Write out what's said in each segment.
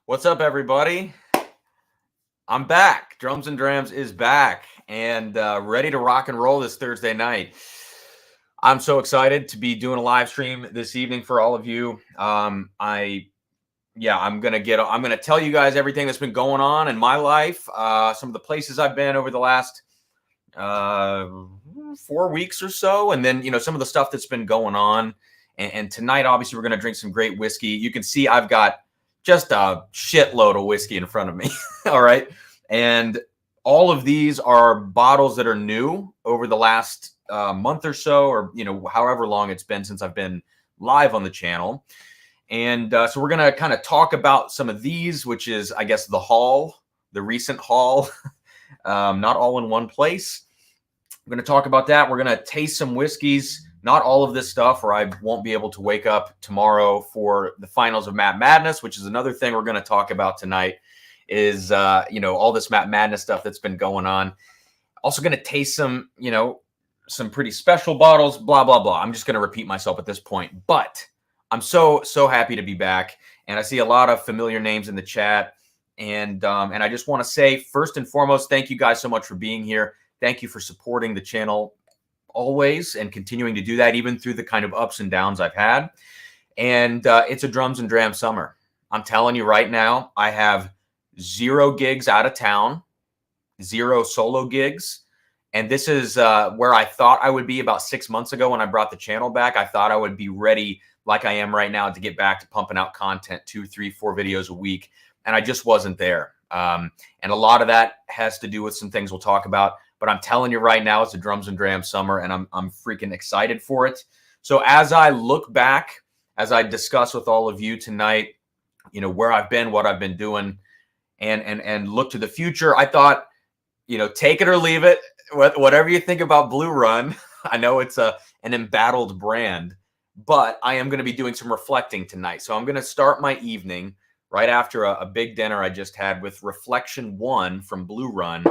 What's up, everybody? I'm back. Drums and Drams is back and ready to rock and roll this Thursday night. I'm so excited to be doing a live stream this evening for all of you. I'm gonna tell you guys everything that's been going on in my life, some of the places I've been over the last 4 weeks or so, and then some of the stuff that's been going on. And tonight, obviously, we're gonna drink some great whiskey. You can see I've got just a shitload of whiskey in front of me. All right. And all of these are bottles that are new over the last month or so, or, however long it's been since I've been live on the channel. And so we're going to kind of talk about some of these, which is, I guess, the recent haul, not all in one place. We're going to talk about that. We're going to taste some whiskeys. Not all of this stuff, or I won't be able to wake up tomorrow for the finals of Matt Madness, which is another thing we're going to talk about tonight, is, all this Matt Madness stuff that's been going on. Also going to taste some, some pretty special bottles, blah, blah, blah. I'm just going to repeat myself at this point, but I'm so happy to be back. And I see a lot of familiar names in the chat. And I just want to say, first and foremost, thank you guys so much for being here. Thank you for supporting the channel always and continuing to do that even through the kind of ups and downs I've had. And it's a Drums and Drams summer. I'm telling you right now, I have 0 gigs out of town, 0 solo gigs. And this is where I thought I would be about 6 months ago when I brought the channel back. I thought I would be ready like I am right now to get back to pumping out content 2, 3, 4 videos a week. And I just wasn't there. And a lot of that has to do with some things we'll talk about. But I'm telling you right now, it's a Drums and Drams summer, and I'm freaking excited for it. So as I look back, as I discuss with all of you tonight, where I've been, what I've been doing, and look to the future, I thought, take it or leave it. Whatever you think about Blue Run, I know it's an embattled brand, but I am going to be doing some reflecting tonight. So I'm going to start my evening right after a big dinner I just had with Reflection 1 from Blue Run,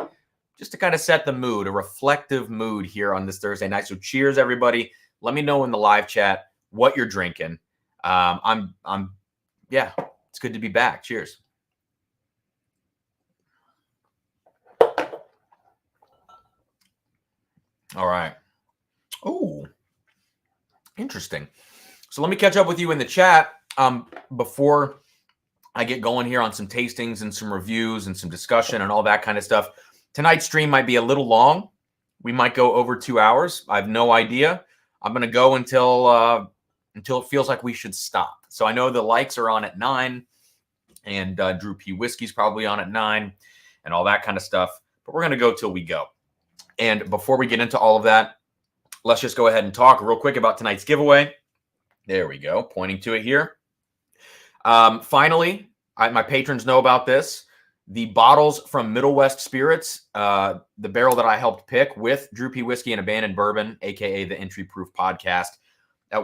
just to kind of set the mood, a reflective mood here on this Thursday night. So cheers, everybody. Let me know in the live chat what you're drinking. Yeah, it's good to be back. Cheers. All right. Oh, interesting. So let me catch up with you in the chat before I get going here on some tastings and some reviews and some discussion and all that kind of stuff. Tonight's stream might be a little long. We might go over 2 hours. I have no idea. I'm going to go until it feels like we should stop. So I know the likes are on at 9, and Drew P. Whiskey's probably on at 9, and all that kind of stuff. But we're going to go till we go. And before we get into all of that, let's just go ahead and talk real quick about tonight's giveaway. There we go, pointing to it here. Finally, my patrons know about this. The bottles from Middlewest Spirits, the barrel that I helped pick with Drew P. Whiskey and Abandoned Bourbon, a.k.a. the Entry Proof Podcast.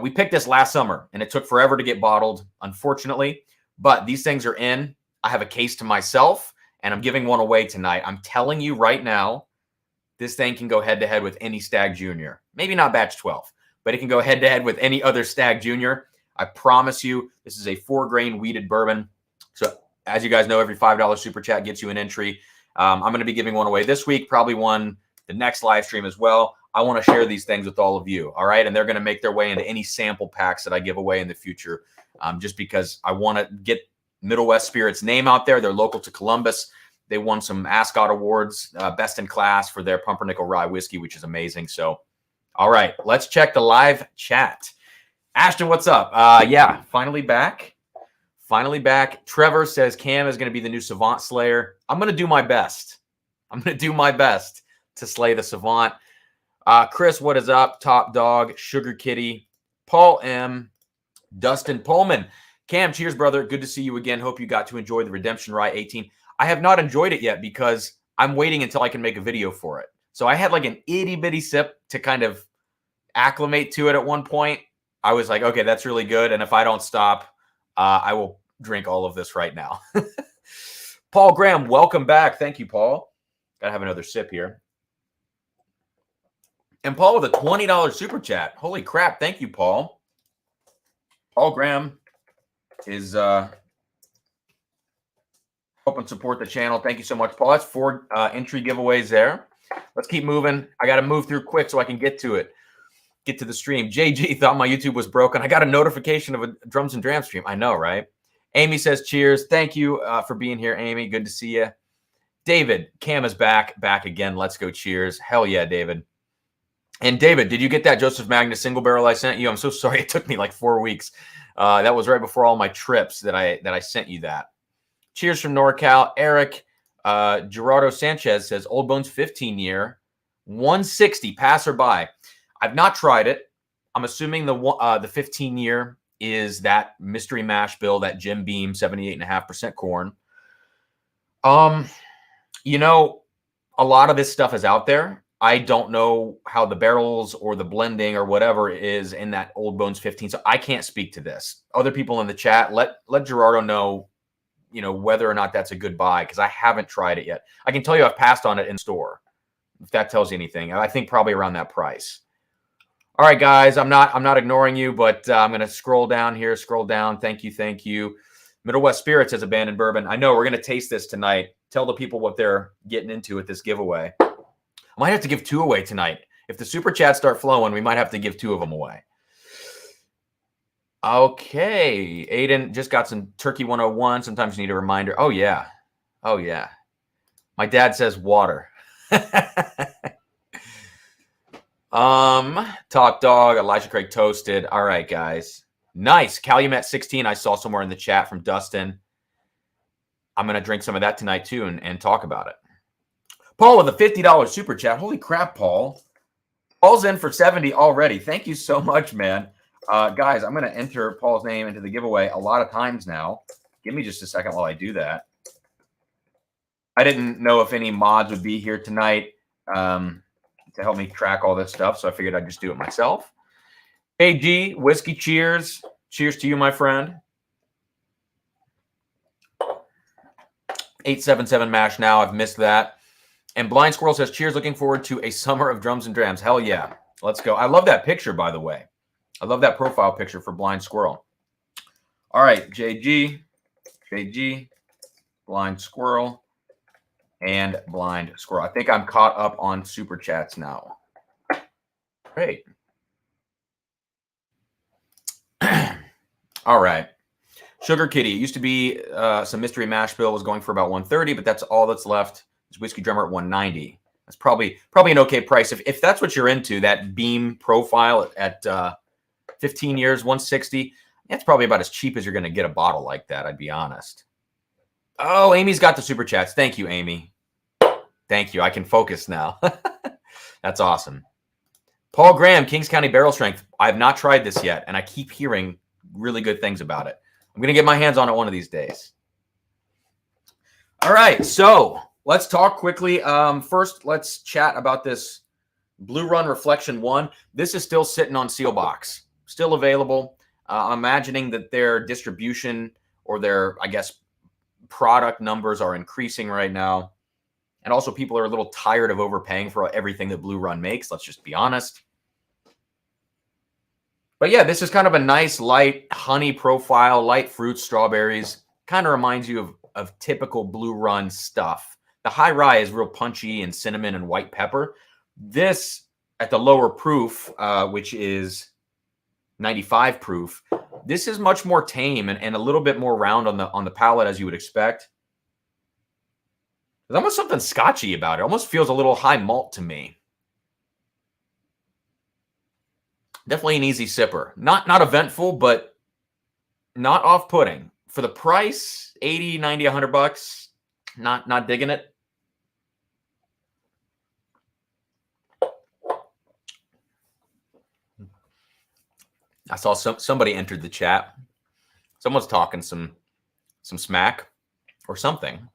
We picked this last summer, and it took forever to get bottled, unfortunately. But these things are in. I have a case to myself, and I'm giving one away tonight. I'm telling you right now, this thing can go head-to-head with any Stagg Jr. Maybe not batch 12, but it can go head-to-head with any other Stagg Jr. I promise you, this is a 4-grain wheated bourbon. So as you guys know, every $5 super chat gets you an entry. I'm going to be giving one away this week, probably one the next live stream as well. I want to share these things with all of you, all right? And they're going to make their way into any sample packs that I give away in the future, just because I want to get Middlewest Spirits' name out there. They're local to Columbus. They won some Ascot Awards, best in class for their Pumpernickel Rye whiskey, which is amazing. So, all right, let's check the live chat. Ashton, what's up? Yeah, finally back. Finally back. Trevor says Cam is going to be the new Savant Slayer. I'm going to do my best. I'm going to do my best to slay the Savant. Chris, what is up? Top Dog, Sugar Kitty, Paul M, Dustin Pullman. Cam, cheers, brother. Good to see you again. Hope you got to enjoy the Redemption Rye 18. I have not enjoyed it yet because I'm waiting until I can make a video for it. So I had like an itty-bitty sip to kind of acclimate to it at one point. I was like, okay, that's really good. And if I don't stop, I will drink all of this right now. Paul Graham, welcome back. Thank you, Paul. Gotta have another sip here. And Paul with a $20 super chat. Holy crap. Thank you, Paul. Paul Graham is helping support the channel. Thank you so much, Paul. That's 4 entry giveaways there. Let's keep moving. I got to move through quick so I can get to it. Get to the stream. JG thought my YouTube was broken. I got a notification of a Drums and Drams stream. I know, right? Amy says, cheers. Thank you for being here, Amy. Good to see you. David, Cam is back again. Let's go. Cheers. Hell yeah, David. And David, did you get that Joseph Magnus single barrel I sent you? I'm so sorry. It took me like 4 weeks. That was right before all my trips that I sent you that. Cheers from NorCal. Eric, Gerardo Sanchez says, Old Bones 15-year, 160, pass or buy. I've not tried it. I'm assuming the 15-year is that mystery mash bill, that Jim Beam 78.5% corn. You know, a lot of this stuff is out there. I don't know how the barrels or the blending or whatever is in that Old Bones 15, so I can't speak to this. Other people in the chat, let Gerardo know, you know, whether or not that's a good buy, because I haven't tried it yet. I can tell you I've passed on it in store, if that tells you anything. I think probably around that price. All right, guys, I'm not ignoring you, but I'm going to scroll down here, scroll down. Thank you. Middlewest Spirits has Abandoned Bourbon. I know we're going to taste this tonight. Tell the people what they're getting into with this giveaway. I might have to give 2 away tonight. If the super chats start flowing, we might have to give 2 of them away. Okay, Hayden just got some Turkey 101. Sometimes you need a reminder. Oh, yeah. My dad says water. Top Dog, Elijah Craig Toasted. All right, guys. Nice. Calumet 16 I saw somewhere in the chat from Dustin. I'm going to drink some of that tonight, too, and talk about it. Paul with a $50 super chat. Holy crap, Paul. Paul's in for 70 already. Thank you so much, man. Guys, I'm going to enter Paul's name into the giveaway a lot of times now. Give me just a second while I do that. I didn't know if any mods would be here tonight to help me track all this stuff, so I figured I'd just do it myself. AG, whiskey, cheers. Cheers to you, my friend. 877 mash now. I've missed that. And Blind Squirrel says, cheers, looking forward to a summer of drums and drams. Hell yeah. Let's go. I love that picture, by the way. I love that profile picture for Blind Squirrel. All right, JG, Blind Squirrel, and Blind Squirrel. I think I'm caught up on super chats now. Great. All right. Sugar Kitty. It used to be some mystery mash bill was going for about 130, but that's all that's left. It's Whiskey Drummer at 190. That's probably an okay price. If that's what you're into, that beam profile at 15 years, 160, It's probably about as cheap as you're going to get a bottle like that, I'd be honest. Oh, Amy's got the super chats. Thank you, Amy. Thank you. I can focus now. That's awesome. Paul Graham, Kings County Barrel Strength. I have not tried this yet, and I keep hearing really good things about it. I'm going to get my hands on it one of these days. All right, so let's talk quickly. First, let's chat about this Blue Run Reflection 1. This is still sitting on Seal Box, still available. I'm imagining that their distribution or their, I guess, product numbers are increasing right now. And also people are a little tired of overpaying for everything that Blue Run makes. Let's just be honest. But yeah, this is kind of a nice light honey profile, light fruits, strawberries. Kind of reminds you of typical Blue Run stuff. The high rye is real punchy and cinnamon and white pepper. This at the lower proof, which is 95 proof, this is much more tame and a little bit more round on the palate as you would expect. There's almost something scotchy about it. It almost feels a little high malt to me. Definitely an easy sipper. Not eventful, but not off-putting. For the price, 80, 90, 100 bucks, not digging it. I saw somebody entered the chat. Someone's talking some smack or something.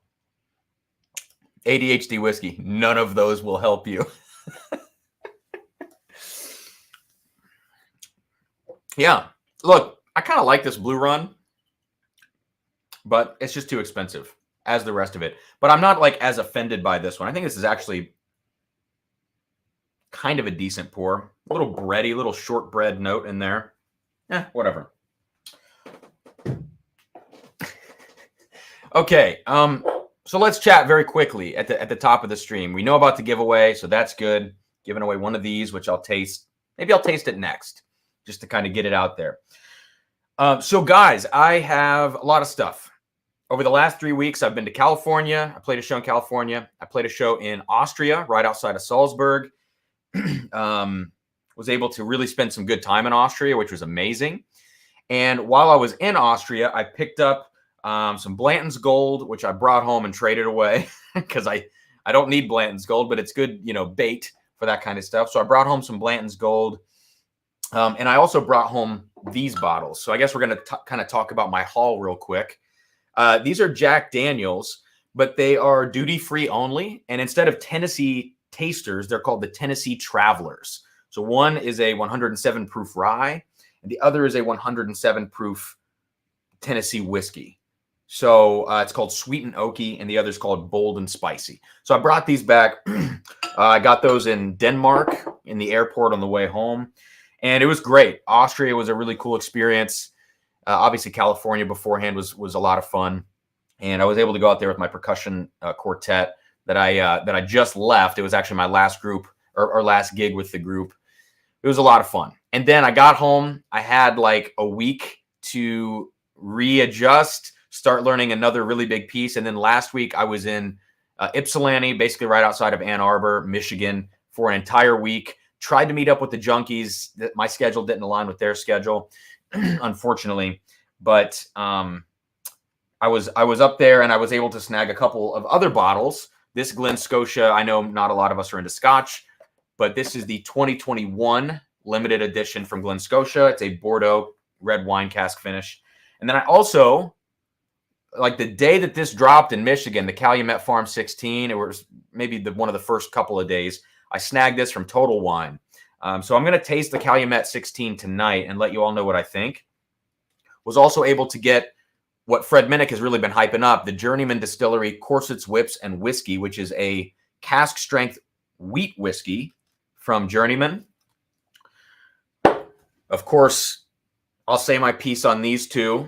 ADHD whiskey. None of those will help you. Yeah. Look, I kind of like this Blue Run, but it's just too expensive as the rest of it. But I'm not like as offended by this one. I think this is actually kind of a decent pour. A little bready, little shortbread note in there. Whatever. Okay. So let's chat very quickly at the top of the stream. We know about the giveaway, so that's good. Giving away one of these, which I'll taste. Maybe I'll taste it next, just to kind of get it out there. So guys, I have a lot of stuff. Over the last 3 weeks, I've been to California. I played a show in California. I played a show in Austria, right outside of Salzburg. Was able to really spend some good time in Austria, which was amazing. And while I was in Austria, I picked up some Blanton's Gold, which I brought home and traded away because I don't need Blanton's Gold, but it's good, bait for that kind of stuff. So I brought home some Blanton's Gold. And I also brought home these bottles. So I guess we're going to kind of talk about my haul real quick. These are Jack Daniels, but they are duty-free only. And instead of Tennessee Tasters, they're called the Tennessee Travelers. So one is a 107 proof rye, and the other is a 107 proof Tennessee whiskey. So it's called Sweet and Oaky, and the other is called Bold and Spicy. So I brought these back. I got those in Denmark in the airport on the way home. And it was great. Austria was a really cool experience. Obviously, California beforehand was a lot of fun. And I was able to go out there with my percussion quartet that I just left. It was actually my last group or last gig with the group. It was a lot of fun. And then I got home. I had like a week to readjust, start learning another really big piece. And then last week I was in Ypsilanti, basically right outside of Ann Arbor, Michigan, for an entire week. Tried to meet up with the junkies. My schedule didn't align with their schedule, unfortunately. But I was up there and I was able to snag a couple of other bottles. This Glen Scotia, I know not a lot of us are into Scotch, but this is the 2021 limited edition from Glen Scotia. It's a Bordeaux red wine cask finish. And then I also, like the day that this dropped in Michigan, the Calumet Farm 16, it was maybe one of the first couple of days, I snagged this from Total Wine. So I'm going to taste the Calumet 16 tonight and let you all know what I think. Was also able to get what Fred Minnick has really been hyping up, the Journeyman Distillery Corsets, Whips, and Whiskey, which is a cask strength wheat whiskey from Journeyman. Of course, I'll say my piece on these two,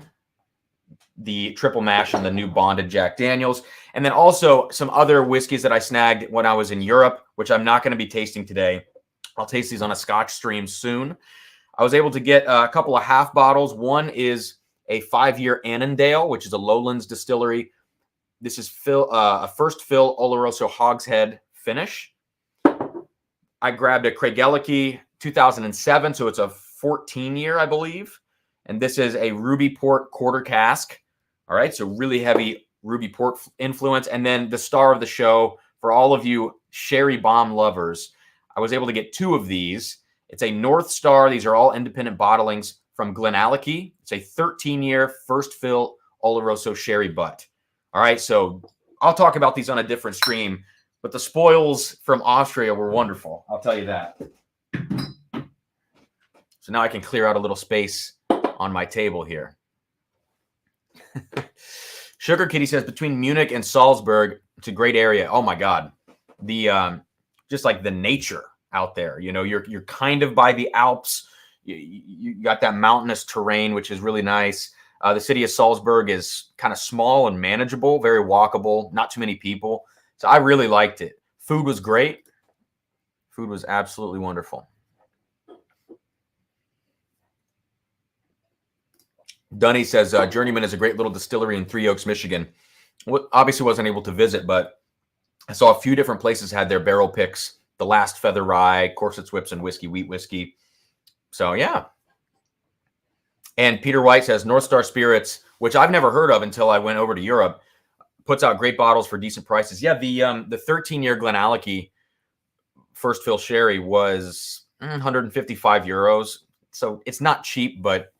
the Triple Mash and the new Bonded Jack Daniels. And then also some other whiskeys that I snagged when I was in Europe, which I'm not going to be tasting today. I'll taste these on a Scotch stream soon. I was able to get a couple of half bottles. One is a 5-year Annandale, which is a Lowlands distillery. This is a first fill Oloroso Hogshead finish. I grabbed a Craigellachie 2007, so it's a 14-year, I believe. And this is a ruby port quarter cask. All right, so really heavy ruby port influence. And then the star of the show, for all of you sherry bomb lovers, I was able to get 2 of these. It's a North Star. These are all independent bottlings from Glenallachie. It's a 13-year first fill Oloroso sherry butt. All right, so I'll talk about these on a different stream, but the spoils from Austria were wonderful. I'll tell you that. So now I can clear out a little space on my table here. Sugar Kitty says between Munich and Salzburg, it's a great area. Oh my God, the just like the nature out there. You know, you're kind of by the Alps. You got that mountainous terrain, which is really nice. The city of Salzburg is kind of small and manageable, very walkable, not too many people. So I really liked it. Food was great. Food was absolutely wonderful. Dunny says Journeyman is a great little distillery in Three Oaks, Michigan. Obviously wasn't able to visit, but I saw a few different places had their barrel picks. The Last Feather Rye, Corsets, Whips, and Whiskey, Wheat Whiskey. So, yeah. And Peter White says North Star Spirits, which I've never heard of until I went over to Europe, puts out great bottles for decent prices. Yeah, the 13-year Glenallachie first fill sherry was 155 euros. So it's not cheap, but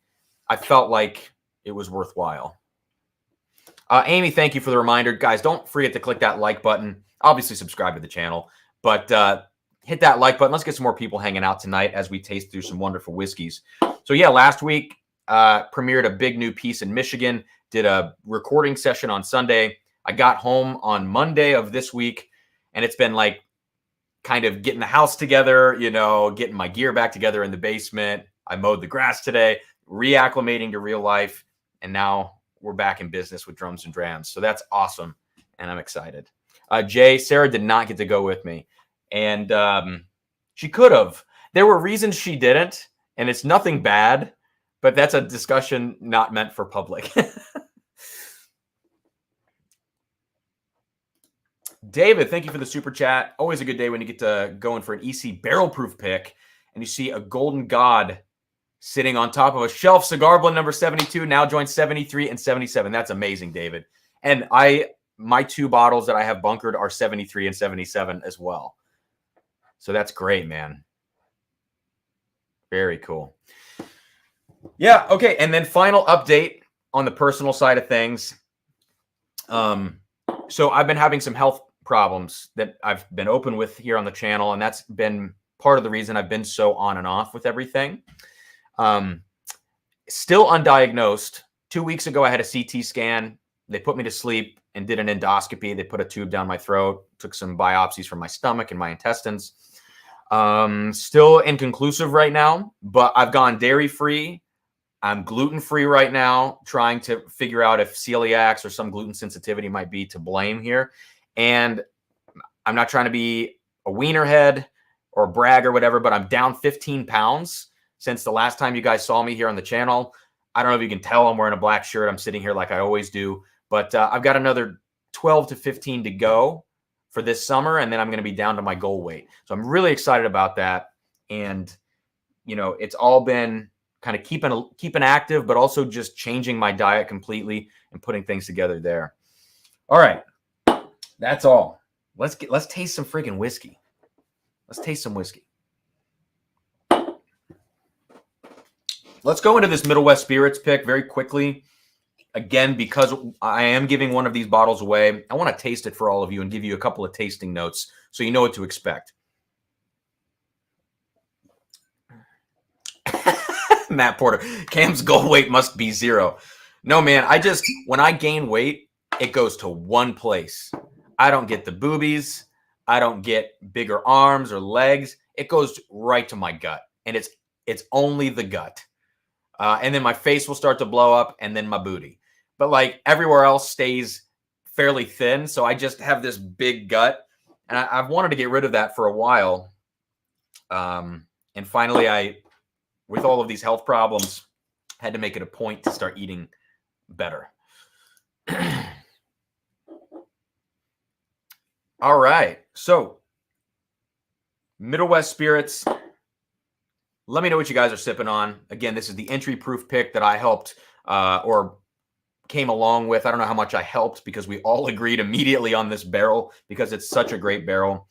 I felt like it was worthwhile. Amy, thank you for the reminder. Guys, don't forget to click that like button. Obviously, subscribe to the channel. But hit that like button. Let's get some more people hanging out tonight as we taste through some wonderful whiskeys. So, yeah, last week, premiered a big new piece in Michigan. Did a recording session on Sunday. I got home on Monday of this week. And it's been like kind of getting the house together, you know, getting my gear back together in the basement. I mowed the grass today, reacclimating to real life, and now we're back in business with Drums and Drams. So that's awesome, and I'm excited. Sarah did not get to go with me, and she could have. There were reasons she didn't, and it's nothing bad, but that's a discussion not meant for public. David, thank you for the super chat. Always a good day when you get to go in for an EC barrel proof pick, and you see a Golden God sitting on top of a shelf. Cigar Blend number 72 now joins 73 and 77. That's amazing, David. And my 2 bottles that I have bunkered are 73 and 77 as well. So that's great, man. Very cool. Yeah, okay. And then final update on the personal side of things. So I've been having some health problems that I've been open with here on the channel, and that's been part of the reason I've been so on and off with everything. Still undiagnosed. 2 weeks ago, I had a CT scan. They put me to sleep and did an endoscopy. They put a tube down my throat, took some biopsies from my stomach and my intestines. Still inconclusive right now, but I've gone dairy-free. I'm gluten-free right now, trying to figure out if celiacs or some gluten sensitivity might be to blame here. And I'm not trying to be a wienerhead or a brag or whatever, but I'm down 15 pounds since the last time you guys saw me here on the channel. I don't know if you can tell I'm wearing a black shirt. I'm sitting here like I always do, but I've got another 12 to 15 to go for this summer, and then I'm going to be down to my goal weight. So I'm really excited about that. And, you know, it's all been kind of keeping active, but also just changing my diet completely and putting things together there. All right. That's all. Let's taste some freaking whiskey. Let's taste some whiskey. Let's go into this Middlewest Spirits pick very quickly. Again, because I am giving one of these bottles away, I want to taste it for all of you and give you a couple of tasting notes so you know what to expect. Matt Porter, Cam's goal weight must be 0. No, man, when I gain weight, it goes to one place. I don't get the boobies. I don't get bigger arms or legs. It goes right to my gut, and it's only the gut. And then my face will start to blow up, and then my booty. But like everywhere else stays fairly thin, so I just have this big gut, and I've wanted to get rid of that for a while. And finally, with all of these health problems, had to make it a point to start eating better. All right, so Middlewest Spirits Let me know what you guys are sipping on. Again, this is the entry proof pick that I helped or came along with. I don't know how much I helped because we all agreed immediately on this barrel because it's such a great barrel.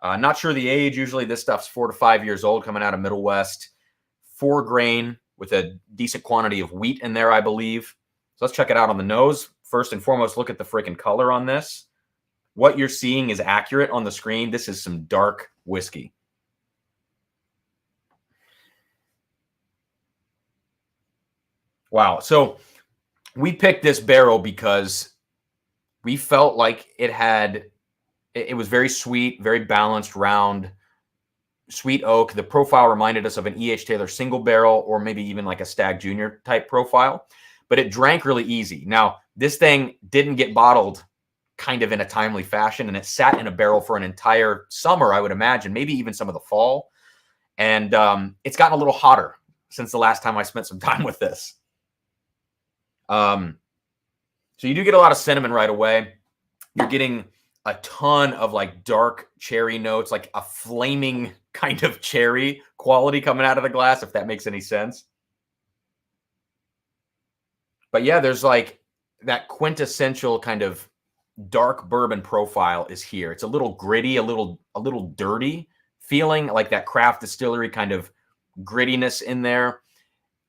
Not sure the age. Usually this stuff's 4 to 5 years old coming out of Middlewest. 4 grain with a decent quantity of wheat in there, I believe. So let's check it out on the nose. First and foremost, look at the freaking color on this. What you're seeing is accurate on the screen. This is some dark whiskey. Wow. So we picked this barrel because we felt like it was very sweet, very balanced, round, sweet oak. The profile reminded us of an E.H. Taylor single barrel or maybe even like a Stagg Jr. type profile, but it drank really easy. Now, this thing didn't get bottled kind of in a timely fashion, and it sat in a barrel for an entire summer, I would imagine, maybe even some of the fall. And it's gotten a little hotter since the last time I spent some time with this. So you do get a lot of cinnamon right away. You're getting a ton of like dark cherry notes, like a flaming kind of cherry quality coming out of the glass, if that makes any sense. But yeah, there's like that quintessential kind of dark bourbon profile is here. It's a little gritty, a little dirty feeling, like that craft distillery kind of grittiness in there.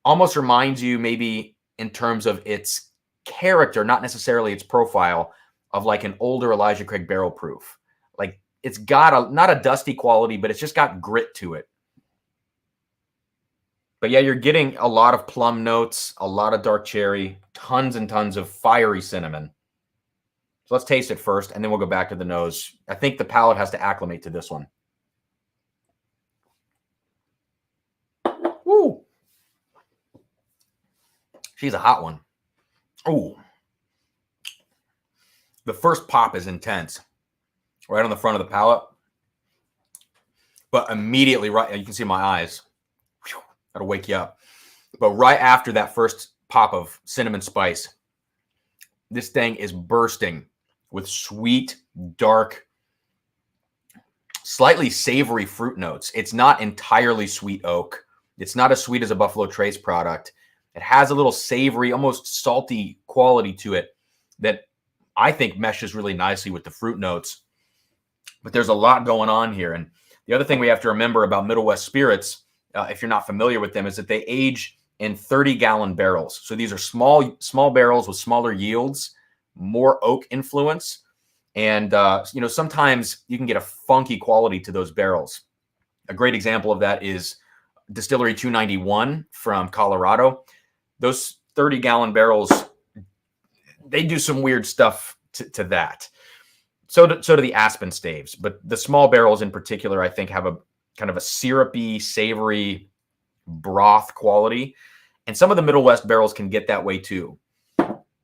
Almost reminds you maybe in terms of its character, not necessarily its profile, of like an older Elijah Craig barrel proof. Like it's got not a dusty quality, but it's just got grit to it. But yeah, you're getting a lot of plum notes, a lot of dark cherry, tons and tons of fiery cinnamon. So let's taste it first, and then we'll go back to the nose. I think the palate has to acclimate to this one. Woo! She's a hot one. Ooh. The first pop is intense, right on the front of the palate. But immediately, right, you can see my eyes. Whew, that'll wake you up. But right after that first pop of cinnamon spice, this thing is bursting with sweet, dark, slightly savory fruit notes. It's not entirely sweet oak. It's not as sweet as a Buffalo Trace product. It has a little savory, almost salty quality to it that I think meshes really nicely with the fruit notes. But there's a lot going on here. And the other thing we have to remember about Middlewest spirits, if you're not familiar with them, is that they age in 30-gallon barrels. So these are small barrels with smaller yields, more oak influence. And, sometimes you can get a funky quality to those barrels. A great example of that is Distillery 291 from Colorado. Those 30-gallon barrels, they do some weird stuff to that. So do the Aspen staves. But the small barrels in particular, I think, have a kind of a syrupy, savory broth quality. And some of the Middlewest barrels can get that way too.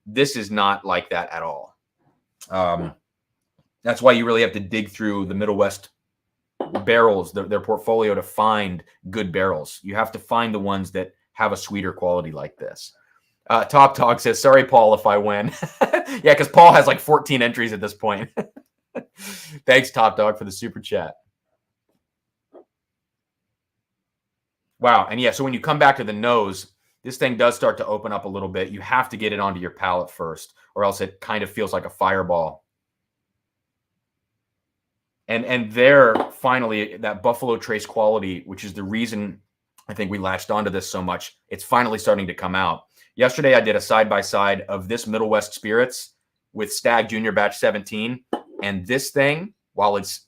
This is not like that at all. That's why you really have to dig through the Middlewest barrels, their portfolio, to find good barrels. You have to find the ones that have a sweeter quality like this. Top Dog says, sorry, Paul, if I win. Yeah, because Paul has like 14 entries at this point. Thanks, Top Dog, for the super chat. Wow. And yeah, so when you come back to the nose, this thing does start to open up a little bit. You have to get it onto your palate first, or else it kind of feels like a fireball. And there, finally, that Buffalo Trace quality, which is the reason I think we latched onto this so much, it's finally starting to come out. Yesterday, I did a side-by-side of this Middlewest Spirits with Stagg Jr. Batch 17. And this thing, while it's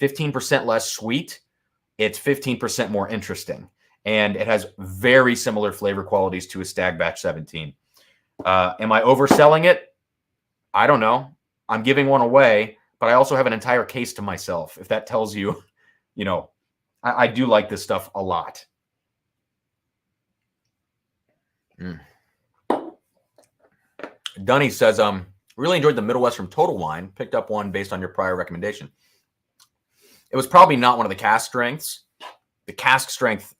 15% less sweet, it's 15% more interesting. And it has very similar flavor qualities to a Stagg Batch 17. Am I overselling it? I don't know. I'm giving one away, but I also have an entire case to myself. If that tells you, I do like this stuff a lot. Dunny says, really enjoyed the Middlewest from Total Wine. Picked up one based on your prior recommendation. It was probably not one of the cask strengths. The cask strength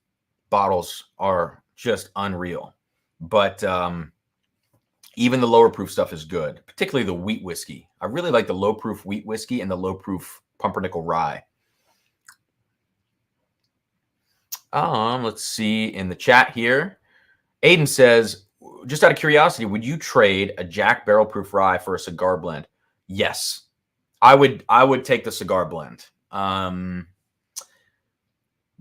bottles are just unreal. But even the lower proof stuff is good, particularly the wheat whiskey. I really like the low proof wheat whiskey and the low proof pumpernickel rye. Let's see in the chat here. Hayden says, just out of curiosity, would you trade a Jack barrel proof rye for a cigar blend? Yes, I would. I would take the cigar blend.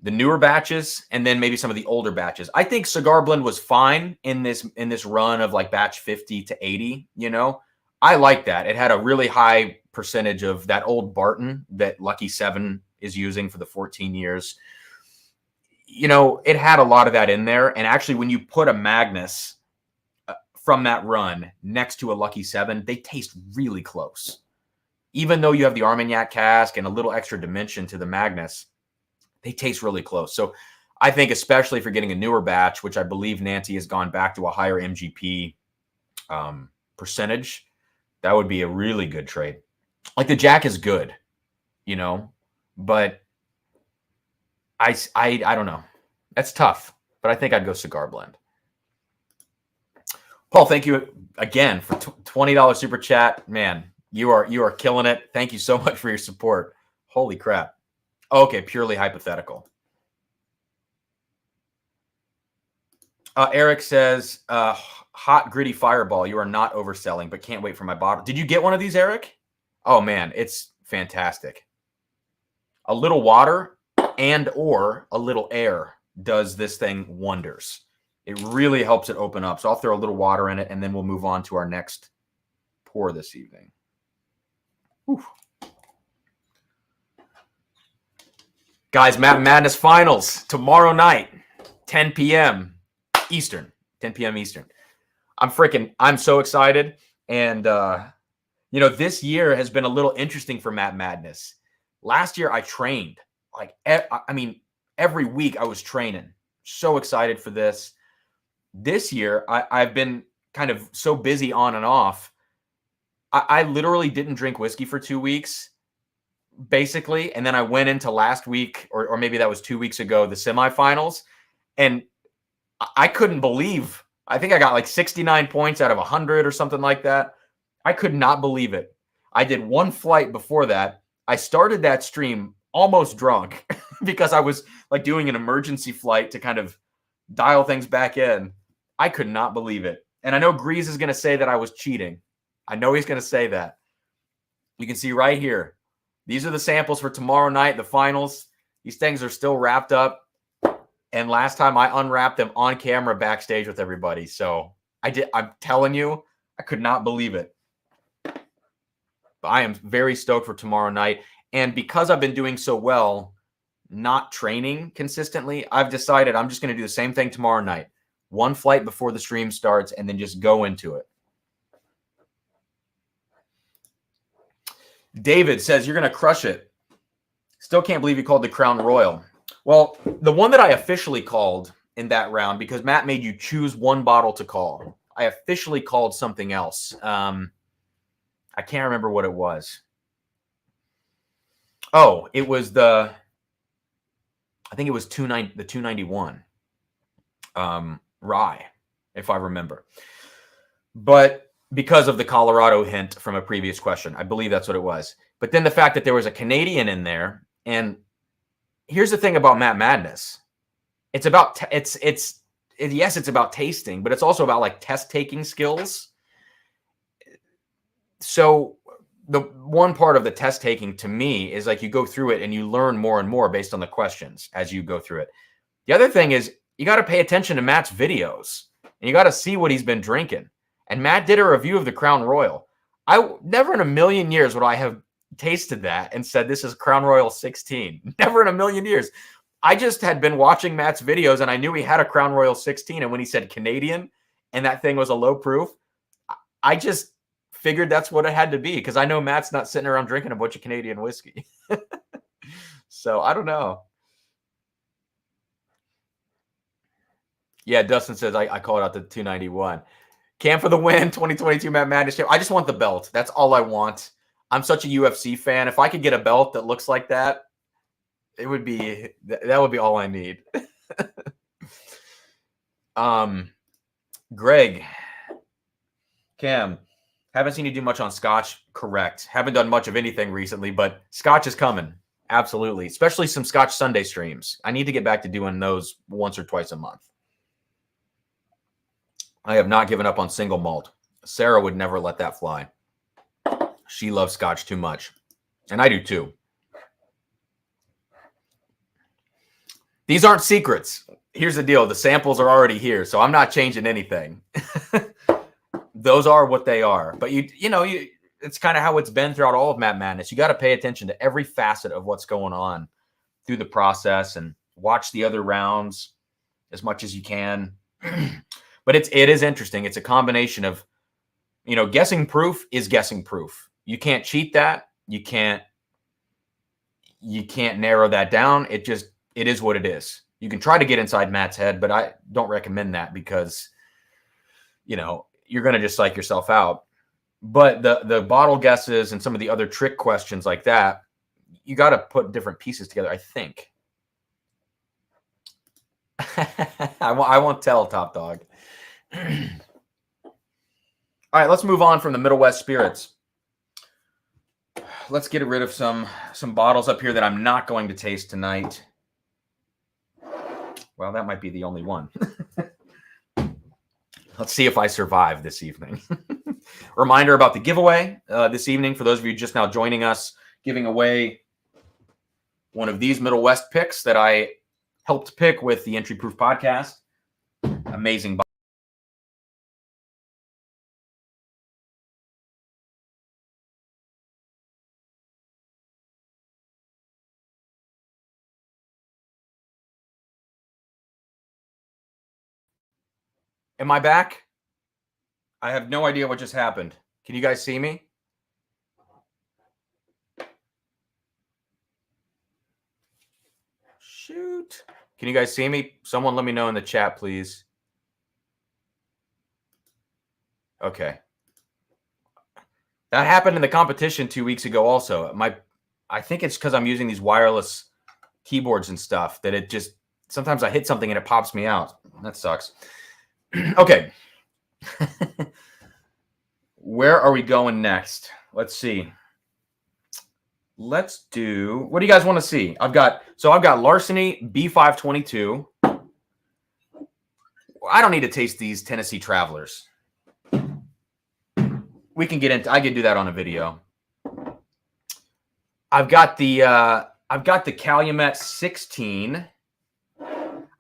The newer batches, and then maybe some of the older batches. I think cigar blend was fine in this run of like batch 50 to 80. You know, I like that. It had a really high percentage of that old Barton that Lucky 7 is using for the 14 years. You know, it had a lot of that in there. And actually, when you put a Magnus from that run next to a Lucky 7, they taste really close. Even though you have the Armagnac cask and a little extra dimension to the Magnus, they taste really close. So I think especially if you're getting a newer batch, which I believe Nancy has gone back to a higher MGP percentage, that would be a really good trade. Like the Jack is good, you know, but I don't know. That's tough, but I think I'd go cigar blend. Paul, thank you again for $20 super chat. Man, you are killing it. Thank you so much for your support. Holy crap. Okay, purely hypothetical. Eric says, hot, gritty fireball. You are not overselling, but can't wait for my bottle. Did you get one of these, Eric? Oh, man, it's fantastic. A little water and or a little air does this thing wonders. It really helps it open up. So I'll throw a little water in it, and then we'll move on to our next pour this evening. Whew. Guys, Matt Madness Finals tomorrow night, 10 p.m. Eastern. 10 p.m. Eastern. I'm so excited. And, you know, this year has been a little interesting for Matt Madness. Last year, I trained. Like, I mean, every week I was training. So excited for this. This year, I've been kind of so busy on and off. I literally didn't drink whiskey for 2 weeks, basically. And then I went into last week, or maybe that was 2 weeks ago, the semifinals. And I couldn't believe, I think I got like 69 points out of 100 or something like that. I could not believe it. I did one flight before that. I started that stream almost drunk because I was like doing an emergency flight to kind of dial things back in. I could not believe it. And I know Grease is going to say that I was cheating. I know he's going to say that. You can see right here. These are the samples for tomorrow night, the finals. These things are still wrapped up. And last time I unwrapped them on camera backstage with everybody. So I'm telling you, I could not believe it. But I am very stoked for tomorrow night. And because I've been doing so well, not training consistently, I've decided I'm just going to do the same thing tomorrow night. One flight before the stream starts and then just go into it. David says, you're going to crush it. Still can't believe you called the Crown Royal. Well, the one that I officially called in that round, because Matt made you choose one bottle to call, I officially called something else. I can't remember what it was. Oh, it was I think it was the 291 rye, if I remember. But because of the Colorado hint from a previous question, I believe that's what it was. But then the fact that there was a Canadian in there, and here's the thing about Matt Madness. It's about yes, it's about tasting, but it's also about like test taking skills. So the one part of the test taking to me is like you go through it and you learn more and more based on the questions as you go through it. The other thing is you got to pay attention to Matt's videos and you got to see what he's been drinking. And Matt did a review of the Crown Royal. I never in a million years would I have tasted that and said, this is Crown Royal 16. Never in a million years. I just had been watching Matt's videos and I knew he had a Crown Royal 16. And when he said Canadian and that thing was a low proof, I just figured that's what it had to be because I know Matt's not sitting around drinking a bunch of Canadian whiskey. So I don't know. Yeah, Dustin says, I called out the 291. Cam for the win, 2022 Matt Madness. I just want the belt. That's all I want. I'm such a UFC fan. If I could get a belt that looks like that, that would be all I need. Greg, Cam, haven't seen you do much on Scotch. Correct. Haven't done much of anything recently, but Scotch is coming. Absolutely. Especially some Scotch Sunday streams. I need to get back to doing those once or twice a month. I have not given up on single malt. Sarah would never let that fly. She loves Scotch too much. And I do too. These aren't secrets. Here's the deal. The samples are already here, so I'm not changing anything. Those are what they are. But it's kind of how it's been throughout all of Matt Madness. You got to pay attention to every facet of what's going on through the process and watch the other rounds as much as you can. But it is interesting. It's a combination of, guessing proof is guessing proof. You can't cheat that. You can't narrow that down. It is what it is. You can try to get inside Matt's head, but I don't recommend that because, you're going to just psych yourself out. But the bottle guesses and some of the other trick questions like that, you got to put different pieces together, I think. I won't tell, Top Dog. All right, let's move on from the Middlewest spirits. Let's get rid of some bottles up here that I'm not going to taste tonight. Well, that might be the only one. Let's see if I survive this evening. Reminder about the giveaway this evening. For those of you just now joining us, giving away one of these Middlewest picks that I helped pick with the Entry Proof podcast. Amazing bottle. Am I back? I have no idea what just happened. Can you guys see me? Shoot. Can you guys see me? Someone let me know in the chat, please. Okay. That happened in the competition 2 weeks ago also. I think it's because I'm using these wireless keyboards and stuff that it just, sometimes I hit something and it pops me out. That sucks. Okay. Where are we going next? Let's see. Let's do, what do you guys want to see? I've got Larceny B522. I don't need to taste these Tennessee Travelers. We can get into, I can do that on a video. I've got the Calumet 16.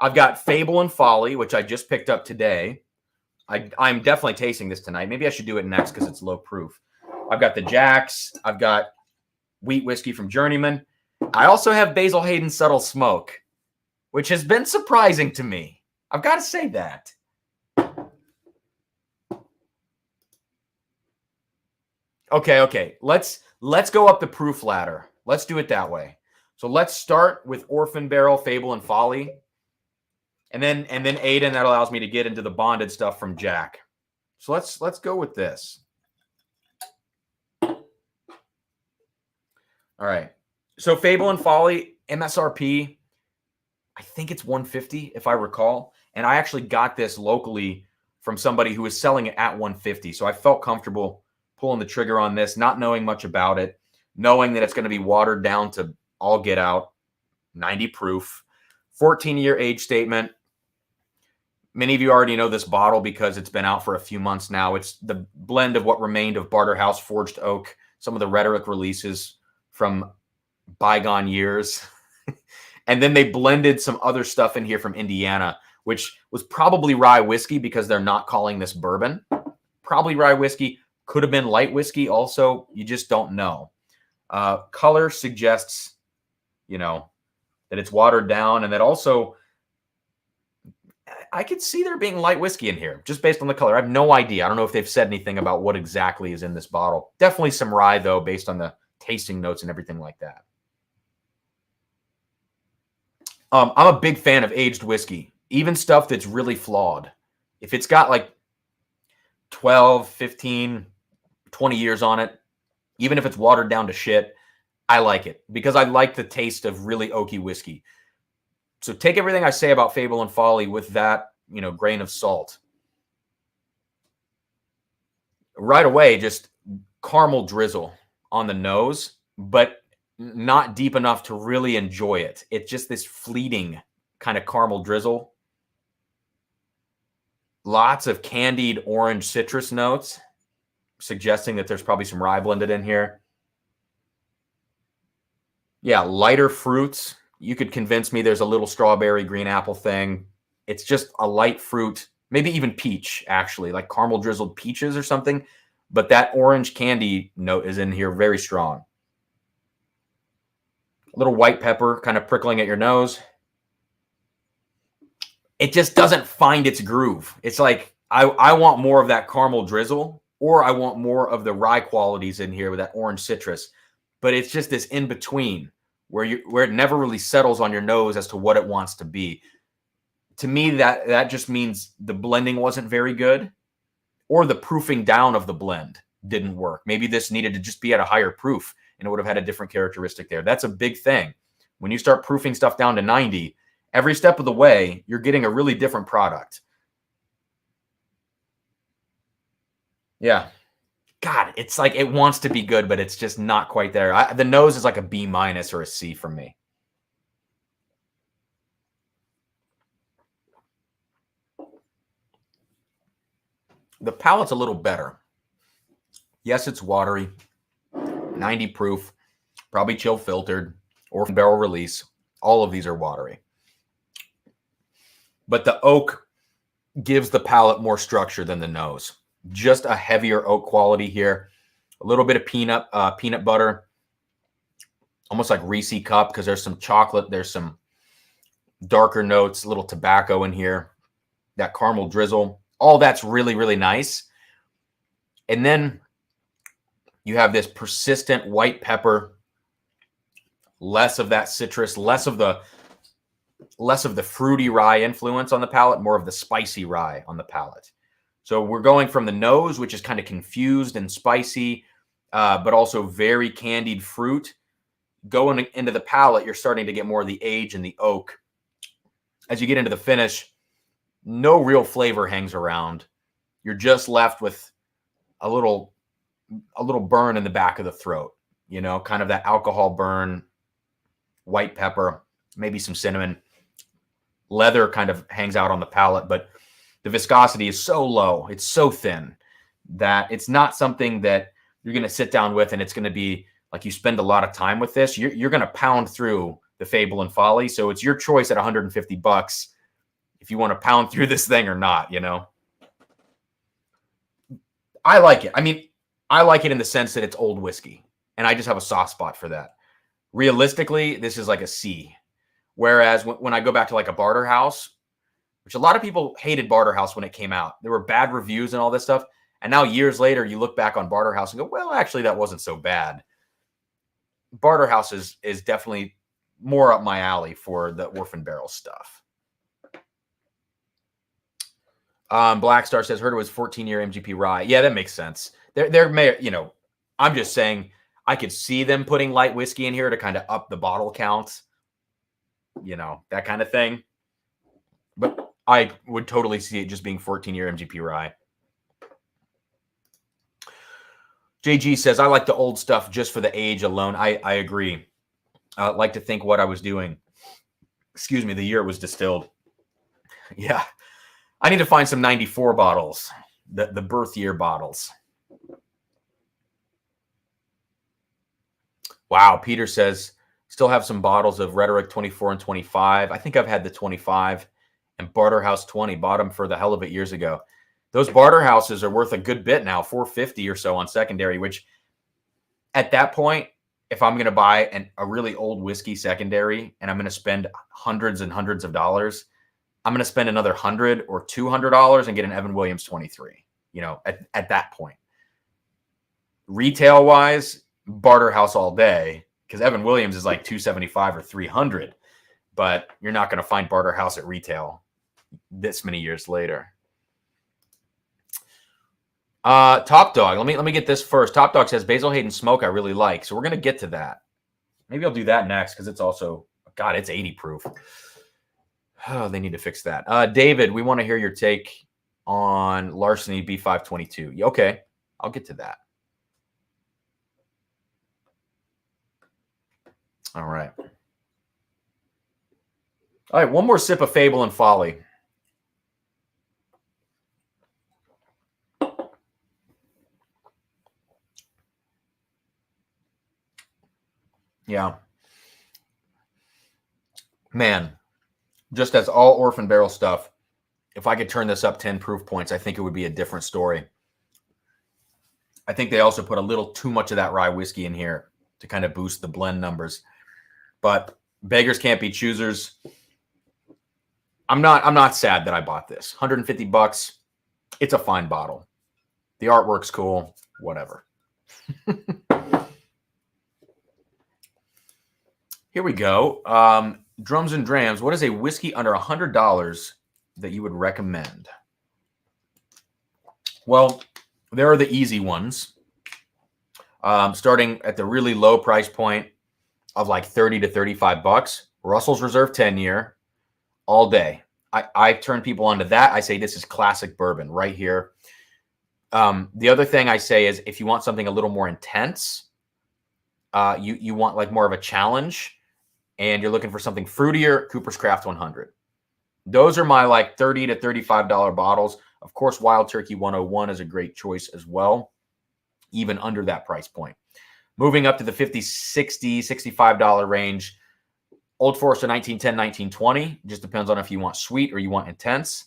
I've got Fable and Folly, which I just picked up today. I'm definitely tasting this tonight. Maybe I should do it next because it's low proof. I've got the Jacks. I've got wheat whiskey from Journeyman. I also have Basil Hayden Subtle Smoke, which has been surprising to me. I've got to say that. Okay. Let's go up the proof ladder. Let's do it that way. So let's start with Orphan Barrel, Fable, and Folly. And then Hayden, that allows me to get into the bonded stuff from Jack. So let's go with this. All right. So Fable and Folly, MSRP, I think it's $150 if I recall. And I actually got this locally from somebody who was selling it at $150. So I felt comfortable pulling the trigger on this, not knowing much about it, knowing that it's going to be watered down to all get out, 90 proof, 14-year age statement. Many of you already know this bottle because it's been out for a few months now. It's the blend of what remained of Barterhouse Forged Oak, some of the Rhetoric releases from bygone years. And then they blended some other stuff in here from Indiana, which was probably rye whiskey because they're not calling this bourbon. Probably rye whiskey. Could have been light whiskey also. You just don't know. Color suggests, that it's watered down, and that also I could see there being light whiskey in here just based on the color. I have no idea. I don't know if they've said anything about what exactly is in this bottle. Definitely some rye, though, based on the tasting notes and everything like that. I'm a big fan of aged whiskey, even stuff that's really flawed. If it's got like 12, 15, 20 years on it, even if it's watered down to shit, I like it because I like the taste of really oaky whiskey. So take everything I say about Fable and Folly with that, grain of salt. Right away, just caramel drizzle on the nose, but not deep enough to really enjoy it. It's just this fleeting kind of caramel drizzle. Lots of candied orange citrus notes, suggesting that there's probably some rye blended in here. Yeah, lighter fruits. You could convince me there's a little strawberry, green apple thing. It's just a light fruit, maybe even peach, actually, like caramel drizzled peaches or something. But that orange candy note is in here very strong. A little white pepper kind of prickling at your nose. It just doesn't find its groove. It's like I want more of that caramel drizzle, or I want more of the rye qualities in here with that orange citrus. But it's just this in between where it never really settles on your nose as to what it wants to be. To me, that just means the blending wasn't very good, or the proofing down of the blend didn't work. Maybe this needed to just be at a higher proof and it would have had a different characteristic there. That's a big thing. When you start proofing stuff down to 90, every step of the way, you're getting a really different product. Yeah. God, it's like it wants to be good, but it's just not quite there. The nose is like a B- or a C for me. The palate's a little better. Yes, it's watery. 90 proof, probably chill filtered, Orphan Barrel release. All of these are watery. But the oak gives the palate more structure than the nose. Just a heavier oak quality here. A little bit of peanut butter, almost like Reese cup, because there's some chocolate, there's some darker notes, a little tobacco in here, that caramel drizzle. All that's really, really nice. And then you have this persistent white pepper, less of that citrus, less of the fruity rye influence on the palate, more of the spicy rye on the palate. So we're going from the nose, which is kind of confused and spicy, but also very candied fruit. Going into the palate, you're starting to get more of the age and the oak. As you get into the finish, no real flavor hangs around. You're just left with a little burn in the back of the throat, kind of that alcohol burn, white pepper, maybe some cinnamon. Leather kind of hangs out on the palate, but the viscosity is so low, it's so thin that it's not something that you're going to sit down with and it's going to be like you spend a lot of time with this. You're going to pound through the Fable and Folly. So it's your choice at $150 if you want to pound through this thing or not, I like it. I mean, I like it in the sense that it's old whiskey, and I just have a soft spot for that. Realistically, this is like a C. Whereas when I go back to like a Barter House, which a lot of people hated Barter House when it came out. There were bad reviews and all this stuff. And now years later, you look back on Barter House and go, well, actually, that wasn't so bad. Barter House is definitely more up my alley for the Orphan Barrel stuff. Black Star says, heard it was 14-year MGP rye. Yeah, that makes sense. There may, I'm just saying I could see them putting light whiskey in here to kind of up the bottle count, that kind of thing. But I would totally see it just being 14-year MGP rye. JG says, I like the old stuff just for the age alone. I agree. I like to think what I was doing. Excuse me, the year it was distilled. Yeah. I need to find some 94 bottles, the birth year bottles. Wow, Peter says, still have some bottles of Rhetoric 24 and 25. I think I've had the 25 and Barter House 20. Bought them for the hell of it years ago. Those Barter Houses are worth a good bit now, $450 or so on secondary, which at that point, if I'm going to buy a really old whiskey secondary and I'm going to spend hundreds and hundreds of dollars, I'm going to spend another $100 or $200 and get an Evan Williams 23, at that point. Retail wise, Barter House all day, because Evan Williams is like $275 or $300, but you're not going to find Barter House at retail this many years later. Top Dog. Let me get this first. Top Dog says Basil Hayden Smoke I really like, so we're going to get to that. Maybe I'll do that next because it's also, God, it's 80 proof. Oh, they need to fix that. David, we want to hear your take on Larceny B522. Okay, I'll get to that. All right. All right, one more sip of Fable and Folly. Yeah. Man, just as all Orphan Barrel stuff, if I could turn this up 10 proof points, I think it would be a different story. I think they also put a little too much of that rye whiskey in here to kind of boost the blend numbers. But beggars can't be choosers. I'm not sad that I bought this. $150. It's a fine bottle. The artwork's cool. Whatever. Here we go. Drums and Drams. What is a whiskey under $100 that you would recommend? Well, there are the easy ones. Starting at the really low price point of like 30 to 35 bucks. Russell's Reserve 10-year all day. I turn people onto that. I say this is classic bourbon right here. The other thing I say is if you want something a little more intense, you want like more of a challenge and you're looking for something fruitier, Cooper's Craft 100. Those are my like $30 to $35 bottles. Of course, Wild Turkey 101 is a great choice as well, even under that price point. Moving up to the $50, $60, $65 range, Old Forester 1910, 1920. Just depends on if you want sweet or you want intense.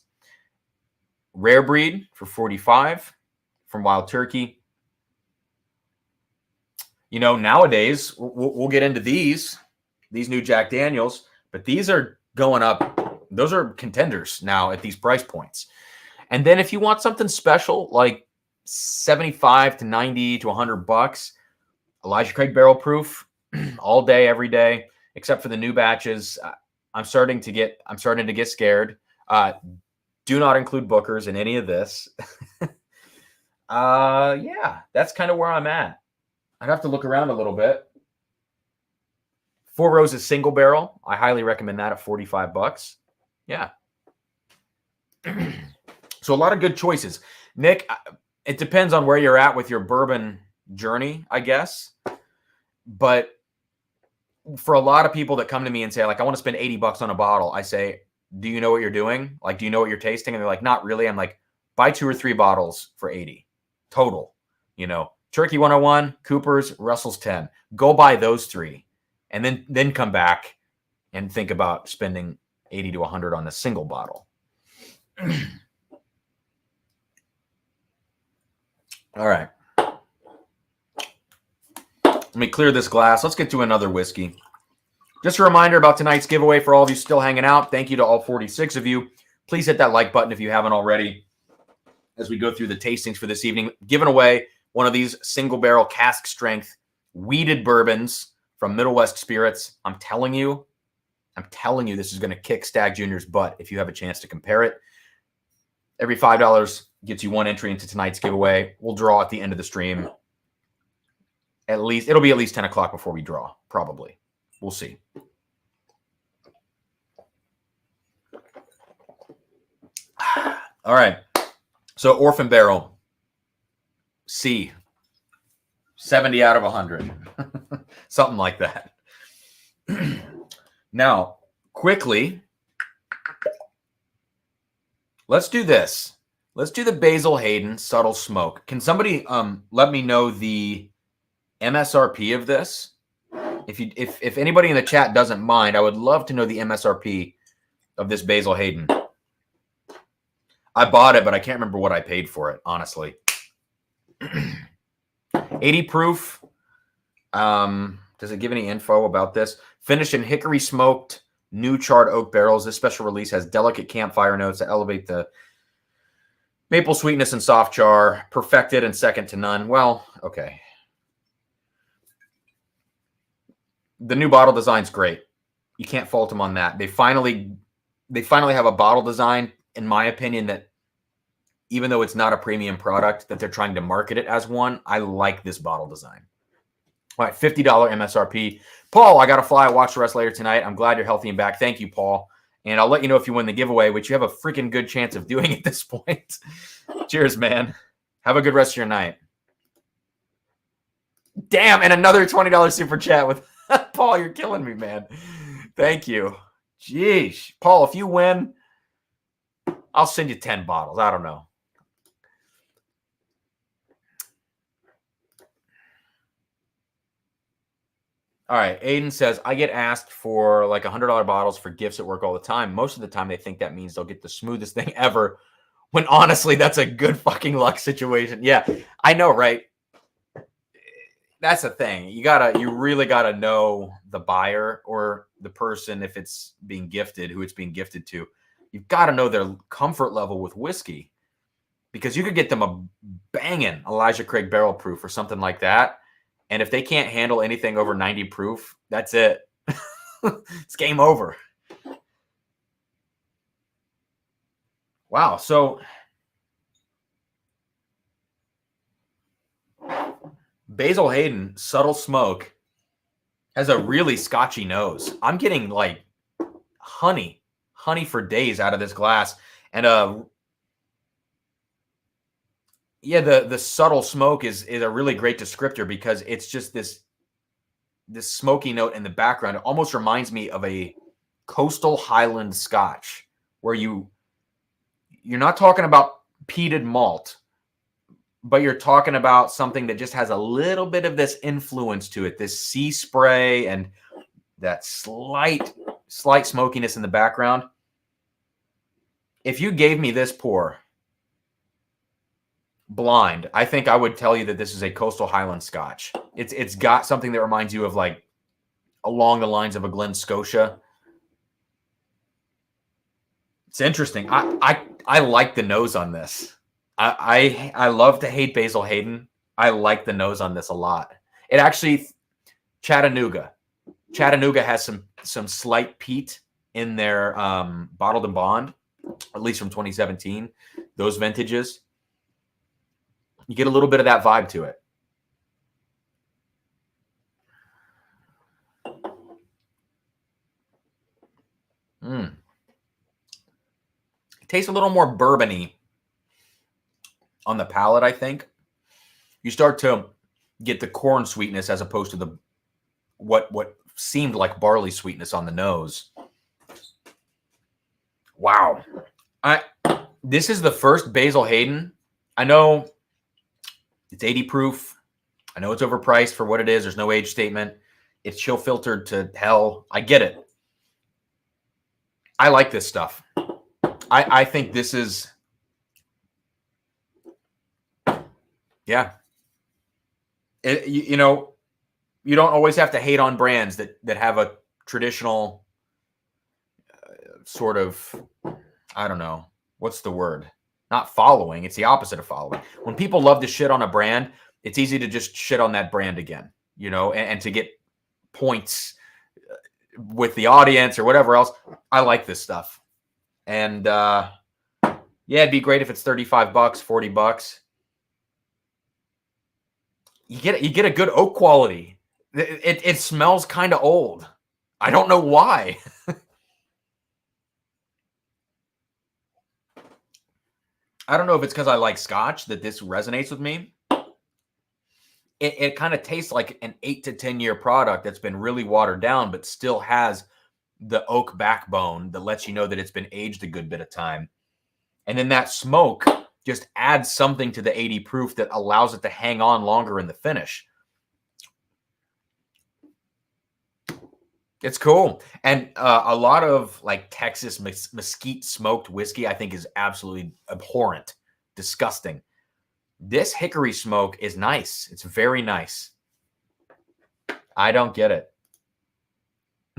Rare Breed for $45 from Wild Turkey. You know, nowadays, we'll get into these new Jack Daniels, but these are going up. Those are contenders now at these price points. And then if you want something special, like 75 to 90 to 100 bucks, Elijah Craig Barrel Proof all day, every day, except for the new batches. I'm starting to get scared. Do not include Booker's in any of this. Yeah, that's kind of where I'm at. I'd have to look around a little bit. Four Roses Single Barrel. I highly recommend that at 45 bucks. Yeah. So a lot of good choices. Nick, it depends on where you're at with your bourbon journey, I guess. But for a lot of people that come to me and say, like, I want to spend 80 bucks on a bottle, I say, do you know what you're doing? Like, do you know what you're tasting? And they're like, not really. I'm like, buy 2 or 3 bottles for 80 total. You know, Turkey 101, Cooper's, Russell's 10. Go buy those 3. And then come back and think about spending 80 to 100 on a single bottle. All right. Let me clear this glass. Let's get to another whiskey. Just a reminder about tonight's giveaway for all of you still hanging out. Thank you to all 46 of you. Please hit that like button if you haven't already as we go through the tastings for this evening. Giving away one of these single barrel cask strength wheated bourbons from Middlewest Spirits. I'm telling you, this is going to kick Stagg Jr.'s butt if you have a chance to compare it. Every $5 gets you one entry into tonight's giveaway. We'll draw at the end of the stream. It'll be at least 10 o'clock before we draw, probably. We'll see. All right. So Orphan Barrel, C, 70 out of 100. Something like that. Now, quickly, let's do this. Let's do the Basil Hayden Subtle Smoke. Can somebody let me know the MSRP of this? If anybody in the chat doesn't mind, I would love to know the MSRP of this Basil Hayden. I bought it, but I can't remember what I paid for it, honestly. 80 proof. Does it give any info about this? Finished in hickory smoked new charred oak barrels. This special release has delicate campfire notes that elevate the maple sweetness and soft char. Perfected and second to none. Well, okay. The new bottle design's great. You can't fault them on that. They finally have a bottle design, in my opinion, that even though it's not a premium product, that they're trying to market it as one. I like this bottle design. All right, $50 MSRP. Paul, I got to fly. Watch the rest later tonight. I'm glad you're healthy and back. Thank you, Paul. And I'll let you know if you win the giveaway, which you have a freaking good chance of doing at this point. Cheers, man. Have a good rest of your night. Damn, and another $20 super chat with Paul. Paul, you're killing me, man. Thank you. Jeez. Paul, if you win, I'll send you 10 bottles. I don't know. All right. Hayden says, I get asked for like $100 bottles for gifts at work all the time. Most of the time, they think that means they'll get the smoothest thing ever, when honestly, that's a good fucking luck situation. Yeah, I know, right? That's the thing. You really gotta know the buyer or the person, if it's being gifted, who it's being gifted to. You've got to know their comfort level with whiskey, because you could get them a banging Elijah Craig barrel proof or something like that. And if they can't handle anything over 90 proof, that's it. It's game over. Wow. So Basil Hayden, subtle smoke, has a really scotchy nose. I'm getting like honey for days out of this glass. And yeah, the subtle smoke is a really great descriptor, because it's just this smoky note in the background. It almost reminds me of a coastal Highland Scotch, where you're not talking about peated malt, but you're talking about something that just has a little bit of this influence to it, this sea spray and that slight smokiness in the background. If you gave me this pour blind, I think I would tell you that this is a coastal Highland Scotch. It's got something that reminds you of like along the lines of a Glen Scotia. It's interesting. I like the nose on this. I love to hate Basil Hayden. I like the nose on this a lot. It actually, Chattanooga has some slight peat in their bottled and bond, at least from 2017. Those vintages, you get a little bit of that vibe to it. It tastes a little more bourbon-y on the palate, I think. You start to get the corn sweetness as opposed to the what seemed like barley sweetness on the nose. Wow. This is the first Basil Hayden. I know it's 80 proof. I know it's overpriced for what it is. There's no age statement. It's chill filtered to hell. I get it. I like this stuff. I think this is, yeah. You know, you don't always have to hate on brands that have a traditional sort of, I don't know, what's the word? Not following. It's the opposite of following. When people love to shit on a brand, it's easy to just shit on that brand again, you know, and to get points with the audience or whatever else. I like this stuff. And yeah, it'd be great if it's $35, $40. You get a good oak quality. It smells kind of old. I don't know why. I don't know if it's because I like Scotch that this resonates with me. It kind of tastes like an 8 to 10 year product that's been really watered down, but still has the oak backbone that lets you know that it's been aged a good bit of time. And then that smoke just adds something to the 80 proof that allows it to hang on longer in the finish. It's cool. And a lot of like Texas mesquite smoked whiskey, I think, is absolutely abhorrent, disgusting. This hickory smoke is nice. It's very nice. I don't get it.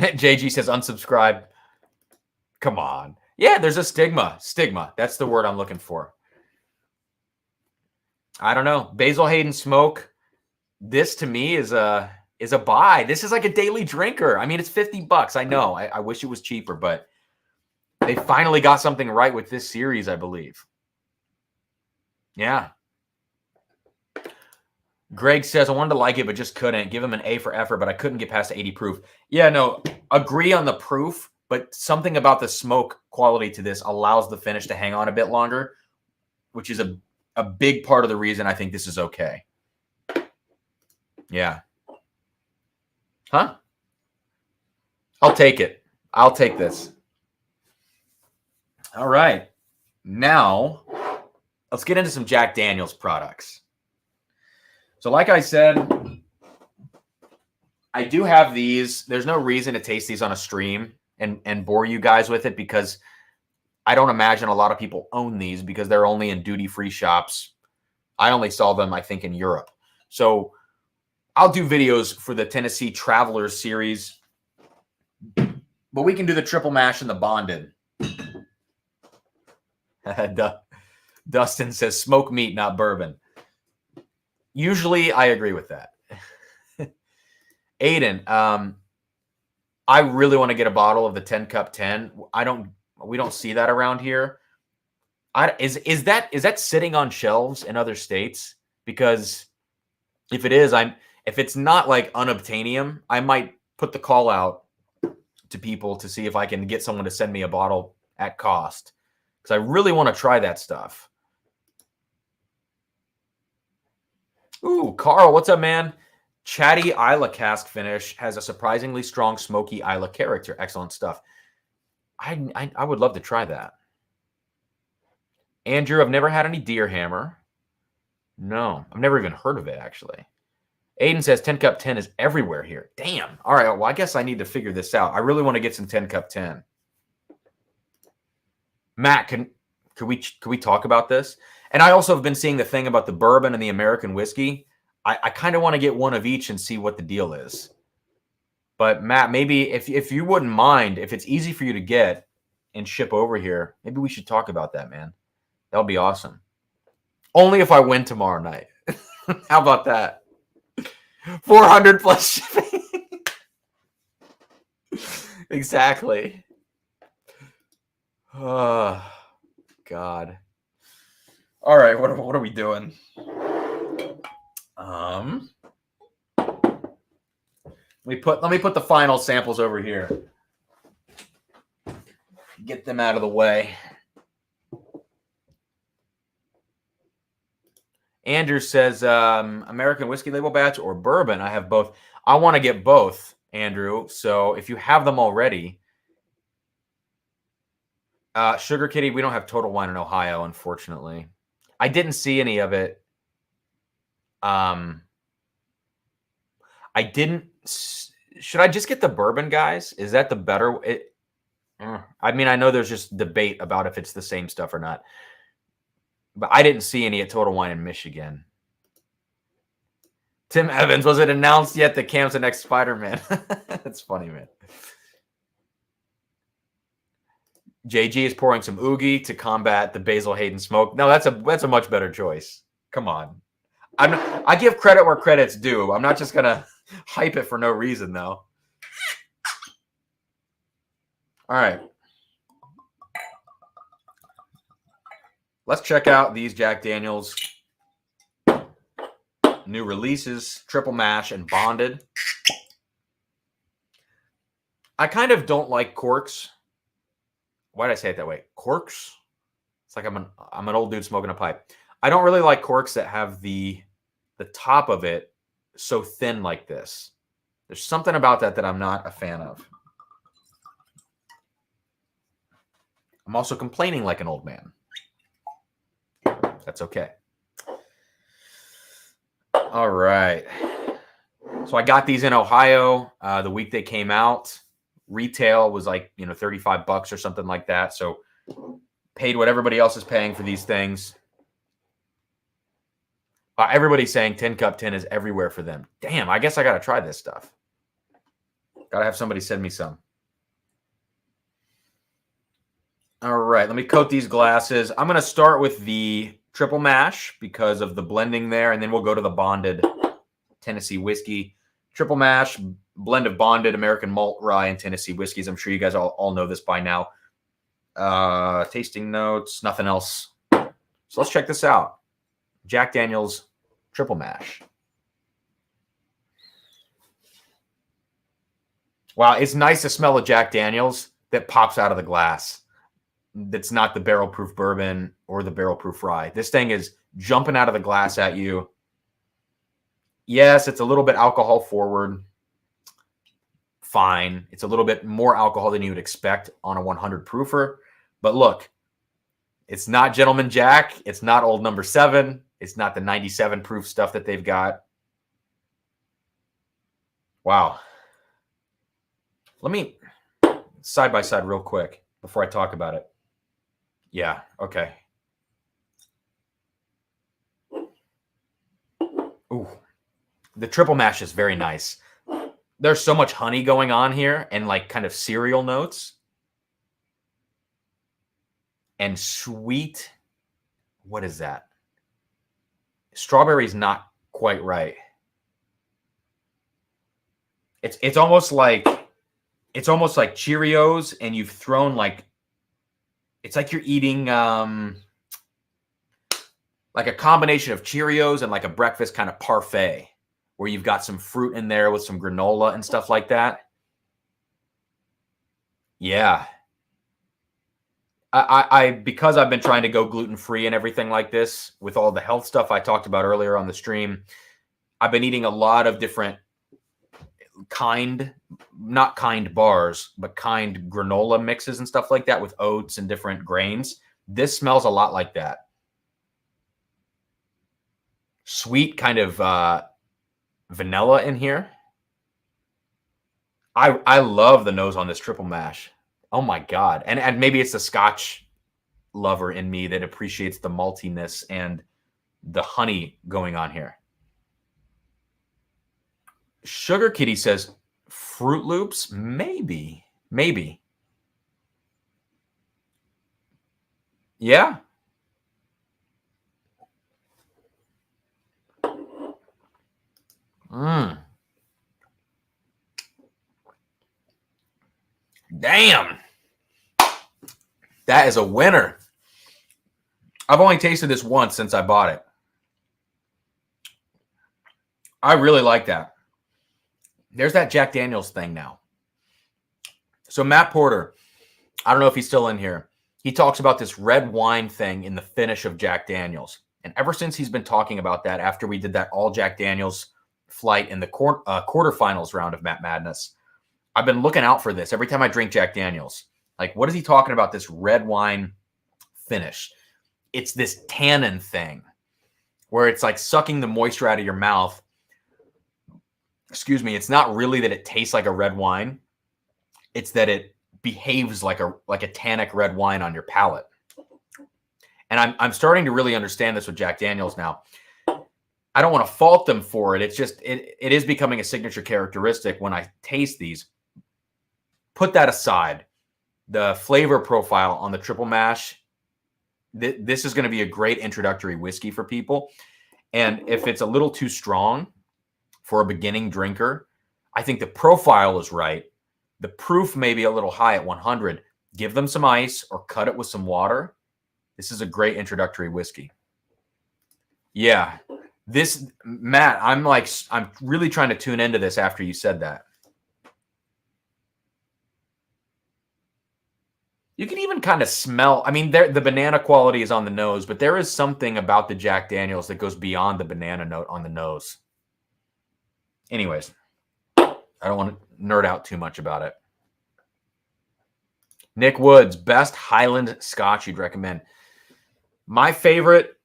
JG says unsubscribe. Come on. Yeah, there's a stigma. Stigma. That's the word I'm looking for. I don't know. Basil Hayden smoke. This to me is a buy. This is like a daily drinker. I mean, it's $50. I know. I wish it was cheaper, but they finally got something right with this series, I believe. Yeah. Greg says, I wanted to like it, but just couldn't. Give him an A for effort, but I couldn't get past 80 proof. Yeah, no, agree on the proof, but something about the smoke quality to this allows the finish to hang on a bit longer, which is a big part of the reason I think this is okay. Yeah. Huh? I'll take it. I'll take this. All right. Now, let's get into some Jack Daniel's products. So like I said, I do have these. There's no reason to taste these on a stream and bore you guys with it because I don't imagine a lot of people own these because they're only in duty-free shops. I only saw them, I think, in Europe. So I'll do videos for the Tennessee Travelers series, but we can do the triple mash and the bonded. Dustin says smoke meat, not bourbon. Usually I agree with that. Hayden, I really want to get a bottle of the 10 Cup 10. We don't see that around here. Is that sitting on shelves in other states? Because if it is, if it's not like unobtainium, I might put the call out to people to see if I can get someone to send me a bottle at cost. Because I really want to try that stuff. Ooh, Carl, what's up, man? Chatty Isla cask finish has a surprisingly strong smoky Isla character. Excellent stuff. I would love to try that. Andrew, I've never had any Deer Hammer. No, I've never even heard of it, actually. Aiden says 10 Cup 10 is everywhere here. Damn. All right, well, I guess I need to figure this out. I really want to get some 10 Cup 10. Matt, could we talk about this? And I also have been seeing the thing about the bourbon and the American whiskey. I kind of want to get one of each and see what the deal is. But Matt, maybe if you wouldn't mind, if it's easy for you to get and ship over here, maybe we should talk about that, man. That would be awesome. Only if I win tomorrow night. How about that? 400 plus shipping. Exactly. Oh, God. All right, what are we doing? Let me put the final samples over here. Get them out of the way. Andrew says American whiskey label batch or bourbon. I have both. I want to get both, Andrew. So if you have them already, Sugar Kitty, we don't have Total Wine in Ohio, unfortunately. I didn't see any of it. I didn't. Should I just get the bourbon, guys? Is that the better? I mean, I know there's just debate about if it's the same stuff or not. But I didn't see any at Total Wine in Michigan. Tim Evans, was it announced yet that Cam's the next Spider-Man? That's funny, man. JG is pouring some Oogie to combat the Basil Hayden smoke. No, that's a much better choice. Come on. I give credit where credit's due. I'm not just going to hype it for no reason, though. All right. Let's check out these Jack Daniel's new releases, Triple Mash and Bonded. I kind of don't like corks. Why did I say it that way? Corks? It's like I'm an old dude smoking a pipe. I don't really like corks that have the top of it so thin like this. There's something about that I'm not a fan of. I'm also complaining like an old man. That's okay. All right. So I got these in Ohio the week they came out. Retail was like, $35 or something like that. So paid what everybody else is paying for these things. Everybody's saying 10 Cup 10 is everywhere for them. Damn, I guess I got to try this stuff. Got to have somebody send me some. All right, let me coat these glasses. I'm going to start with the Triple Mash because of the blending there, and then we'll go to the Bonded Tennessee whiskey. Triple Mash, blend of bonded American malt, rye, and Tennessee whiskeys. I'm sure you guys all know this by now. Tasting notes, nothing else. So let's check this out. Jack Daniel's Triple Mash. Wow, it's nice to smell a Jack Daniel's that pops out of the glass. That's not the barrel-proof bourbon or the barrel-proof rye. This thing is jumping out of the glass at you. Yes, it's a little bit alcohol forward. fine. It's a little bit more alcohol than you would expect on a 100 proofer. But look, it's not Gentleman Jack. It's not Old Number 7. It's not the 97 proof stuff that they've got. Wow. Let me side by side real quick before I talk about it. Yeah, okay. Ooh. The triple mash is very nice. There's so much honey going on here and like kind of cereal notes. And sweet. What is that? Strawberry's not quite right. It's almost like Cheerios, and you've thrown like, it's like you're eating like a combination of Cheerios and like a breakfast kind of parfait, where you've got some fruit in there with some granola and stuff like that. Yeah. I because I've been trying to go gluten-free and everything like this with all the health stuff I talked about earlier on the stream, I've been eating a lot of different not kind bars, but kind granola mixes and stuff like that with oats and different grains. This smells a lot like that. Sweet kind of vanilla in here. I love the nose on this triple mash. Oh my God. And maybe it's the Scotch lover in me that appreciates the maltiness and the honey going on here. Sugar Kitty says Fruit Loops. Maybe. Yeah. Damn. That is a winner. I've only tasted this once since I bought it. I really like that. There's that Jack Daniels thing now. So Matt Porter, I don't know if he's still in here. He talks about this red wine thing in the finish of Jack Daniels. And ever since he's been talking about that after we did that all Jack Daniels flight in the quarterfinals round of Matt Madness, I've been looking out for this every time I drink Jack Daniels. Like, what is he talking about, this red wine finish? It's this tannin thing where it's like sucking the moisture out of your mouth. Excuse me. It's not really that it tastes like a red wine. It's that it behaves like a tannic red wine on your palate. And I'm starting to really understand this with Jack Daniels now. I don't want to fault them for it. It's just, it is becoming a signature characteristic when I taste these. Put that aside. The flavor profile on the triple mash, this is going to be a great introductory whiskey for people. And if it's a little too strong for a beginning drinker, I think the profile is right. The proof may be a little high at 100. Give them some ice or cut it with some water. This is a great introductory whiskey. Yeah. This, Matt, I'm really trying to tune into this after you said that. You can even kind of smell, I mean, the banana quality is on the nose, but there is something about the Jack Daniels that goes beyond the banana note on the nose. Anyways, I don't want to nerd out too much about it. Nick Woods, best Highland Scotch you'd recommend. My favorite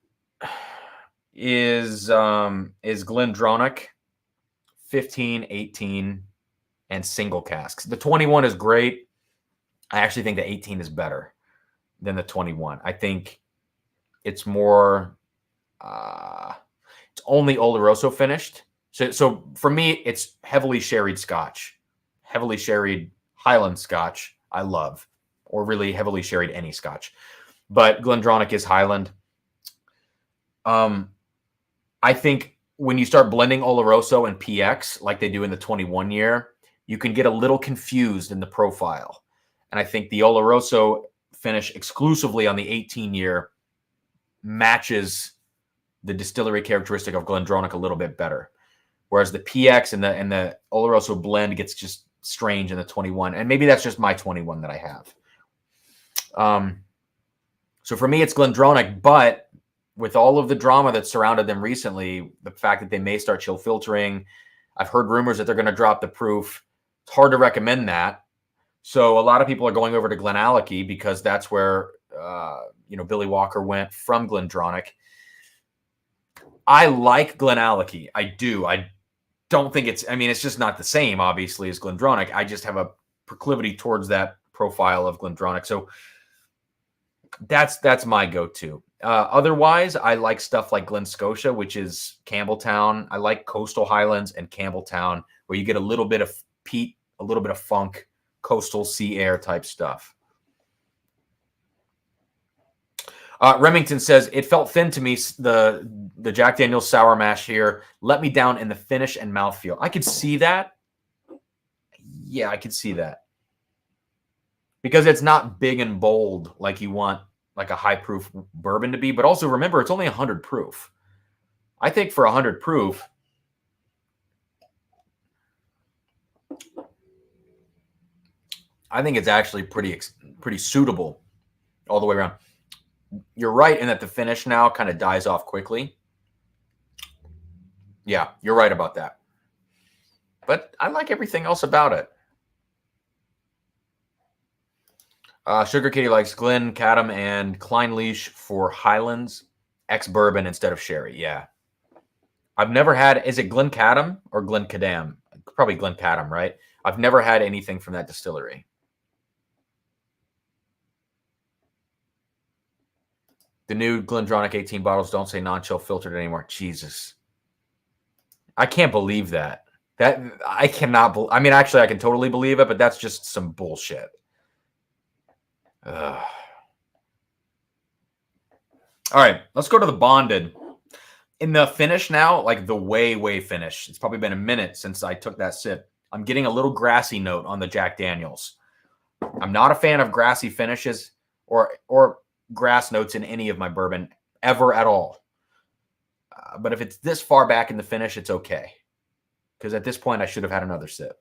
is Glendronach, 15, 18, and single casks. The 21 is great. I actually think the 18 is better than the 21. I think it's more, it's only Oloroso finished. So for me, it's heavily sherried Scotch, heavily sherried Highland Scotch. I love, or really heavily sherried any Scotch, but Glendronach is Highland. I think when you start blending Oloroso and PX like they do in the 21 year, you can get a little confused in the profile. And I think the Oloroso finish exclusively on the 18 year matches the distillery characteristic of Glendronach a little bit better. Whereas the PX and the Oloroso blend gets just strange in the 21. And maybe that's just my 21 that I have. So for me, it's Glendronach, but with all of the drama that surrounded them recently, the fact that they may start chill filtering, I've heard rumors that they're going to drop the proof. It's hard to recommend that. So a lot of people are going over to Glenallachie because that's where, Billy Walker went from Glendronach. I like Glenallachie. I do. I don't think it's just not the same, obviously, as Glendronach. I just have a proclivity towards that profile of Glendronach. So that's my go-to. Otherwise, I like stuff like Glen Scotia, which is Campbelltown. I like Coastal Highlands and Campbelltown, where you get a little bit of peat, a little bit of funk, coastal sea air type stuff. Remington says, it felt thin to me, the Jack Daniel's Sour Mash here. Let me down in the finish and mouthfeel. I could see that. Yeah, I could see that. Because it's not big and bold like you want like a high proof bourbon to be. But also remember, it's only 100 proof. I think for 100 proof, I think it's actually pretty suitable all the way around. You're right in that the finish now kind of dies off quickly. Yeah, you're right about that. But I like everything else about it. Sugar Kitty likes Glen Cadam and Kleinleash for Highlands, ex-bourbon instead of sherry. Yeah. I've never had, is it Glen Cadam or Glen Cadam? Probably Glen Cadam, right? I've never had anything from that distillery. The new Glendronach 18 bottles don't say non-chill filtered anymore. Jesus. I can't believe that. I cannot actually, I can totally believe it, but that's just some bullshit. All right, let's go to the bonded. In the finish now, like the way finish. It's probably been a minute since I took that sip. I'm getting a little grassy note on the Jack Daniels. I'm not a fan of grassy finishes or grass notes in any of my bourbon ever at all. But if it's this far back in the finish, it's okay. Because at this point, I should have had another sip.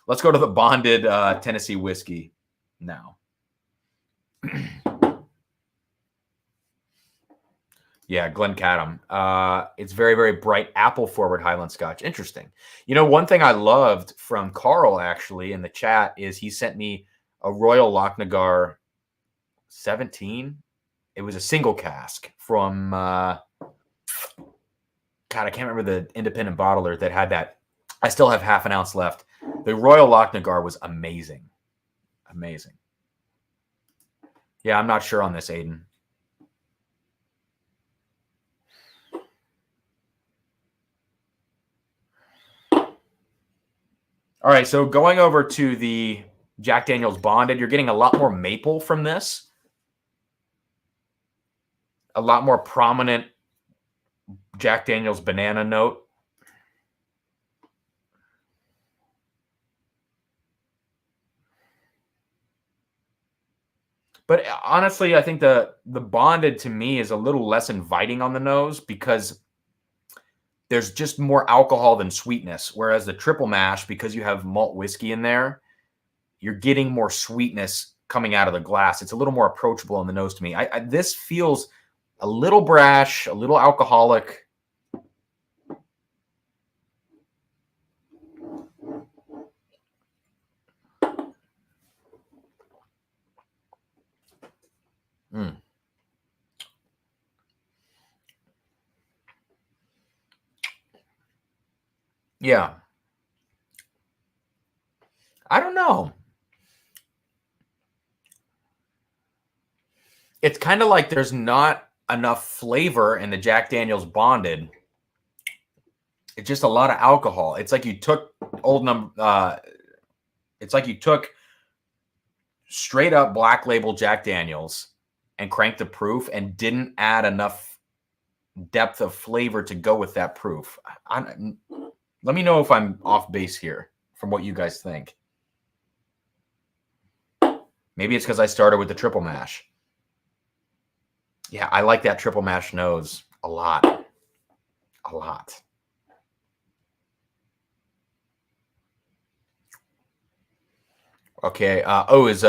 Let's go to the bonded Tennessee whiskey now. Yeah, Glen Cadam. It's very, very bright apple forward Highland Scotch. Interesting. One thing I loved from Carl actually in the chat is he sent me a Royal Lochnagar 17. It was a single cask from God, I can't remember the independent bottler that had that. I still have half an ounce left. The Royal Lochnagar was amazing. Amazing. Yeah, I'm not sure on this, Hayden. All right, so going over to the Jack Daniel's Bonded, you're getting a lot more maple from this. A lot more prominent Jack Daniel's banana note. But honestly, I think the Bonded to me is a little less inviting on the nose because there's just more alcohol than sweetness. Whereas the triple mash, because you have malt whiskey in there, you're getting more sweetness coming out of the glass. It's a little more approachable on the nose to me. This feels a little brash, a little alcoholic. Yeah. I don't know. It's kind of like there's not enough flavor in the Jack Daniel's Bonded. It's just a lot of alcohol. It's like you took it's like you took straight up black label Jack Daniels and cranked the proof and didn't add enough depth of flavor to go with that proof. Let me know if I'm off base here from what you guys think. Maybe it's because I started with the triple mash. Yeah, I like that triple mash nose a lot. A lot. Okay. Is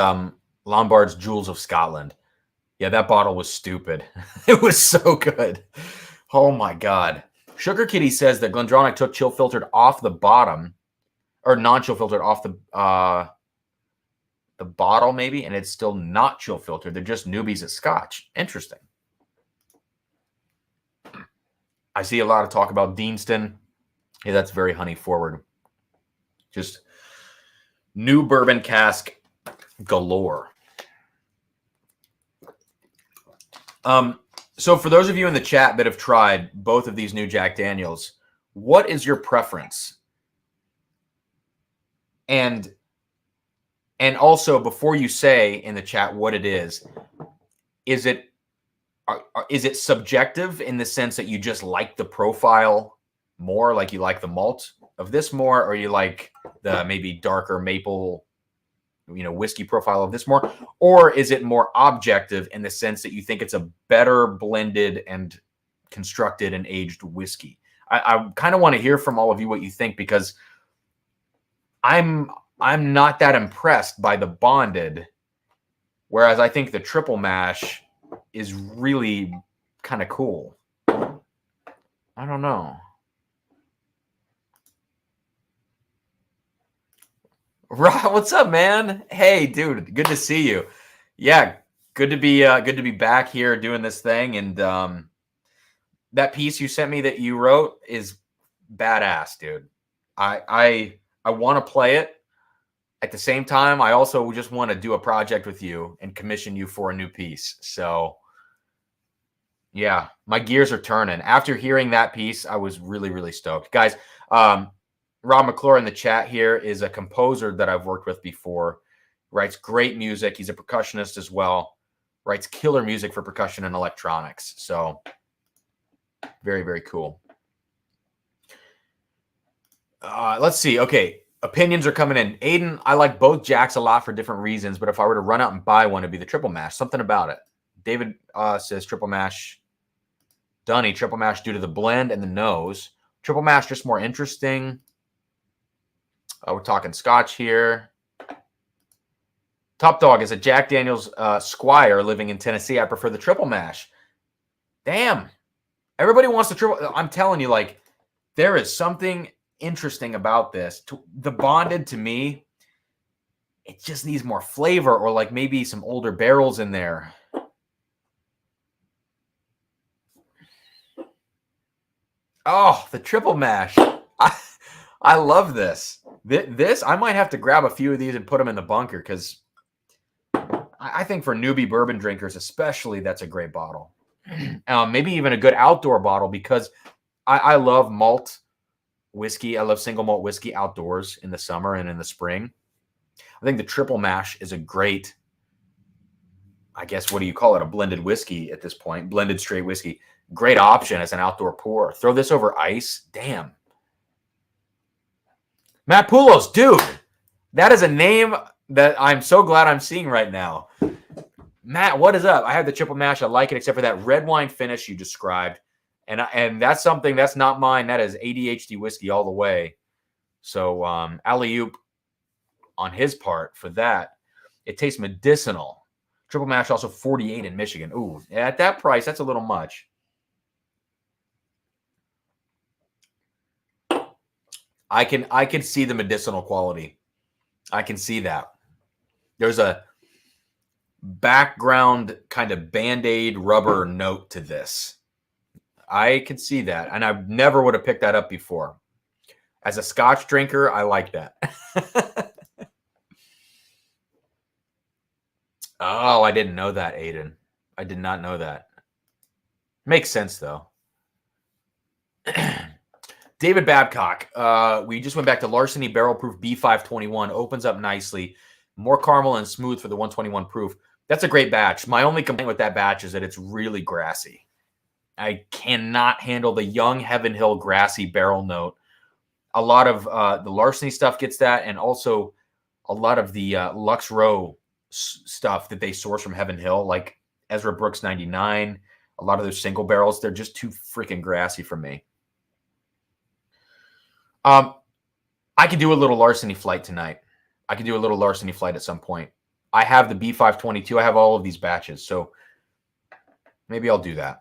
Lombard's Jewels of Scotland. Yeah, that bottle was stupid. It was so good. Oh, my God. Sugar Kitty says that Glendronach took chill filtered off the bottom or non-chill filtered off the bottle maybe, and it's still not chill filtered. They're just newbies at Scotch. Interesting. I see a lot of talk about Deanston. Yeah, that's very honey forward. Just new bourbon cask galore. So for those of you in the chat that have tried both of these new Jack Daniels, what is your preference? And also, before you say in the chat what it is it subjective in the sense that you just like the profile more, like you like the malt of this more, or you like the maybe darker maple, whiskey profile of this more? Or is it more objective in the sense that you think it's a better blended and constructed and aged whiskey? I kind of want to hear from all of you what you think, because I'm not that impressed by the bonded, whereas I think the triple mash is really kind of cool. I don't know. Rob, what's up, man? Hey, dude, good to see you. Yeah, good to be back here doing this thing. And that piece you sent me that you wrote is badass, dude. I want to play it. At the same time, I also just want to do a project with you and commission you for a new piece. So, yeah, my gears are turning. After hearing that piece, I was really, really stoked. Guys, Rob McClure in the chat here is a composer that I've worked with before. Writes great music. He's a percussionist as well. Writes killer music for percussion and electronics. So, very, very cool. Let's see. Okay. Opinions are coming in. Aiden, I like both Jacks a lot for different reasons, but if I were to run out and buy one, it'd be the triple mash. Something about it. David says triple mash. Dunny, triple mash due to the blend and the nose. Triple mash just more interesting. We're talking Scotch here. Top Dog is a Jack Daniels Squire living in Tennessee. I prefer the triple mash. Damn. Everybody wants the triple. I'm telling you, like, there is something interesting about this. The bonded, to me, it just needs more flavor, or like maybe some older barrels in there. Oh, the triple mash. I love this. This, I might have to grab a few of these and put them in the bunker, because I think for newbie bourbon drinkers especially, that's a great bottle. Maybe even a good outdoor bottle, because I love malt whiskey. I love single malt whiskey outdoors in the summer and in the spring. I think the triple mash is a great, I guess, what do you call it? A blended whiskey at this point. Blended straight whiskey. Great option as an outdoor pour. Throw this over ice. Damn. Matt Poulos, dude. That is a name that I'm so glad I'm seeing right now. Matt, what is up? I have the triple mash. I like it, except for that red wine finish you described. And that's something that's not mine. That is ADHD whiskey all the way. So alley-oop on his part for that. It tastes medicinal. Triple mash also 48 in Michigan. Ooh, at that price, that's a little much. I can see the medicinal quality. I can see that. There's a background kind of Band-Aid rubber note to this. I could see that, and I never would have picked that up before. As a Scotch drinker, I like that. Oh, I didn't know that, Aiden. I did not know that. Makes sense, though. David Babcock. We just went back to Larceny Barrel Proof B521. Opens up nicely. More caramel and smooth for the 121 proof. That's a great batch. My only complaint with that batch is that it's really grassy. I cannot handle the young Heaven Hill grassy barrel note. A lot of the Larceny stuff gets that, and also a lot of the Lux Row stuff that they source from Heaven Hill, like Ezra Brooks 99. A lot of those single barrels, they're just too freaking grassy for me. I could do a little Larceny flight tonight. I could do a little Larceny flight at some point. I have the B522. I have all of these batches, so maybe I'll do that.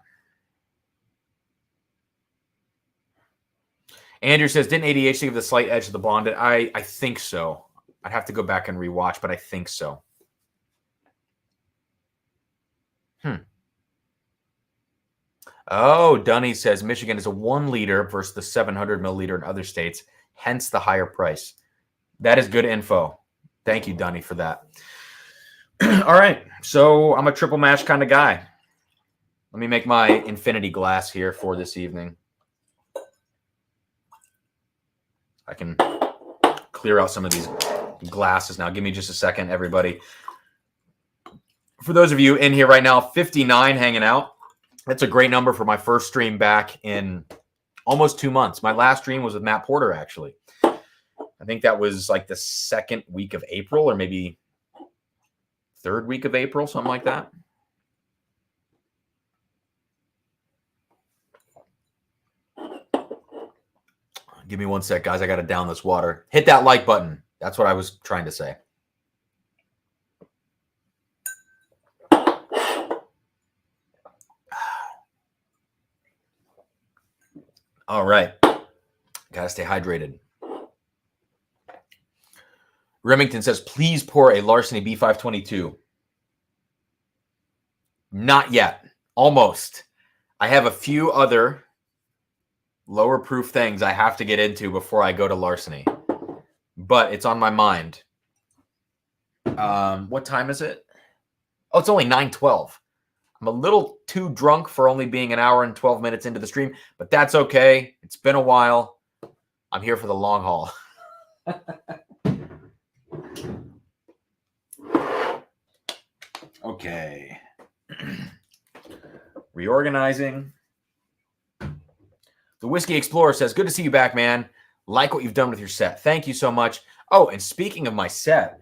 Andrew says, didn't ADHD give the slight edge to the blonde? I think so. I'd have to go back and rewatch, but I think so. Oh, Dunny says Michigan is a 1 liter versus the 700 milliliter in other states, hence the higher price. That is good info. Thank you, Dunny, for that. All right, so I'm a triple mash kind of guy. Let me make my infinity glass here for this evening. I can clear out some of these glasses now. Give me just a second, everybody. For those of you in here right now, 59 hanging out. That's a great number for my first stream back in almost 2 months. My last stream was with Matt Porter, actually. I think that was like the 2nd week of April or maybe 3rd week of April, something like that. Give me 1 sec, guys. I got to down this water. Hit that like button. That's what I was trying to say. All right. Got to stay hydrated. Remington says, please pour a Larceny B522. Not yet. Almost. I have a few other lower proof things I have to get into before I go to Larceny. But it's on my mind. What time is it? Oh, it's only 9:12. I'm a little too drunk for only being an hour and 12 minutes into the stream, but that's okay. It's been a while. I'm here for the long haul. Okay. Reorganizing. The Whiskey Explorer says, good to see you back, man. Like what you've done with your set. Thank you so much. Oh, and speaking of my set,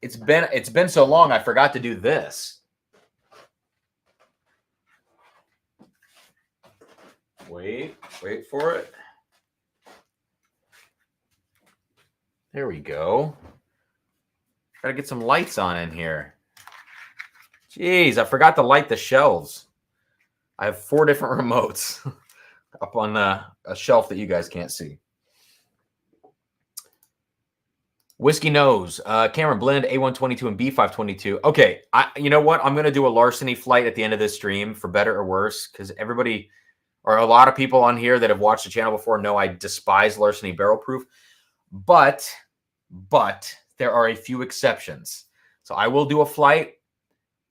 it's been so long I forgot to do this. Wait for it. There we go. Gotta get some lights on in here. Jeez, I forgot to light the shelves. I have 4 different remotes up on a shelf that you guys can't see. Whiskey Nose, Cameron Blend, A122 and B522. Okay, you know what? I'm going to do a Larceny flight at the end of this stream, for better or worse, because everybody, or a lot of people on here that have watched the channel before know I despise Larceny barrel proof. But there are a few exceptions. So I will do a flight.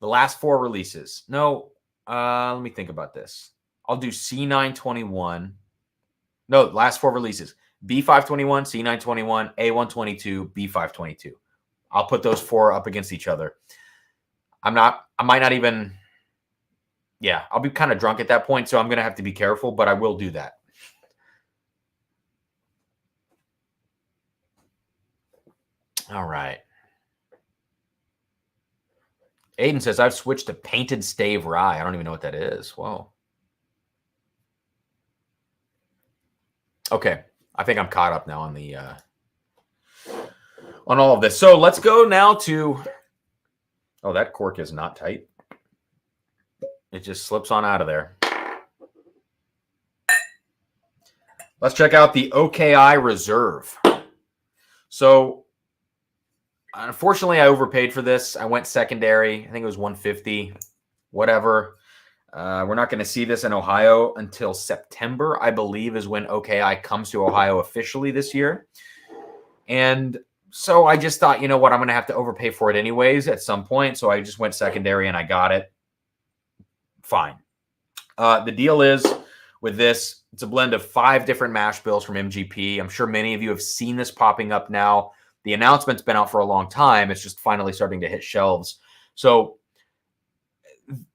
The last 4 releases. No, let me think about this. I'll do C921. No, last 4 releases. B521, C921, A122, B522. I'll put those 4 up against each other. I might not even, yeah, I'll be kind of drunk at that point, so I'm going to have to be careful, but I will do that. All right. Aiden says, I've switched to painted stave rye. I don't even know what that is. Whoa. Okay. I think I'm caught up now on the on all of this. So let's go now to, oh, that cork is not tight. It just slips on out of there. Let's check out the OKI Reserve. So unfortunately, I overpaid for this. I went secondary. I think it was $150, whatever. We're not going to see this in Ohio until September, I believe, is when OKI comes to Ohio officially this year. And so I just thought, you know what, I'm going to have to overpay for it anyways at some point. So I just went secondary and I got it. Fine. The deal is with this, it's a blend of 5 different mash bills from MGP. I'm sure many of you have seen this popping up now. The announcement's been out for a long time. It's just finally starting to hit shelves. So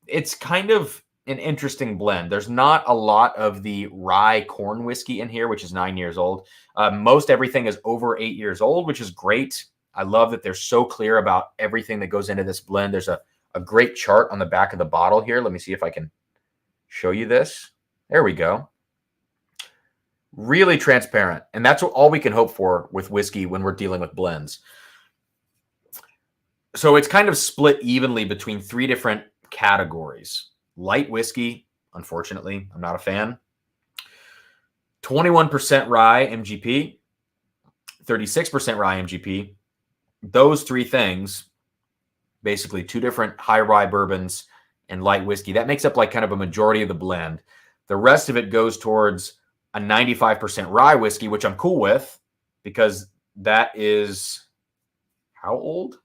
it's kind of an interesting blend. There's not a lot of the rye corn whiskey in here, which is 9 years old. Most everything is over 8 years old, which is great. I love that they're so clear about everything that goes into this blend. There's a great chart on the back of the bottle here. Let me see if I can show you this. There we go. Really transparent. And that's all we can hope for with whiskey when we're dealing with blends. So it's kind of split evenly between 3 different categories. Light whiskey, unfortunately, I'm not a fan. 21% rye MGP, 36% rye MGP. Those three things, basically 2 different high rye bourbons and light whiskey, that makes up like kind of a majority of the blend. The rest of it goes towards a 95% rye whiskey, which I'm cool with because that is how old?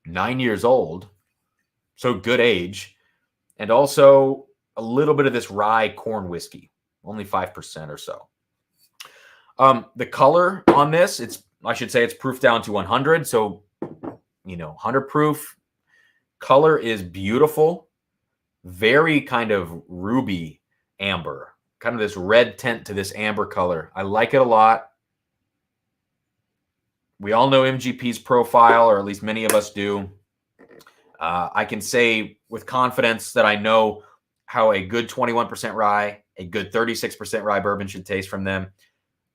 9 years old. So good age. And also a little bit of this rye corn whiskey, only 5% or so. The color on this, I should say it's proof down to 100. So, 100 proof. Color is beautiful. Very kind of ruby amber. Kind of this red tint to this amber color. I like it a lot. We all know MGP's profile, or at least many of us do. I can say with confidence that I know how a good 21% rye, a good 36% rye bourbon should taste from them.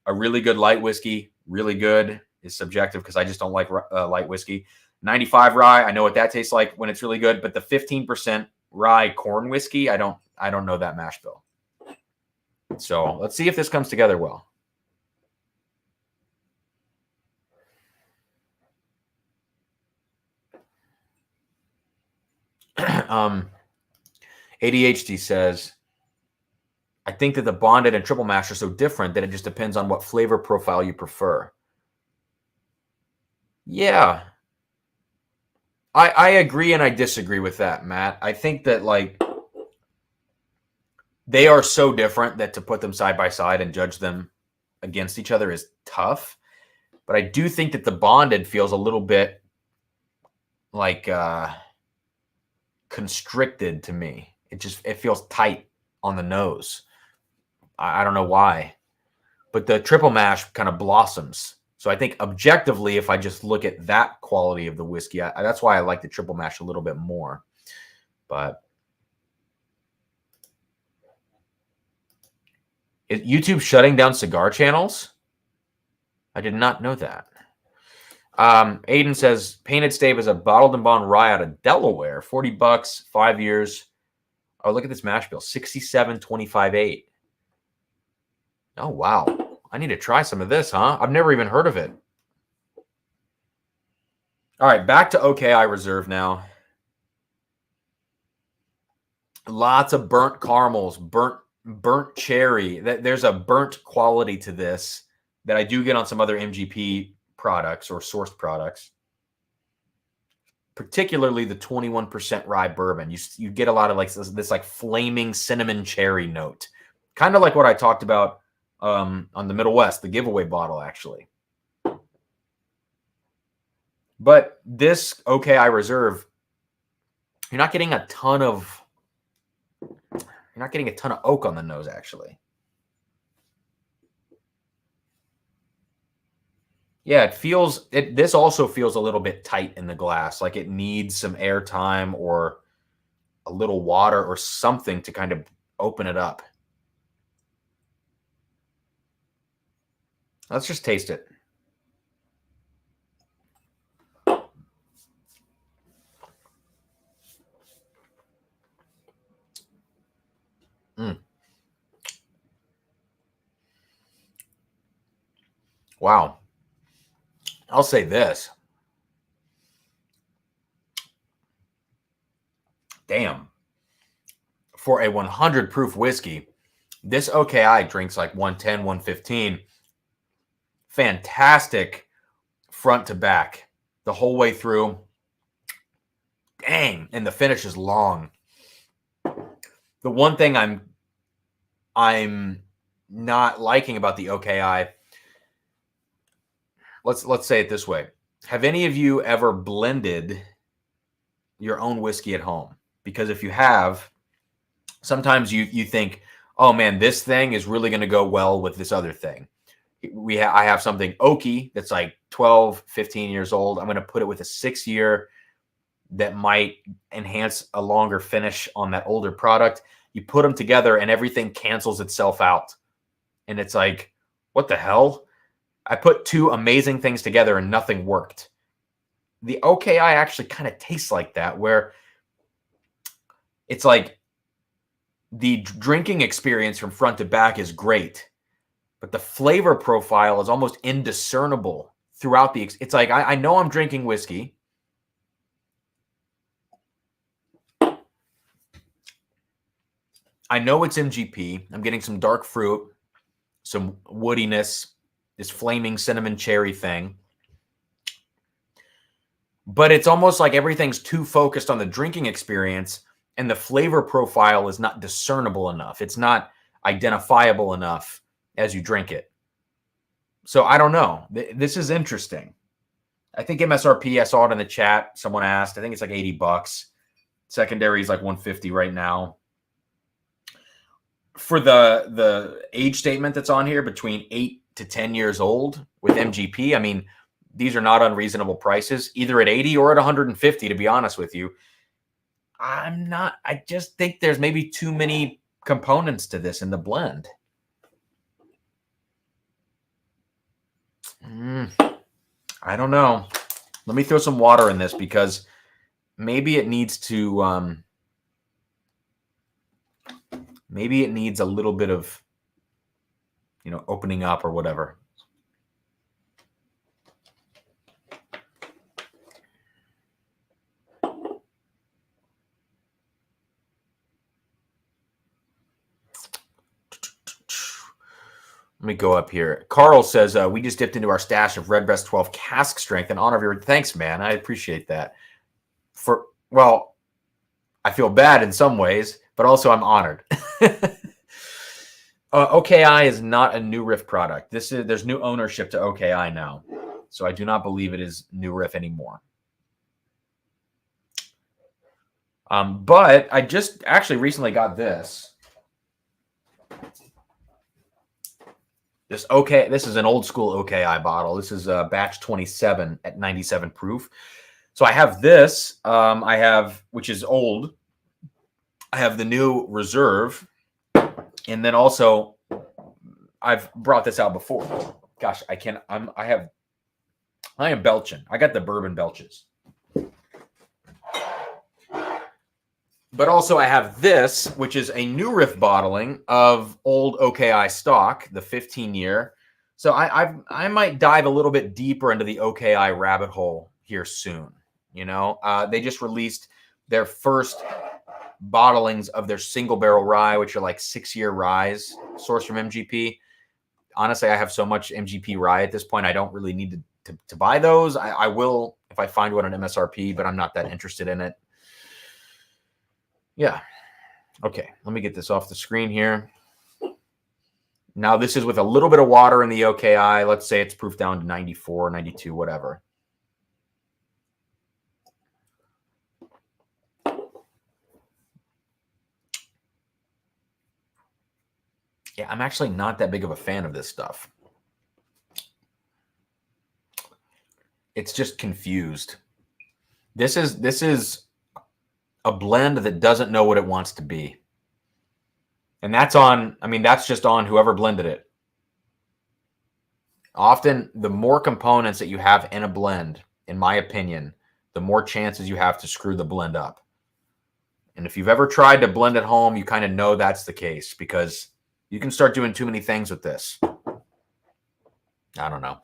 A really good light whiskey, really good, is subjective because I just don't like light whiskey. 95 rye, I know what that tastes like when it's really good, but the 15% rye corn whiskey, I don't know that mash bill. So let's see if this comes together well. ADHD says, I think that the bonded and triple mash are so different that it just depends on what flavor profile you prefer. Yeah. I agree and I disagree with that, Matt. I think that like they are so different that to put them side by side and judge them against each other is tough. But I do think that the bonded feels a little bit like constricted to me. It feels tight on the nose. I don't know why. But the triple mash kind of blossoms. So I think objectively, if I just look at that quality of the whiskey, that's why I like the triple mash a little bit more. But is YouTube shutting down cigar channels? I did not know that. Hayden says, Painted Stave is a bottled and bond rye out of Delaware. $40, 5 years. Oh, look at this mash bill. 67.25.8. Oh, wow. I need to try some of this, huh? I've never even heard of it. All right, back to OKI Reserve now. Lots of burnt caramels, burnt cherry. There's a burnt quality to this that I do get on some other MGP products or sourced products. Particularly the 21% rye bourbon. You get a lot of like this like flaming cinnamon cherry note. Kind of like what I talked about on the Middlewest, the giveaway bottle, actually. But this OKI Reserve, you're not getting a ton of oak on the nose, actually. Yeah, this also feels a little bit tight in the glass, like it needs some air time or a little water or something to kind of open it up. Let's just taste it. Wow. I'll say this. Damn. For a 100 proof whiskey, this OKI drinks like 110, 115. Fantastic front to back the whole way through. Dang. And the finish is long. The one thing I'm not liking about the OKI, let's say it this way. Have any of you ever blended your own whiskey at home? Because if you have, sometimes you think, oh man, this thing is really going to go well with this other thing. I have something oaky that's like 12, 15 years old. I'm going to put it with a 6-year that might enhance a longer finish on that older product. You put them together and everything cancels itself out. And it's like, what the hell? I put two amazing things together and nothing worked. The OKI actually kind of tastes like that, where it's like the drinking experience from front to back is great, but the flavor profile is almost indiscernible throughout the. It's like I know I'm drinking whiskey. I know it's MGP. I'm getting some dark fruit, some woodiness, this flaming cinnamon cherry thing. But it's almost like everything's too focused on the drinking experience and the flavor profile is not discernible enough. It's not identifiable enough as you drink it. So I don't know. This is interesting. I think MSRP, I saw it in the chat. Someone asked. I think it's like $80. Secondary is like $150 right now. For the age statement that's on here, between 8 to 10 years old with MGP, I mean, these are not unreasonable prices, either at 80 or at 150, to be honest with you. I just think there's maybe too many components to this in the blend. I don't know. Let me throw some water in this because maybe it needs to, maybe it needs a little bit of, opening up or whatever. Let me go up here. Carl says, we just dipped into our stash of Redbreast 12 cask strength in honor of your... Thanks, man. I appreciate that. Well, I feel bad in some ways, but also I'm honored. OKI is not a New Riff product. There's new ownership to OKI now. So I do not believe it is New Riff anymore. But I just actually recently got this. This is an old school OKI bottle. This is batch 27 at 97 proof. So I have this. I have, which is old. I have the new reserve, and then also I've brought this out before. Gosh, I am belching. I got the bourbon belches. But also I have this, which is a New Riff bottling of old OKI stock, the 15-year. So I might dive a little bit deeper into the OKI rabbit hole here soon. They just released their first bottlings of their single barrel rye, which are like 6-year ryes sourced from MGP. Honestly, I have so much MGP rye at this point, I don't really need to buy those. I will if I find one on MSRP, but I'm not that interested in it. Yeah. Okay, let me get this off the screen here. Now, this is with a little bit of water in the OKI. Let's say it's proof down to 94, 92, whatever. Yeah, I'm actually not that big of a fan of this stuff. It's just confused. This is a blend that doesn't know what it wants to be. And that's just on whoever blended it. Often, the more components that you have in a blend, in my opinion, the more chances you have to screw the blend up. And if you've ever tried to blend at home, you kind of know that's the case because you can start doing too many things with this. I don't know.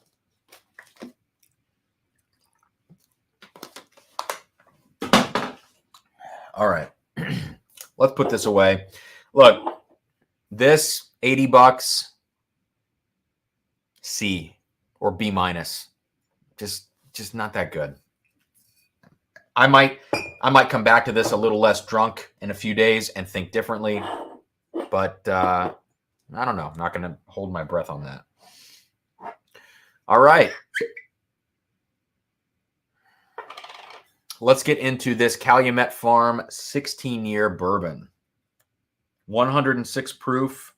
All right. Let's put this away. Look, this $80, C or B minus. Just not that good. I might come back to this a little less drunk in a few days and think differently, but I don't know. I'm not going to hold my breath on that. All right. Let's get into this Calumet Farm 16-year bourbon. 106 proof,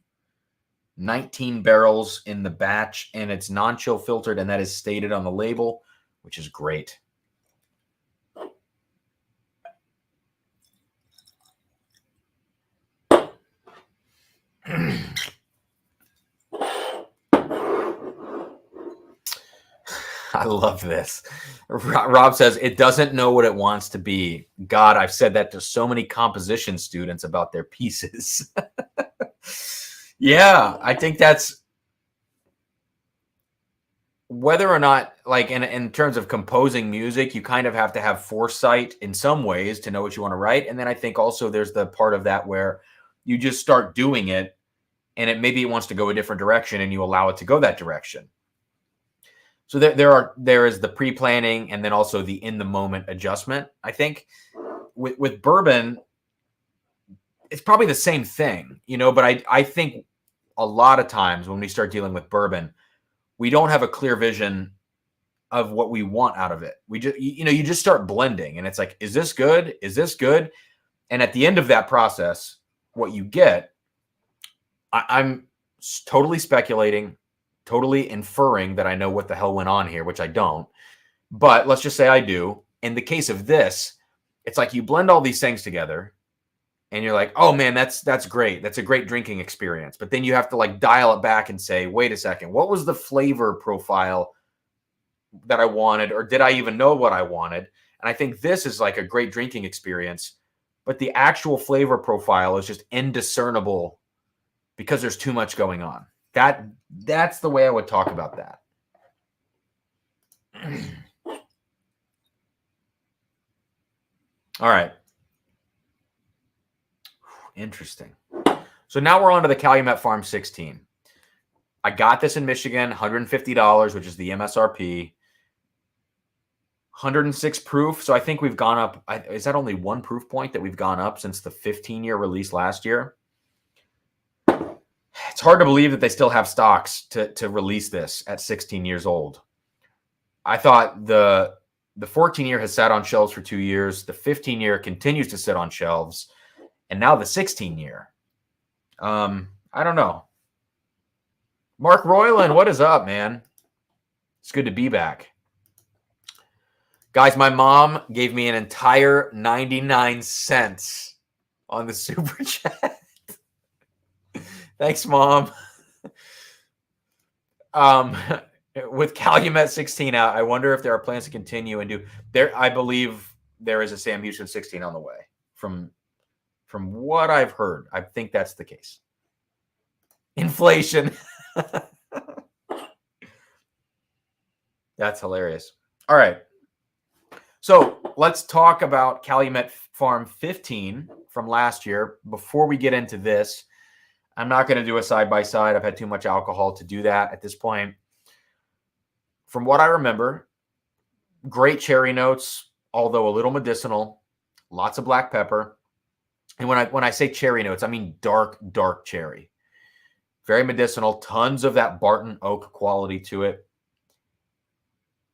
19 barrels in the batch, and it's non-chill filtered, and that is stated on the label, which is great. I love this. Rob says, it doesn't know what it wants to be. God, I've said that to so many composition students about their pieces. Yeah, I think that's whether or not, like in terms of composing music, you kind of have to have foresight in some ways to know what you want to write. And then I think also there's the part of that where you just start doing it and maybe it wants to go a different direction and you allow it to go that direction. So there is the pre-planning and then also the in the moment adjustment. I think with bourbon, it's probably the same thing, but I think a lot of times when we start dealing with bourbon, we don't have a clear vision of what we want out of it. We just, you just start blending and it's like, is this good? Is this good? And at the end of that process, what you get, I'm totally speculating, totally inferring that I know what the hell went on here, which I don't. But let's just say I do. In the case of this, it's like you blend all these things together and you're like, oh man, that's great. That's a great drinking experience. But then you have to like dial it back and say, wait a second, what was the flavor profile that I wanted? Or did I even know what I wanted? And I think this is like a great drinking experience, but the actual flavor profile is just indiscernible because there's too much going on. That's the way I would talk about that. All right. Interesting. So now we're on to the Calumet Farm 16. I got this in Michigan, $150, which is the MSRP. 106 proof. So I think we've gone up. Is that only one proof point that we've gone up since the 15-year release last year? It's hard to believe that they still have stocks to release this at 16 years old. I thought the 14-year has sat on shelves for 2 years. The 15-year continues to sit on shelves. And now the 16-year. I don't know. Mark Royland, what is up, man? It's good to be back. Guys, my mom gave me an entire 99 cents on the super chat. Thanks, Mom. With Calumet 16 out, I wonder if there are plans to continue and do there. I believe there is a Sam Houston 16 on the way. From what I've heard, I think that's the case. Inflation. That's hilarious. All right. So let's talk about Calumet Farm 15 from last year. Before we get into this, I'm not going to do a side-by-side. I've had too much alcohol to do that at this point. From what I remember, great cherry notes, although a little medicinal, lots of black pepper. And when I say cherry notes, I mean dark cherry. Very medicinal, tons of that Barton oak quality to it.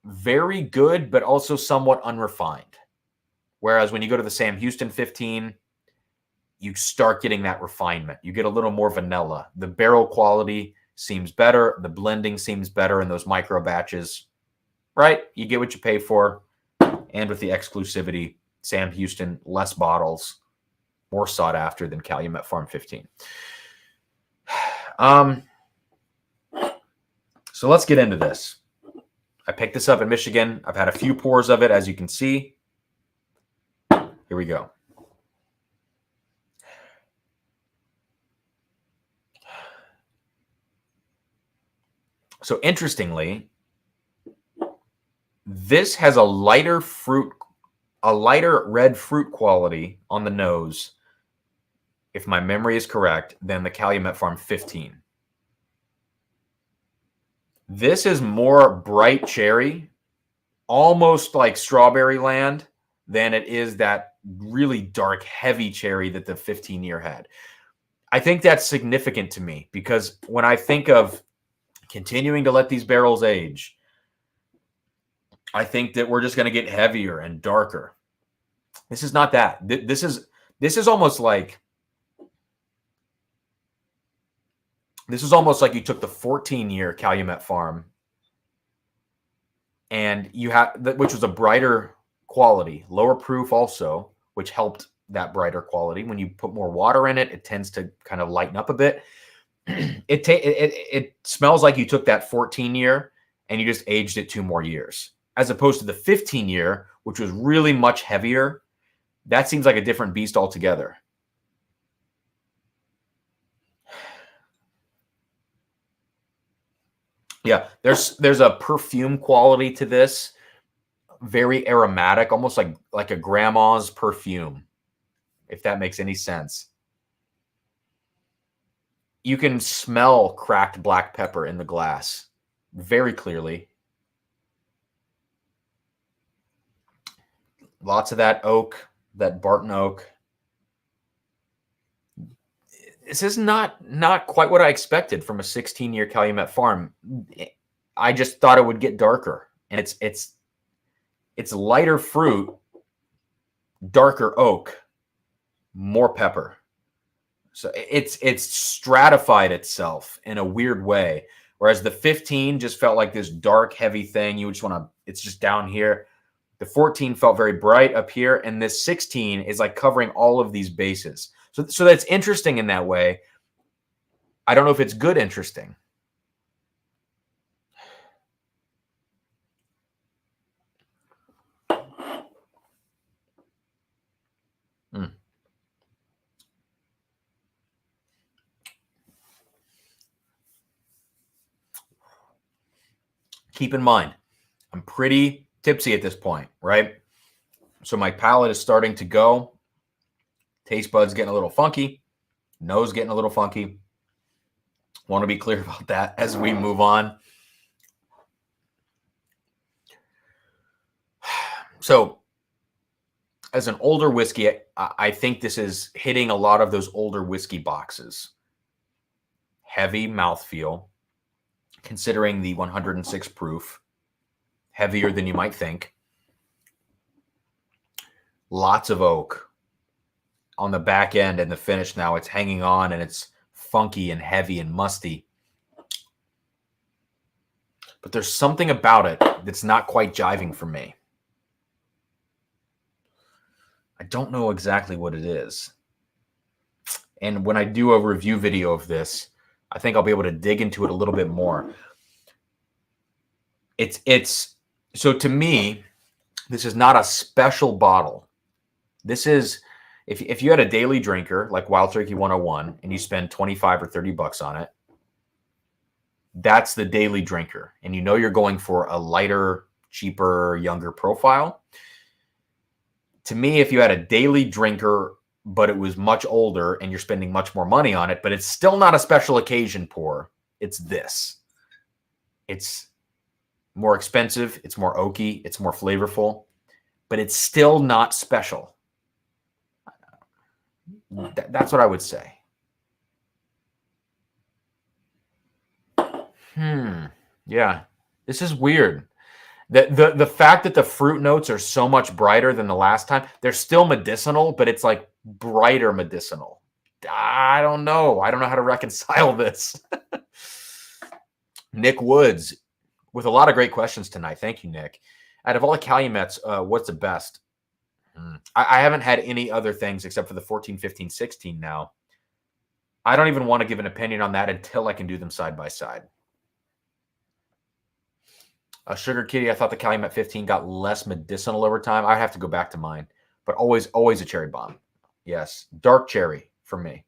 Very good, but also somewhat unrefined. Whereas when you go to the Sam Houston 15, you start getting that refinement. You get a little more vanilla. The barrel quality seems better. The blending seems better in those micro batches, right? You get what you pay for. And with the exclusivity, Sam Houston, less bottles, more sought after than Calumet Farm 15. So let's get into this. I picked this up in Michigan. I've had a few pours of it, as you can see. Here we go. So interestingly, this has a lighter red fruit quality on the nose, if my memory is correct, than the Calumet Farm 15. This is more bright cherry, almost like Strawberry Land, than it is that really dark, heavy cherry that the 15-year had. I think that's significant to me because when I think of continuing to let these barrels age, I think that we're just going to get heavier and darker. This is not that. This is almost like you took the 14-year Calumet Farm and you have which was a brighter quality, lower proof also, which helped that brighter quality. When you put more water in it, it tends to kind of lighten up a bit. It smells like you took that 14-year and you just aged it 2 more years, as opposed to the 15-year, which was really much heavier. That seems like a different beast altogether. Yeah, there's a perfume quality to this, very aromatic, almost like a grandma's perfume, if that makes any sense. You can smell cracked black pepper in the glass very clearly. Lots of that oak, that Barton oak. This is not quite what I expected from a 16-year Calumet farm. I just thought it would get darker, and it's lighter fruit, darker oak, more pepper. So it's stratified itself in a weird way. Whereas the 15 just felt like this dark, heavy thing. You just want to, it's just down here. The 14 felt very bright up here. And this 16 is like covering all of these bases. So that's interesting in that way. I don't know if it's good interesting. Keep in mind, I'm pretty tipsy at this point, right? So my palate is starting to go. Taste buds getting a little funky. Nose getting a little funky. Want to be clear about that as we move on. So as an older whiskey, I think this is hitting a lot of those older whiskey boxes. Heavy mouthfeel, considering the 106 proof, heavier than you might think. Lots of oak on the back end and the finish. Now it's hanging on and it's funky and heavy and musty. But there's something about it that's not quite jiving for me. I don't know exactly what it is. And when I do a review video of this, I think I'll be able to dig into it a little bit more. So to me, this is not a special bottle. This is, if you had a daily drinker like Wild Turkey 101 and you spend 25 or 30 bucks on it, that's the daily drinker. And you know you're going for a lighter, cheaper, younger profile. To me, if you had a daily drinker, but it was much older and you're spending much more money on it, but it's still not a special occasion pour, it's this. It's more expensive, it's more oaky, it's more flavorful, but it's still not special. That's what I would say. Yeah, this is weird. The fact that the fruit notes are so much brighter than the last time, they're still medicinal, but it's like brighter medicinal. I don't know. I don't know how to reconcile this. Nick Woods with a lot of great questions tonight. Thank you, Nick. Out of all the Calumets, what's the best? I haven't had any other things except for the 14, 15, 16 now. I don't even want to give an opinion on that until I can do them side by side. Sugar Kitty, I thought the Calumet 15 got less medicinal over time. I have to go back to mine, but always a cherry bomb. Yes, dark cherry for me.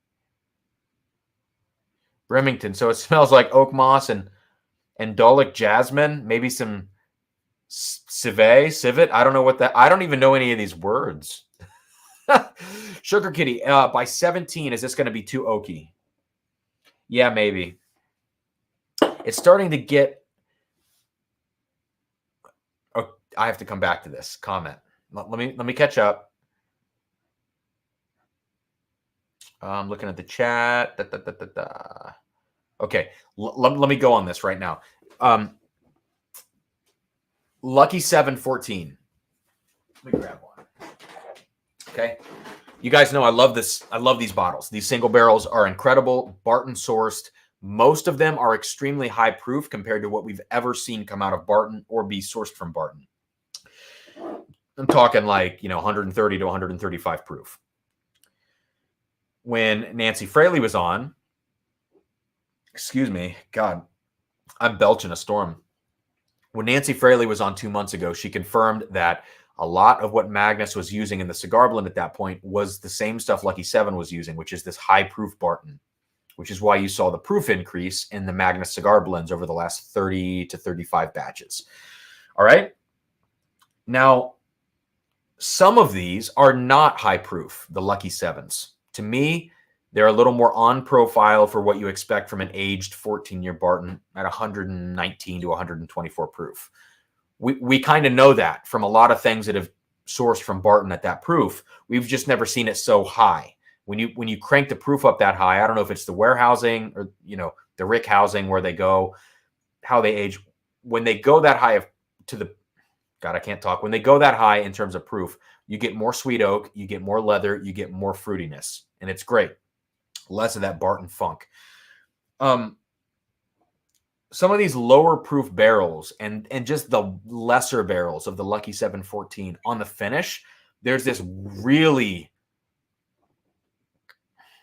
Remington, so it smells like oak moss and Dolic jasmine, maybe some civet. I don't know what that. I don't even know any of these words. Sugar Kitty, by 17, is this going to be too oaky? Yeah, maybe. It's starting to get. I have to come back to this comment. Let me catch up. I'm looking at the chat. Okay, let me go on this right now. Lucky 714. Let me grab one. Okay, you guys know I love this. I love these bottles. These single barrels are incredible. Barton sourced. Most of them are extremely high proof compared to what we've ever seen come out of Barton or be sourced from Barton. I'm talking like, 130 to 135 proof. When Nancy Fraley was on, excuse me, God, I'm belching a storm. when Nancy Fraley was on 2 months ago, she confirmed that a lot of what Magnus was using in the cigar blend at that point was the same stuff Lucky 7 was using, which is this high proof Barton, which is why you saw the proof increase in the Magnus cigar blends over the last 30 to 35 batches. All right. Now, some of these are not high proof, the Lucky 7s. To me, they're a little more on profile for what you expect from an aged 14-year Barton at 119 to 124 proof. We kind of know that from a lot of things that have sourced from Barton at that proof. We've just never seen it so high. When you crank the proof up that high, I don't know if it's the warehousing or the rick housing where they go, how they age. When they go that high to the God, I can't talk. When they go that high in terms of proof, you get more sweet oak, you get more leather, you get more fruitiness, and it's great. Less of that Barton funk. Some of these lower proof barrels and just the lesser barrels of the Lucky 714 on the finish, there's this really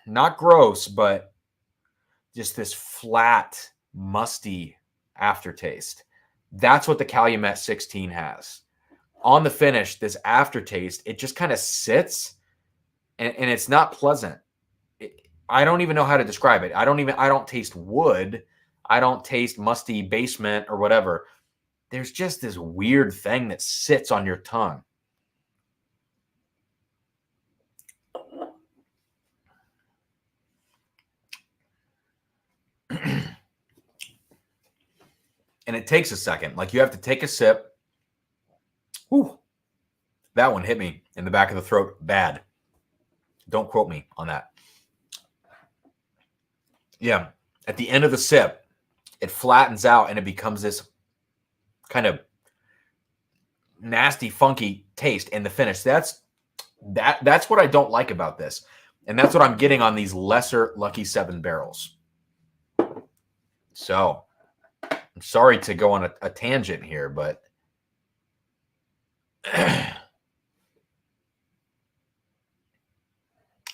not gross, but just this flat, musty aftertaste. That's what the Calumet 16 has. On the finish, this aftertaste, it just kind of sits and it's not pleasant. I don't even know how to describe it. I don't taste wood. I don't taste musty basement or whatever. There's just this weird thing that sits on your tongue. And it takes a second. Like you have to take a sip. Whew. That one hit me in the back of the throat bad. Don't quote me on that. Yeah. At the end of the sip, it flattens out and it becomes this kind of nasty, funky taste in the finish. That's what I don't like about this. And that's what I'm getting on these lesser Lucky 7 barrels. So I'm sorry to go on a tangent here, but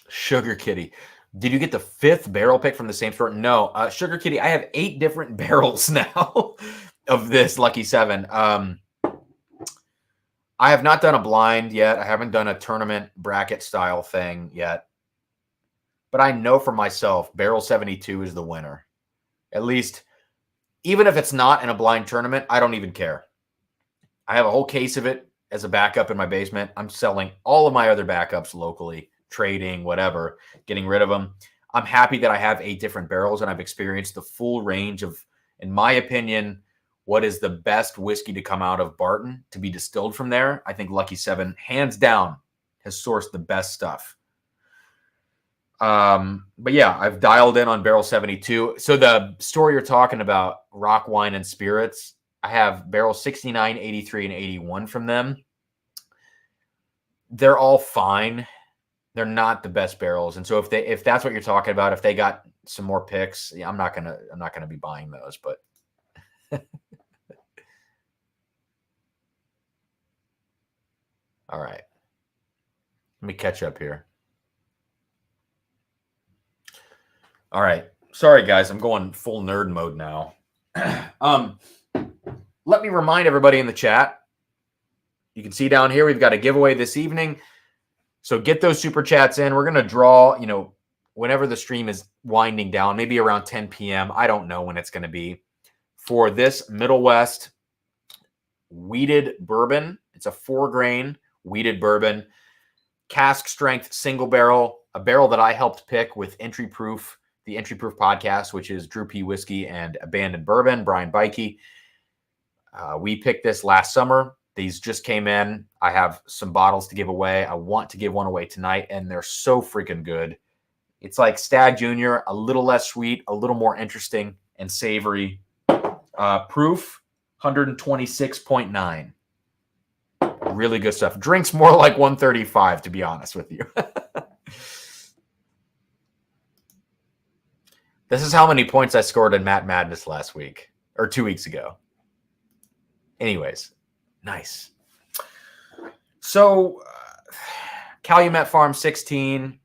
Sugar Kitty. Did you get the 5th barrel pick from the same store? No. Sugar Kitty, I have 8 different barrels now of this Lucky 7. I have not done a blind yet. I haven't done a tournament bracket style thing yet. But I know for myself, barrel 72 is the winner. At least, even if it's not in a blind tournament, I don't even care. I have a whole case of it as a backup in my basement. I'm selling all of my other backups locally, trading, whatever, getting rid of them. I'm happy that I have 8 different barrels and I've experienced the full range of, in my opinion, what is the best whiskey to come out of Barton to be distilled from there. I think Lucky 7, hands down, has sourced the best stuff. But yeah, I've dialed in on barrel 72. So the store you're talking about, Rock Wine and Spirits, I have barrel 69, 83, and 81 from them. They're all fine. They're not the best barrels. And so if that's what you're talking about, if they got some more picks, yeah, I'm not gonna be buying those, but all right. Let me catch up here. All right. Sorry, guys. I'm going full nerd mode now. Let me remind everybody in the chat. You can see down here, we've got a giveaway this evening. So get those super chats in. We're going to draw, whenever the stream is winding down, maybe around 10 p.m. I don't know when it's going to be, for this Middlewest wheated bourbon. It's a 4-grain wheated bourbon, cask strength single barrel, a barrel that I helped pick with Entry Proof, the Entry Proof podcast, which is Drew P. Whiskey and Abandoned Bourbon, Brian Bikey. We picked this last summer. These just came in. I have some bottles to give away. I want to give one away tonight, and they're so freaking good. It's like Stagg Jr., a little less sweet, a little more interesting and savory. Proof, 126.9. Really good stuff. Drinks more like 135, to be honest with you. This is how many points I scored in Matt Madness last week, or 2 weeks ago. Anyways, nice. So, Calumet Farm 16.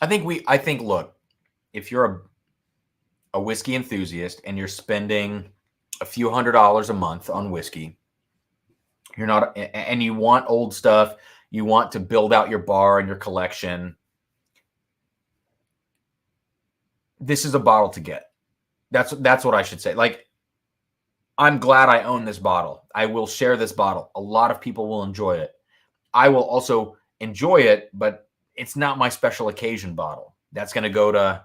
I think, look, if you're a whiskey enthusiast and you're spending a few $100s a month on whiskey, you're not, and you want old stuff, you want to build out your bar and your collection, this is a bottle to get. That's what I should say. Like, I'm glad I own this bottle. I will share this bottle. A lot of people will enjoy it. I will also enjoy it, but it's not my special occasion bottle. That's going to go to,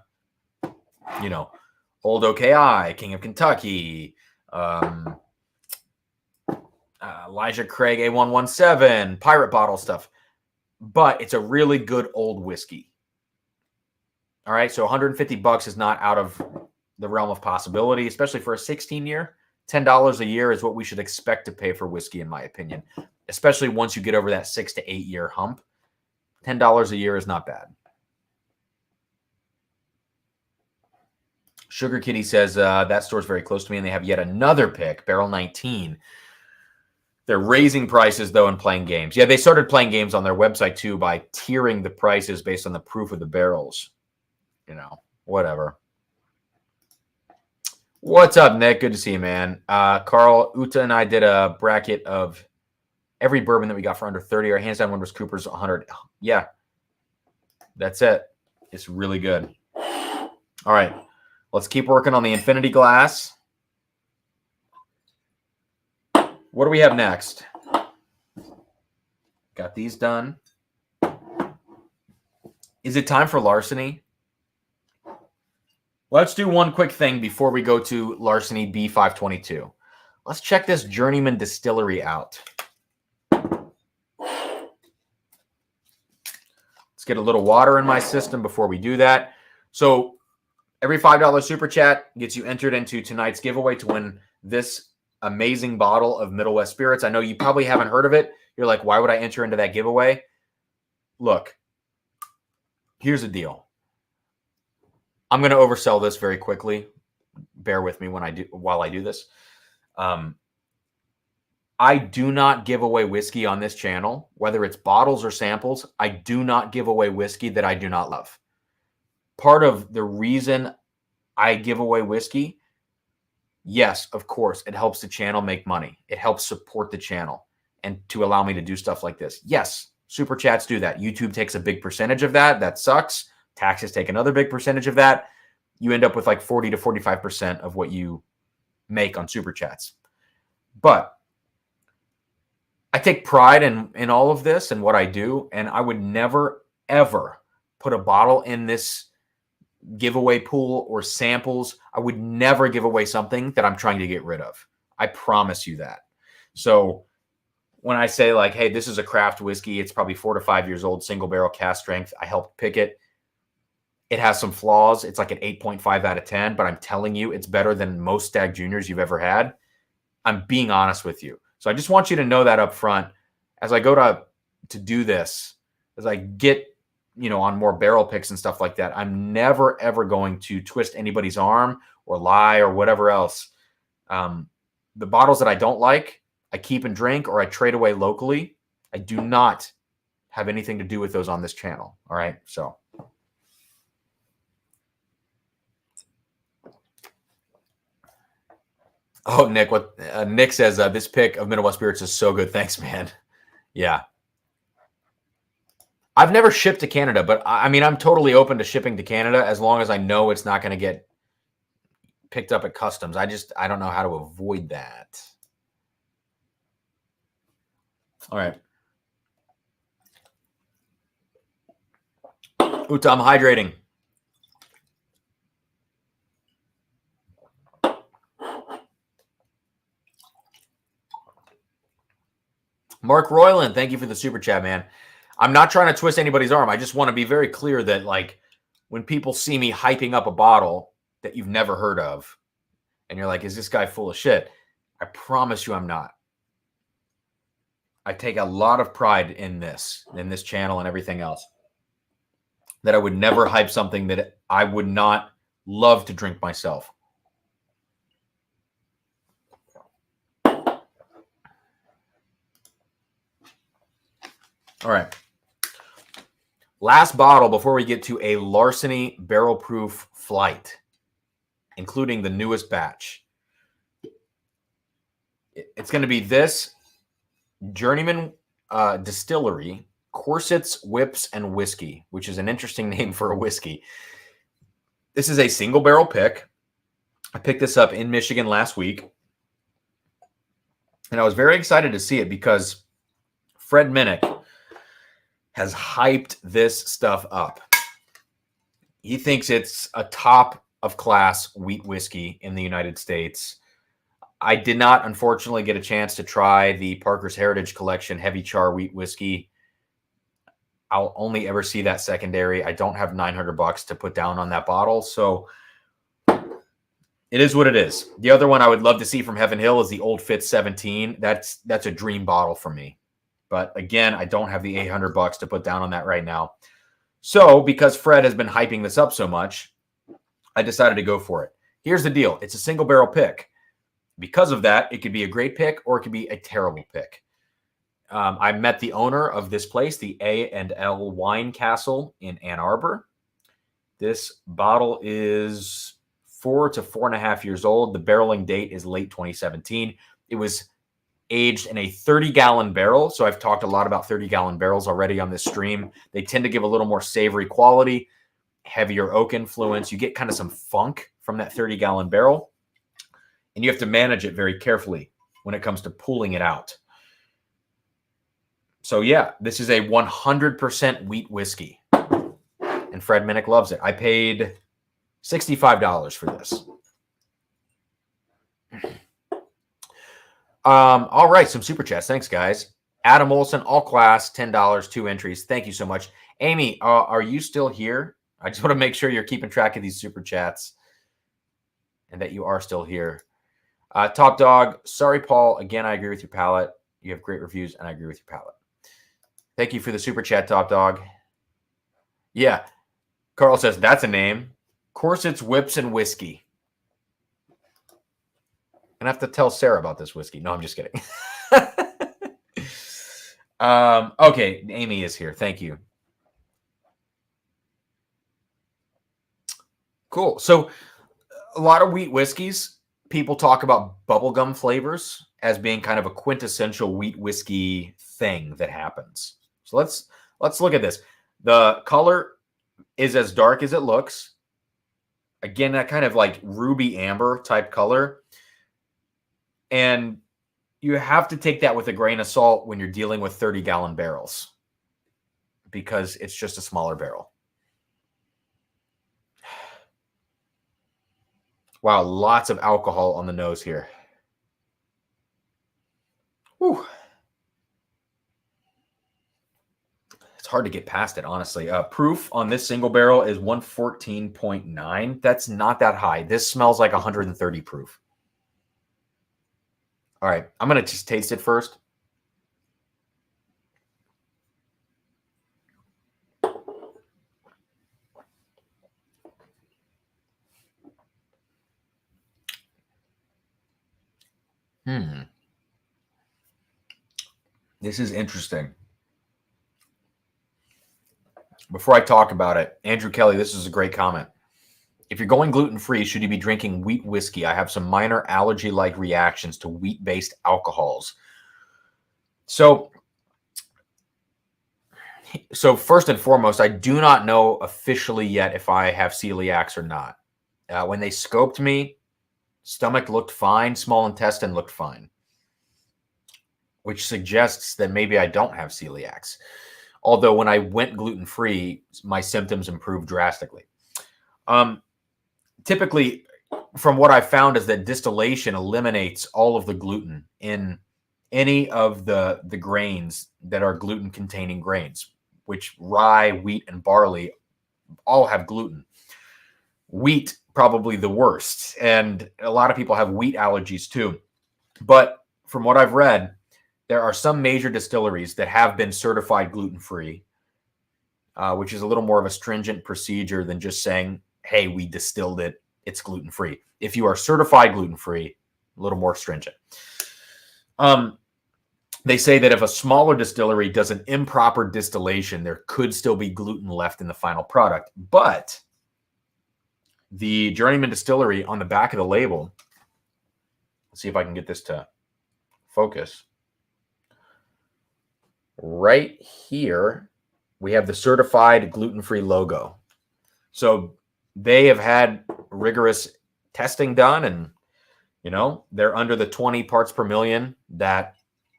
you know, Old OKI, King of Kentucky, Elijah Craig A117, pirate bottle stuff. But it's a really good old whiskey. All right, so $150 is not out of the realm of possibility, especially for a 16-year. $10 a year is what we should expect to pay for whiskey, in my opinion, especially once you get over that 6 to 8 year hump. $10 a year is not bad. Sugar Kitty says that store's very close to me, and they have yet another pick, Barrel 19. They're raising prices, though, and playing games. Yeah, they started playing games on their website, too, by tiering the prices based on the proof of the barrels. You know, whatever. What's up, Nick? Good to see you, man. Carl, Uta, and I did a bracket of every bourbon that we got for under 30. Our hands down one was Cooper's 100. Yeah, that's it. It's really good. All right, let's keep working on the Infinity Glass. What do we have next? Got these done. Is it time for Larceny? Let's do one quick thing before we go to Larceny B522. Let's check this Journeyman distillery out. Let's get a little water in my system before we do that. So every $5 super chat gets you entered into tonight's giveaway to win this amazing bottle of Middlewest Spirits. I know you probably haven't heard of it. You're like, why would I enter into that giveaway? Look, here's the deal. I'm going to oversell this very quickly. Bear with me while I do this. I do not give away whiskey on this channel, whether it's bottles or samples. I do not give away whiskey that I do not love. Part of the reason I give away whiskey, yes, of course, it helps the channel make money. It helps support the channel and to allow me to do stuff like this. Yes, super chats do that. YouTube takes a big percentage of that. That sucks. Taxes take another big percentage of that. You end up with like 40 to 45% of what you make on super chats. But I take pride in all of this and what I do, and I would never, ever put a bottle in this giveaway pool or samples. I would never give away something that I'm trying to get rid of. I promise you that. So when I say like, hey, this is a craft whiskey, it's probably 4 to 5 years old, single barrel cask strength. I helped pick it. It has some flaws. It's like an 8.5 out of 10, but I'm telling you, it's better than most Stagg Juniors you've ever had. I'm being honest with you. So I just want you to know that up front. As I go to do this, as I get, on more barrel picks and stuff like that, I'm never, ever going to twist anybody's arm or lie or whatever else. The bottles that I don't like, I keep and drink or I trade away locally. I do not have anything to do with those on this channel. All right. So. Oh, Nick, what Nick says, this pick of Middlewest Spirits is so good. Thanks, man. Yeah. I've never shipped to Canada, but I mean, I'm totally open to shipping to Canada as long as I know it's not going to get picked up at customs. I don't know how to avoid that. All right. Uta, I'm hydrating. Mark Royland, thank you for the super chat, man. I'm not trying to twist anybody's arm. I just want to be very clear that, like, when people see me hyping up a bottle that you've never heard of, and you're like, is this guy full of shit? I promise you I'm not. I take a lot of pride in this channel and everything else. That I would never hype something that I would not love to drink myself. All right. Last bottle before we get to a Larceny barrel proof flight, including the newest batch. It's going to be this Journeyman Distillery Corsets, Whips, and Whiskey, which is an interesting name for a whiskey. This is a single barrel pick. I picked this up in Michigan last week, and I was very excited to see it because Fred Minnick has hyped this stuff up. He thinks it's a top of class wheat whiskey in the United States. I did not, unfortunately, get a chance to try the Parker's Heritage Collection Heavy Char Wheat Whiskey. I'll only ever see that secondary. I don't have $900 to put down on that bottle, so it is what it is. The other one I would love to see from Heaven Hill is the Old Fitz 17. That's a dream bottle for me. But again, I don't have the $800 to put down on that right now. So because Fred has been hyping this up so much, I decided to go for it. Here's the deal. It's a single barrel pick. Because of that, it could be a great pick or it could be a terrible pick. I met the owner of this place, the A&L Wine Castle in Ann Arbor. This bottle is 4 to 4.5 years old. The barreling date is late 2017. It was aged in a 30-gallon barrel. So I've talked a lot about 30-gallon barrels already on this stream. They tend to give a little more savory quality, heavier oak influence. You get kind of some funk from that 30-gallon barrel. And you have to manage it very carefully when it comes to pulling it out. So yeah, this is a 100% wheat whiskey. And Fred Minnick loves it. I paid $65 for this. All right, some super chats. Thanks, guys. Adam Olson, all class, $10, 2 entries. Thank you so much. Amy, are you still here? I just want to make sure you're keeping track of these super chats and that you are still here. Top Dog, sorry, Paul. Again, I agree with your palate. You have great reviews, and I agree with your palate. Thank you for the super chat, Top Dog. Yeah. Carl says, that's a name. Corsets, Whips, and Whiskey. I'm going to have to tell Sarah about this whiskey. No, I'm just kidding. Okay, Amy is here. Thank you. Cool. So a lot of wheat whiskeys, people talk about bubblegum flavors as being kind of a quintessential wheat whiskey thing that happens. So let's look at this. The color is as dark as it looks. Again, that kind of like ruby amber type color. And you have to take that with a grain of salt when you're dealing with 30-gallon barrels because it's just a smaller barrel. Wow, lots of alcohol on the nose here. Whew. It's hard to get past it, honestly. Proof on this single barrel is 114.9. That's not that high. This smells like 130 proof. All right, I'm going to just taste it first. This is interesting. Before I talk about it, Andrew Kelly, this is a great comment. If you're going gluten-free, should you be drinking wheat whiskey? I have some minor allergy-like reactions to wheat-based alcohols. So first and foremost, I do not know officially yet if I have celiacs or not. When they scoped me, stomach looked fine, small intestine looked fine, which suggests that maybe I don't have celiacs. Although when I went gluten-free, my symptoms improved drastically. Typically, from what I found is that distillation eliminates all of the gluten in any of the grains that are gluten-containing grains, which rye, wheat, and barley all have gluten. Wheat, probably the worst. And a lot of people have wheat allergies too. But from what I've read, there are some major distilleries that have been certified gluten-free, which is a little more of a stringent procedure than just saying, hey, we distilled it, it's gluten-free. If you are certified gluten-free, a little more stringent. they say that if a smaller distillery does an improper distillation, there could still be gluten left in the final product. But the Journeyman distillery on the back of the label, let's see if I can get this to focus. Right here, we have the certified gluten-free logo. So they have had rigorous testing done, and they're under the 20 parts per million that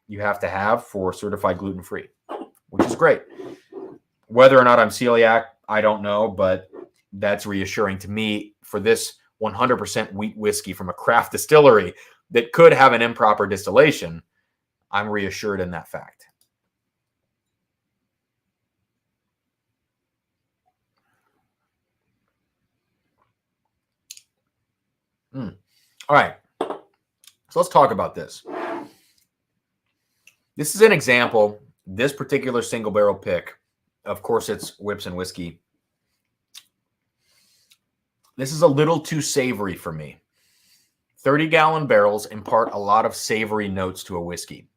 you have to have for certified gluten-free, which is great. Whether or not I'm celiac, I don't know, but that's reassuring to me for this 100% wheat whiskey from a craft distillery that could have an improper distillation. I'm reassured in that fact. All right. So let's talk about this. This is an example, this particular single barrel pick of Corsets, Whips, and Whiskey. This is a little too savory for me. 30-gallon barrels impart a lot of savory notes to a whiskey.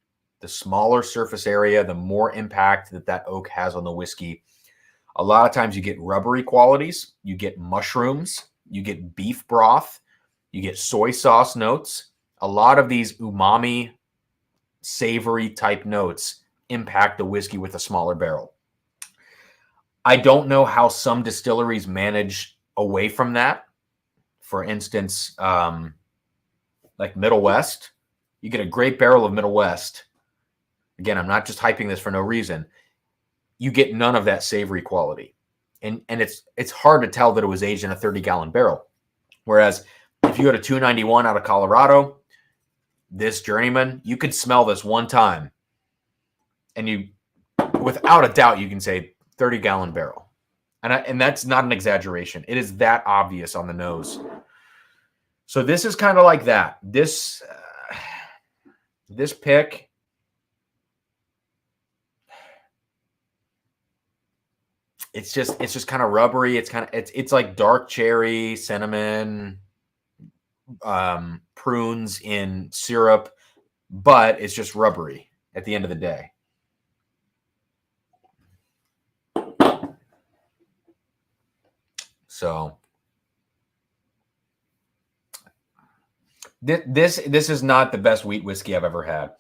The smaller surface area, the more impact that oak has on the whiskey. A lot of times you get rubbery qualities, you get mushrooms, you get beef broth, you get soy sauce notes. A lot of these umami, savory type notes impact the whiskey with a smaller barrel. I don't know how some distilleries manage away from that. For instance, like Middlewest, you get a great barrel of Middlewest. Again, I'm not just hyping this for no reason. You get none of that savory quality. And it's hard to tell that it was aged in a 30-gallon barrel. Whereas if you go to 291 out of Colorado, this Journeyman, you could smell this one time, and you, without a doubt, you can say 30-gallon barrel. And that's not an exaggeration. It is that obvious on the nose. So this is kind of like that. This pick, it's just kind of rubbery. It's like dark cherry, cinnamon, prunes in syrup, but it's just rubbery at the end of the day. So this is not the best wheat whiskey I've ever had,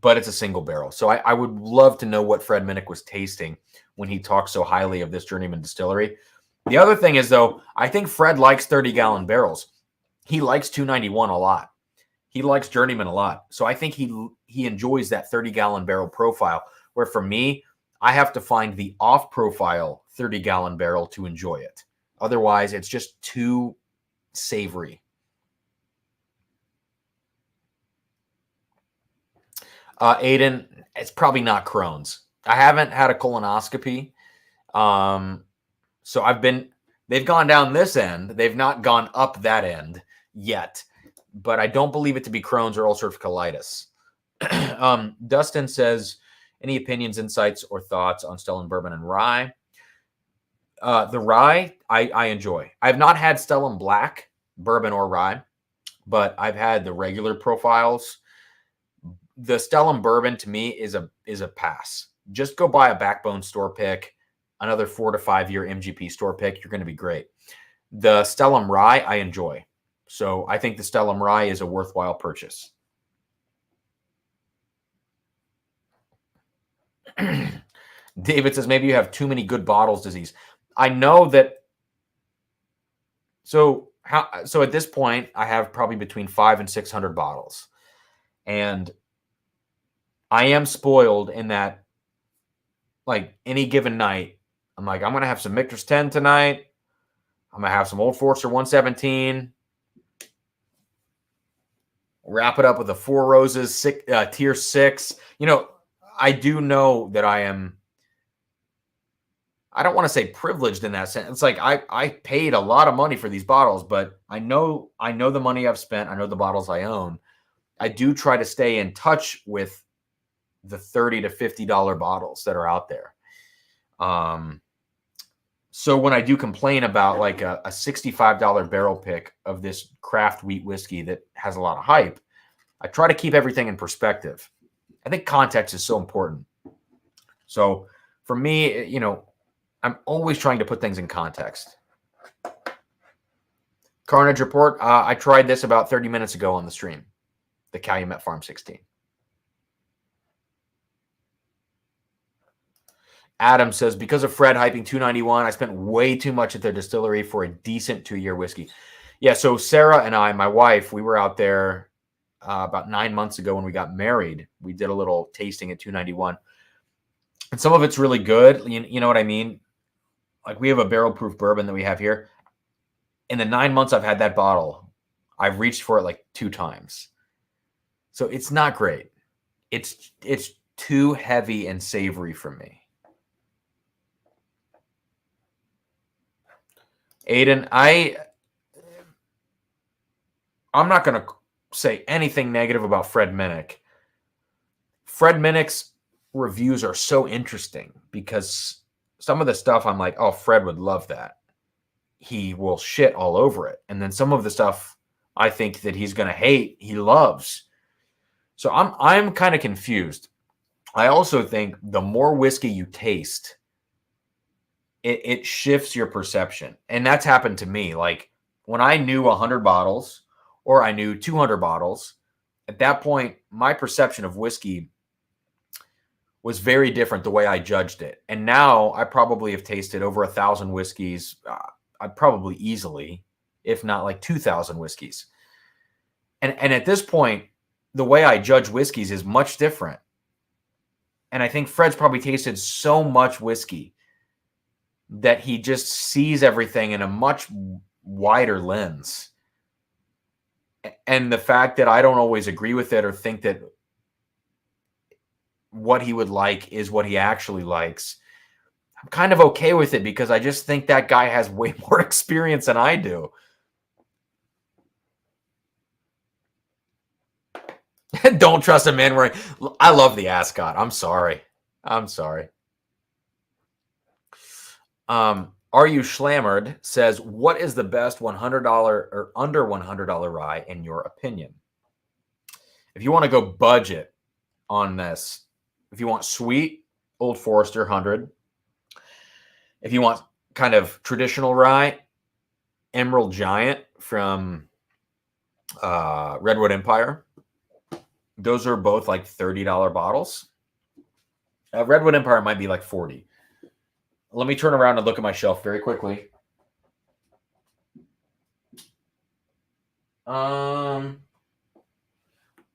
but it's a single barrel. So I would love to know what Fred Minnick was tasting when he talked so highly of this Journeyman distillery. The other thing is, though, I think Fred likes 30-gallon barrels. He likes 291 a lot. He likes Journeyman a lot. So I think he enjoys that 30-gallon barrel profile, where for me, I have to find the off-profile 30-gallon barrel to enjoy it. Otherwise, it's just too savory. Hayden, it's probably not Crohn's. I haven't had a colonoscopy. So they've gone down this end. They've not gone up that end yet, but I don't believe it to be Crohn's or ulcerative colitis. Dustin says, any opinions, insights, or thoughts on Stellan Bourbon and Rye? The Rye, I enjoy. I've not had Stellan Black, Bourbon, or Rye, but I've had the regular profiles. The Stellan Bourbon, to me, is a pass. Just go buy a Backbone store pick, another 4 to 5 year MGP store pick. You're going to be great. The Stellan Rye, I enjoy. So I think the Stellan Rye is a worthwhile purchase. David says, maybe you have too many good bottles disease. I know that. So at this point, I have probably between 500 and 600 bottles. And I am spoiled in that, like, any given night, I'm like, I'm going to have some Michter's 10 tonight. I'm going to have some Old Forester 117. Wrap it up with a Four Roses Tier 6. I do know that I don't want to say privileged in that sense. It's like I paid a lot of money for these bottles, but I know the money I've spent. I know the bottles I own. I do try to stay in touch with the $30 to $50 bottles that are out there. So when I do complain about like a $65 barrel pick of this craft wheat whiskey that has a lot of hype, I try to keep everything in perspective. I think context is so important. So for me, you know, I'm always trying to put things in context. Carnage Report. I tried this about 30 minutes ago on the stream. The Calumet Farm 16. Adam says, because of Fred hyping 291, I spent way too much at their distillery for a decent 2-year whiskey. Yeah, so Sarah and I, my wife, we were out there about 9 months ago when we got married. We did a little tasting at 291. And some of it's really good. You know what I mean? Like we have a barrel proof bourbon that we have here. In the 9 months I've had that bottle, I've reached for it like 2 times. So it's not great. It's too heavy and savory for me. Hayden, I'm not going to say anything negative about Fred Minnick. Fred Minnick's reviews are so interesting because some of the stuff I'm like, oh, Fred would love that. He will shit all over it. And then some of the stuff I think that he's going to hate, he loves. So I'm kind of confused. I also think the more whiskey you taste, it shifts your perception. And that's happened to me. Like when I knew 100 bottles or I knew 200 bottles, at that point, my perception of whiskey was very different the way I judged it. And now I probably have tasted over 1,000 whiskeys. I'd probably easily, if not like 2,000 whiskeys. And at this point, the way I judge whiskeys is much different. And I think Fred's probably tasted so much whiskey that he just sees everything in a much wider lens. And the fact that I don't always agree with it or think that what he would like is what he actually likes, I'm kind of okay with it because I just think that guy has way more experience than I do. Don't trust a man wearing... I love the ascot. I'm sorry. Are You Schlammered says, what is the best $100 or under $100 rye in your opinion? If you want to go budget on this, if you want sweet, Old Forester 100. If you want kind of traditional rye, Emerald Giant from Redwood Empire. Those are both like $30 bottles. Redwood Empire might be like 40. Let me turn around and look at my shelf very quickly. We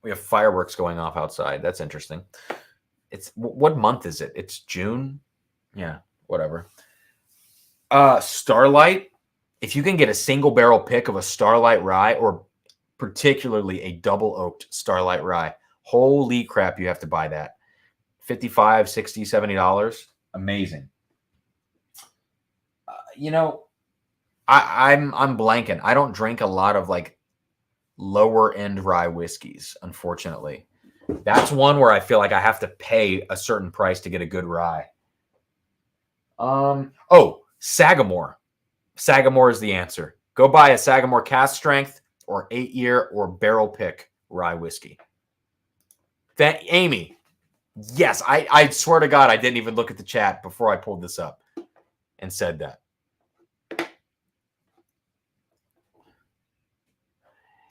have fireworks going off outside. That's interesting. It's what month is it? It's June. Yeah, whatever. Starlight. If you can get a single barrel pick of a Starlight rye, or particularly a double oaked Starlight rye, holy crap, you have to buy that. $55, $60, $70. Amazing. You know, I'm blanking. I don't drink a lot of like lower end rye whiskeys, unfortunately. That's one where I feel like I have to pay a certain price to get a good rye. Sagamore. Sagamore is the answer. Go buy a Sagamore cast strength or 8-year or barrel pick rye whiskey. Amy. Yes, I swear to God, I didn't even look at the chat before I pulled this up and said that.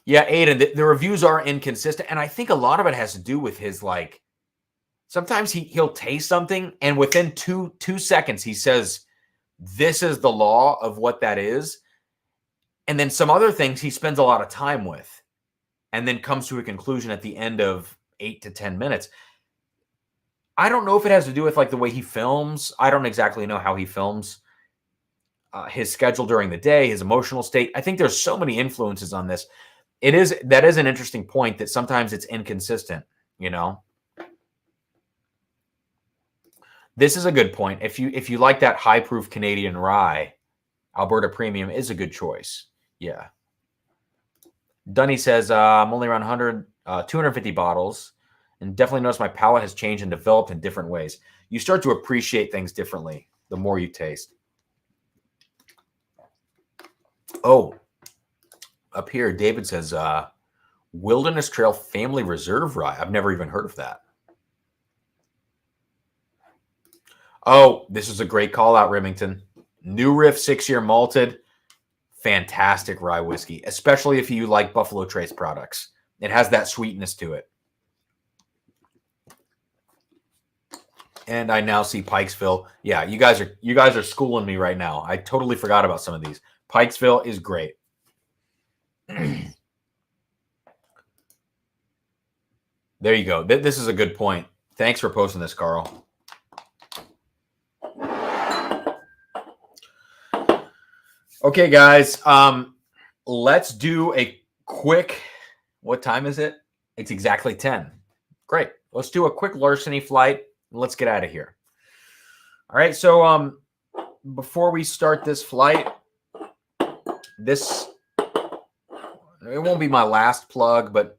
Yeah, Aiden, the reviews are inconsistent, and I think a lot of it has to do with his, like, sometimes he'll taste something, and within two seconds he says, this is the law of what that is, and then some other things he spends a lot of time with, and then comes to a conclusion at the end of 8 to 10 minutes. I don't know if it has to do with, like, the way he films. I don't exactly know how he films. His schedule during the day, his emotional state. I think there's so many influences on this. That is an interesting point that sometimes it's inconsistent, you know. This is a good point. If you like that high proof Canadian rye, Alberta Premium is a good choice. Yeah. Dunny says, I'm only around 250 bottles, and definitely notice my palate has changed and developed in different ways. You start to appreciate things differently the more you taste. Oh, up here, David says, Wilderness Trail Family Reserve Rye. I've never even heard of that. Oh, this is a great call out, Remington. New Riff 6-year malted. Fantastic rye whiskey, especially if you like Buffalo Trace products. It has that sweetness to it. And I now see Pikesville. Yeah, you guys are schooling me right now. I totally forgot about some of these. Pikesville is great. There you go. This is a good point. Thanks for posting this, Carl. Okay, guys. Let's do a quick. What time is it? It's exactly 10. Great. Let's do a quick Larceny flight. And let's get out of here. All right. So before we start this flight, it won't be my last plug, but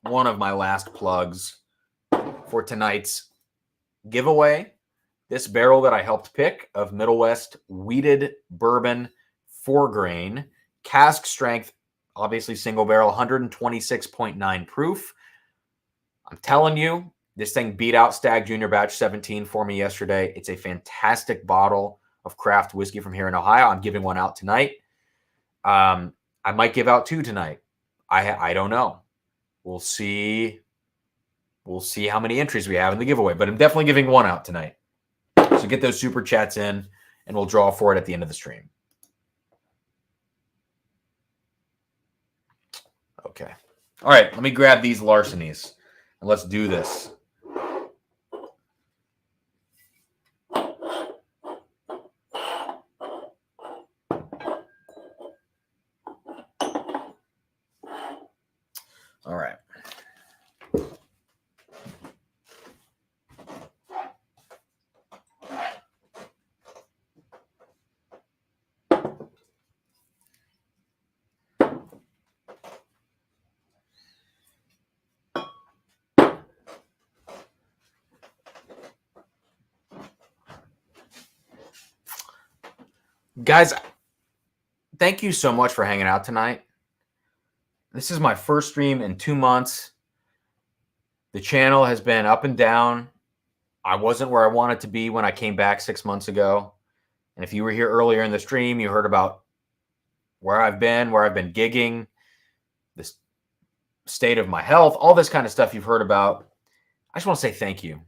one of my last plugs for tonight's giveaway. This barrel that I helped pick of Middlewest Wheated Bourbon 4-grain, cask strength, obviously single barrel, 126.9 proof. I'm telling you, this thing beat out Stagg Jr. Batch 17 for me yesterday. It's a fantastic bottle of craft whiskey from here in Ohio. I'm giving one out tonight. I might give out 2 tonight. I don't know. We'll see. We'll see how many entries we have in the giveaway, but I'm definitely giving 1 out tonight. So get those super chats in, and we'll draw for it at the end of the stream. Okay. All right. Let me grab these Larcenies, and let's do this. All right. Guys, thank you so much for hanging out tonight. This is my first stream in 2 months. The channel has been up and down. I wasn't where I wanted to be when I came back 6 months ago. And if you were here earlier in the stream, you heard about where I've been gigging, the state of my health, all this kind of stuff you've heard about. I just want to say thank you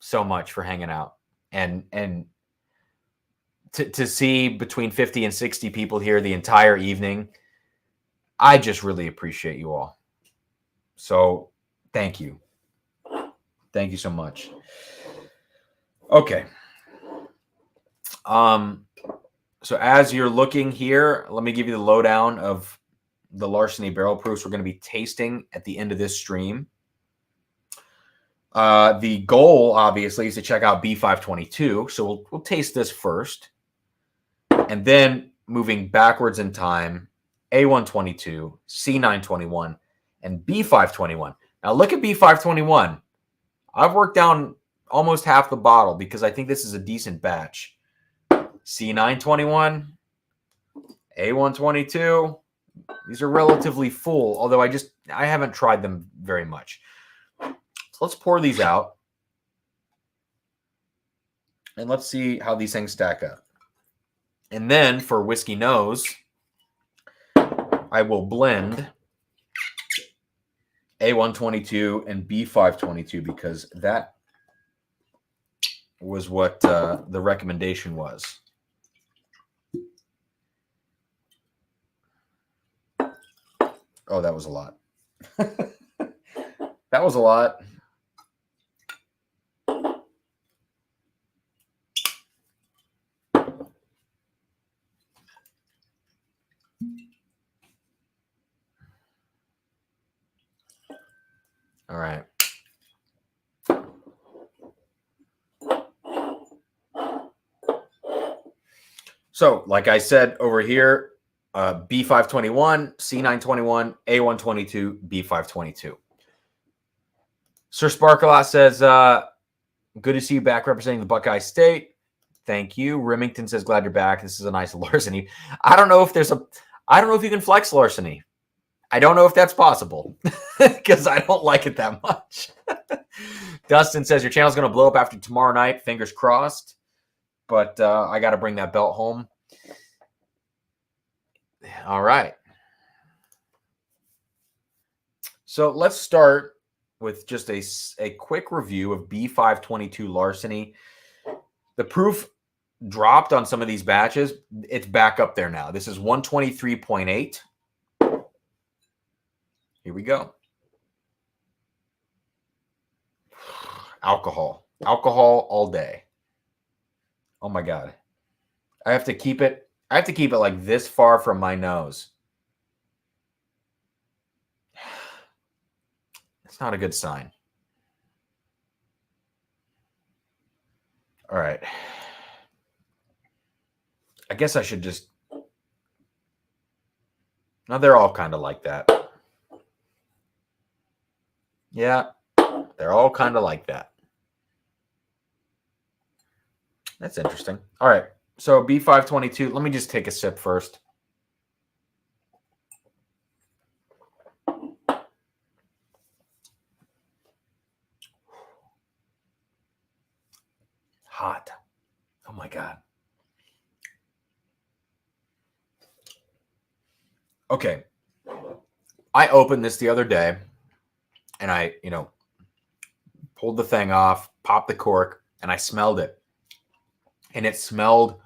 so much for hanging out. And to see between 50 and 60 people here the entire evening, I just really appreciate you all. So thank you. Thank you so much. Okay. So as you're looking here, let me give you the lowdown of the Larceny barrel proofs we're going to be tasting at the end of this stream. The goal, obviously, is to check out B522. So we'll taste this first. And then moving backwards in time, A122, C921, and B521. Now look at B521. I've worked down almost half the bottle because I think this is a decent batch. C921, A122. These are relatively full, although I haven't tried them very much. So let's pour these out. And let's see how these things stack up. And then for Whiskey Nose, I will blend A122 and B522 because that was what the recommendation was. Oh, that was a lot. That was a lot. All right. So, like I said over here, B521, C921, A122, B522. Sir Sparkleot says, good to see you back representing the Buckeye State. Thank you. Remington says, glad you're back. This is a nice Larceny. I don't know if you can flex Larceny. I don't know if that's possible because I don't like it that much. Dustin says, your channel's going to blow up after tomorrow night. Fingers crossed. but I got to bring that belt home. All right. So let's start with just a quick review of B522 Larceny. The proof dropped on some of these batches. It's back up there now. This is 123.8. Here we go. Alcohol all day. Oh my God. I have to keep it like this far from my nose. It's not a good sign. All right. I guess I should just... No, they're all kind of like that. Yeah, they're all kind of like that. That's interesting. All right. So B522, let me just take a sip first. Hot. Oh my God. Okay. I opened this the other day and I, pulled the thing off, popped the cork, and I smelled it. And it smelled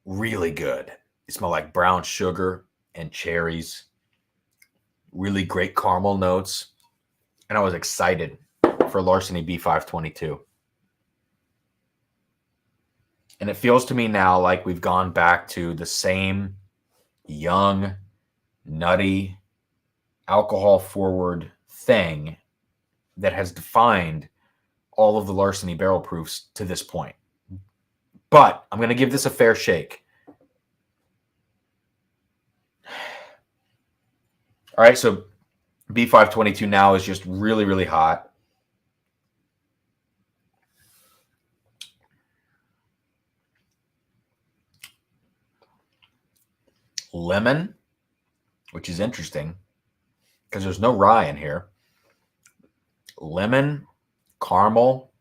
really good. It smelled like brown sugar and cherries. Really great caramel notes. And I was excited for Larceny B522. And it feels to me now like we've gone back to the same young, nutty, alcohol-forward thing that has defined all of the Larceny barrel proofs to this point. But I'm going to give this a fair shake. All right, so B522 now is just really, really hot. Lemon, which is interesting because there's no rye in here. Lemon, caramel,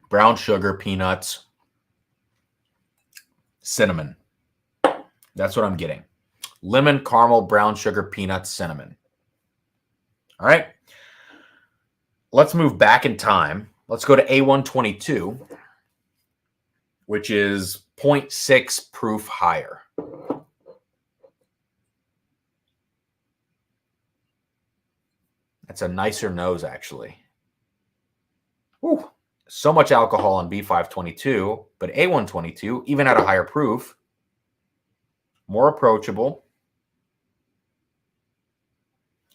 brown sugar, peanuts, cinnamon. That's what I'm getting. Lemon, caramel, brown sugar, peanuts, cinnamon. All right. Let's move back in time. Let's go to A122, which is 0.6 proof higher. That's a nicer nose, actually. Whew. So much alcohol on B522, but A122, even at a higher proof, more approachable,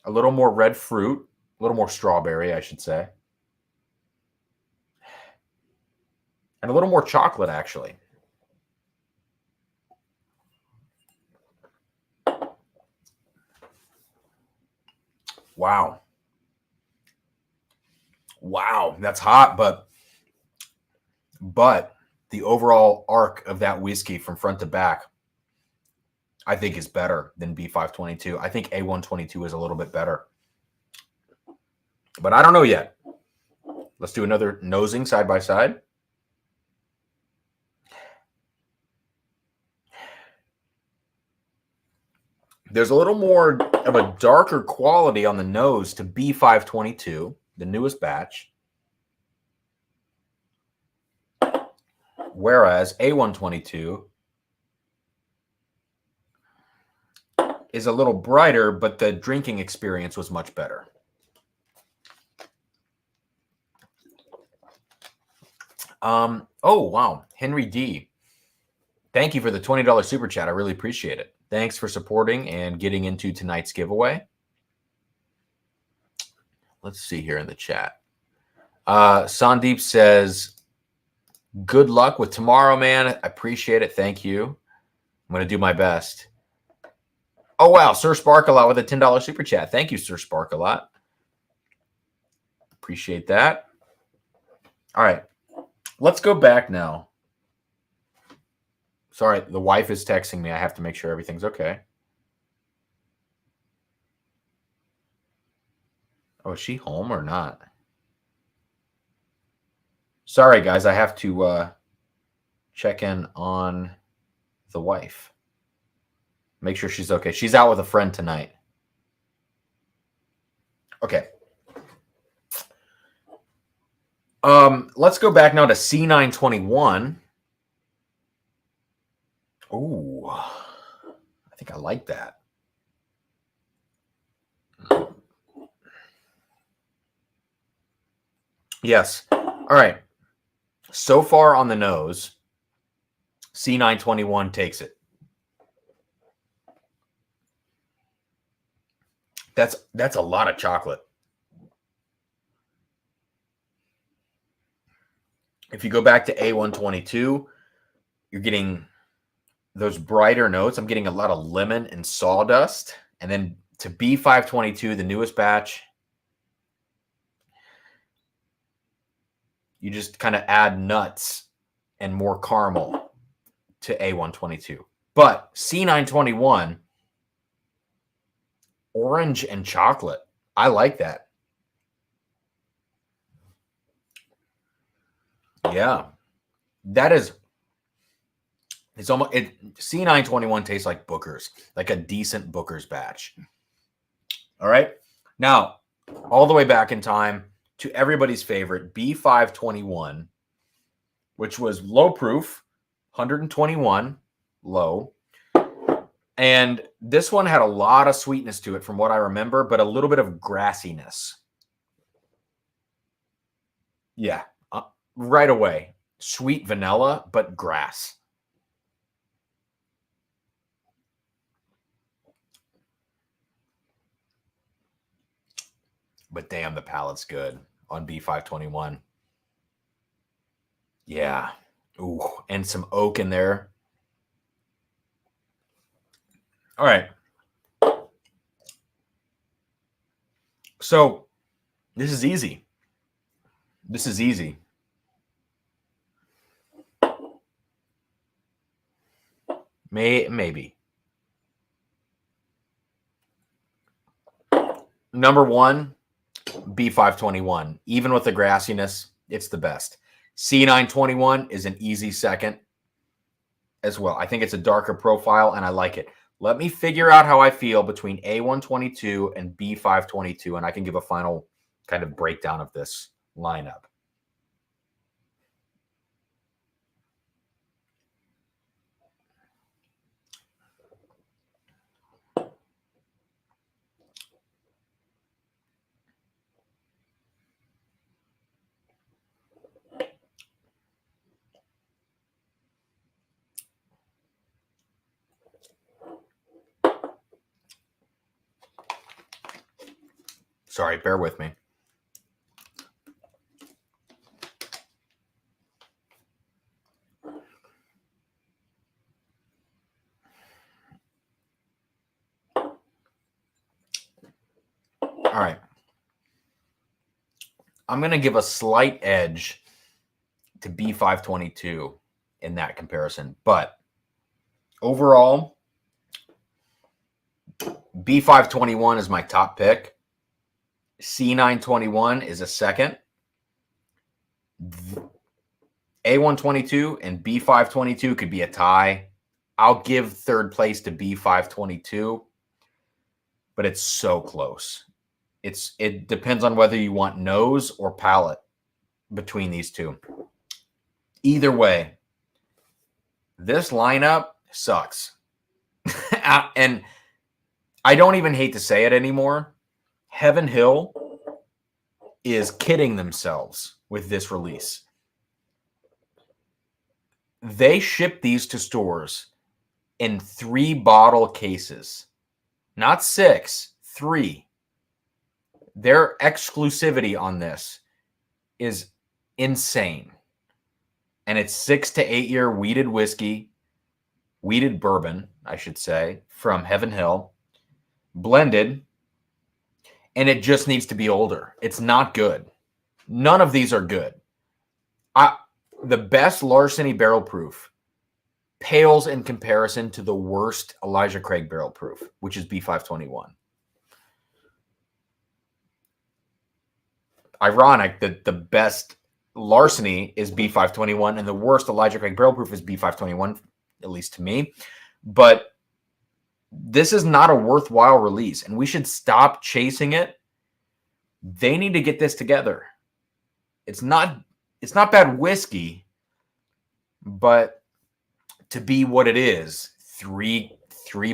a little more red fruit, a little more strawberry, I should say, and a little more chocolate, actually. Wow. Wow, that's hot, but the overall arc of that whiskey from front to back, I think, is better than B522. I think A122 is a little bit better. But I don't know yet. Let's do another nosing side by side. There's a little more of a darker quality on the nose to B522, the newest batch. Whereas A122 is a little brighter, but the drinking experience was much better. Oh, wow. Henry D. Thank you for the $20 super chat. I really appreciate it. Thanks for supporting and getting into tonight's giveaway. Let's see here in the chat. Sandeep says, good luck with tomorrow, man. I appreciate it. Thank you. I'm going to do my best. Oh, wow. Sir Sparkalot with a $10 super chat. Thank you, Sir Sparkalot. Appreciate that. All right. Let's go back now. Sorry, the wife is texting me. I have to make sure everything's okay. Oh, is she home or not? Sorry, guys, I have to check in on the wife. Make sure she's okay. She's out with a friend tonight. Okay. Let's go back now to C921. Oh, I think I like that. Yes. All right. So far on the nose, C921 takes it. That's a lot of chocolate. If you go back to A122, you're getting those brighter notes. I'm getting a lot of lemon and sawdust. And then to B522, the newest batch, you just kind of add nuts and more caramel to A122. But C921, orange and chocolate. I like that. Yeah. That is, it's almost, C921 tastes like Booker's, like a decent Booker's batch. All right. Now, all the way back in time to everybody's favorite B521, which was low proof, 121 low. And this one had a lot of sweetness to it from what I remember, but a little bit of grassiness. Yeah, right away. Sweet vanilla, but grass. But damn, the palate's good on B521. Yeah. Ooh, and some oak in there. All right. So this is easy. This is easy. Maybe. Number one, B521. Even with the grassiness, it's the best. C921 is an easy second as well. I think it's a darker profile, and I like it. Let me figure out how I feel between A122 and B522, and I can give a final kind of breakdown of this lineup. Sorry, bear with me. All right. I'm going to give a slight edge to B522 in that comparison. But overall, B521 is my top pick. C921 is a second. A122 and B522 could be a tie. I'll give third place to B522, but it's so close. It depends on whether you want nose or palate between these two. Either way, this lineup sucks. And I don't even hate to say it anymore. Heaven Hill is kidding themselves with this release. They ship these to stores in 3-bottle cases, not 6, 3. Their exclusivity on this is insane. And it's 6 to 8 year wheated bourbon, I should say, from Heaven Hill, blended. And it just needs to be older. It's not good. None of these are good. The best Larceny barrel proof pales in comparison to the worst Elijah Craig barrel proof, which is B521. Ironic that the best Larceny is B521, and the worst Elijah Craig barrel proof is B521, at least to me. But this is not a worthwhile release, and we should stop chasing it. They need to get this together. It's not bad whiskey, but to be what it is, three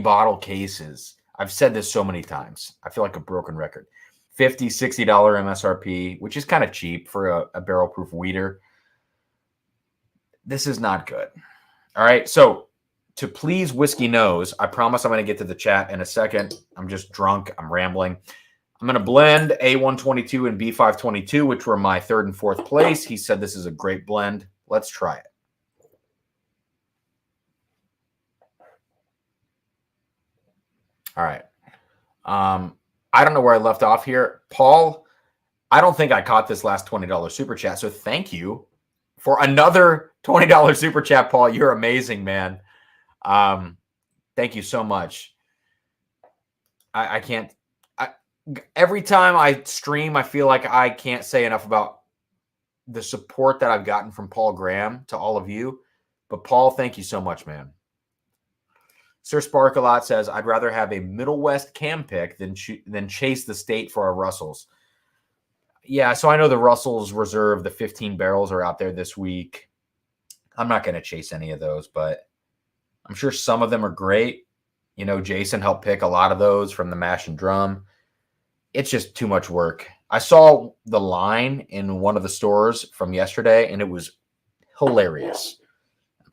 bottle cases. I've said this so many times. I feel like a broken record. $50, $60 MSRP, which is kind of cheap for a barrel proof wheater. This is not good. All right, so to please Whiskey Nose, I promise I'm going to get to the chat in a second. I'm just drunk. I'm rambling. I'm going to blend A122 and B522, which were my third and fourth place. He said this is a great blend. Let's try it. All right. I don't know where I left off here. Paul, I don't think I caught this last $20 super chat, so thank you for another $20 super chat, Paul. You're amazing, man. Thank you so much. I can't. Every time I stream, I feel like I can't say enough about the support that I've gotten from Paul Graham to all of you. But Paul, thank you so much, man. Sir Sparkalot says, I'd rather have a Middlewest cam pick than chase the state for our Russells. Yeah, so I know the Russells Reserve, the 15 barrels are out there this week. I'm not going to chase any of those, but I'm sure some of them are great. You know, Jason helped pick a lot of those from the Mash and Drum. It's just too much work. I saw the line in one of the stores from yesterday, and it was hilarious.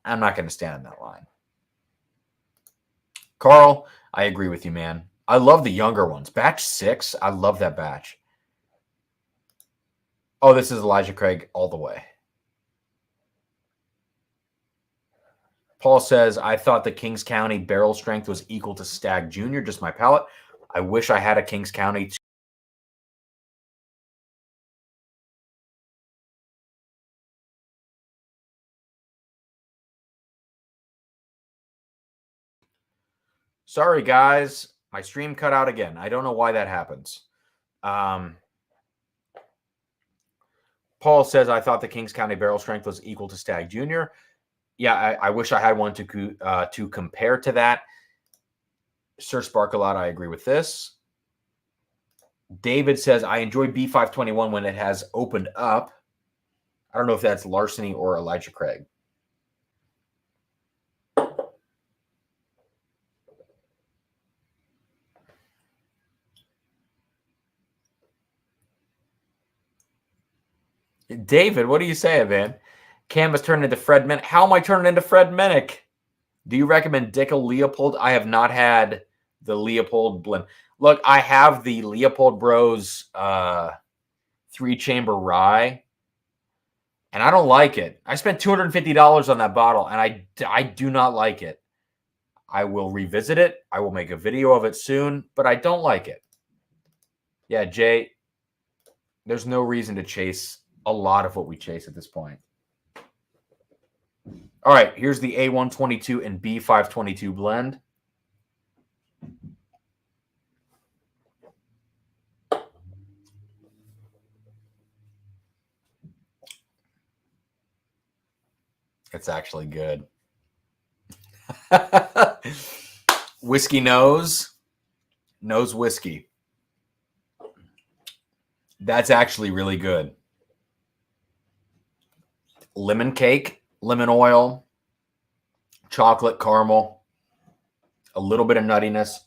I'm not going to stand in that line. Carl, I agree with you, man. I love the younger ones. Batch 6, I love that batch. Oh, this is Elijah Craig all the way. Paul says, I thought the Kings County barrel strength was equal to Stagg Jr., just my palate. I wish I had a Kings County. Sorry, guys. My stream cut out again. I don't know why that happens. Paul says, I thought the Kings County barrel strength was equal to Stagg Jr. Yeah, I wish I had one to compare to that. Sir Sparkalot, I agree with this. David says, I enjoy B521 when it has opened up. I don't know if that's Larceny or Elijah Craig. David, what are you saying, man? Cam has turned into Fred Minnick. How am I turning into Fred Minnick? Do you recommend Dickel Leopold? I have not had the Leopold blend. Look, I have the Leopold Bros 3-chamber rye, and I don't like it. I spent $250 on that bottle, and I do not like it. I will revisit it. I will make a video of it soon, but I don't like it. Yeah, Jay, there's no reason to chase a lot of what we chase at this point. All right, here's the A122 and B522 blend. It's actually good. Whiskey knows whiskey. That's actually really good. Lemon cake, lemon oil, chocolate caramel, a little bit of nuttiness.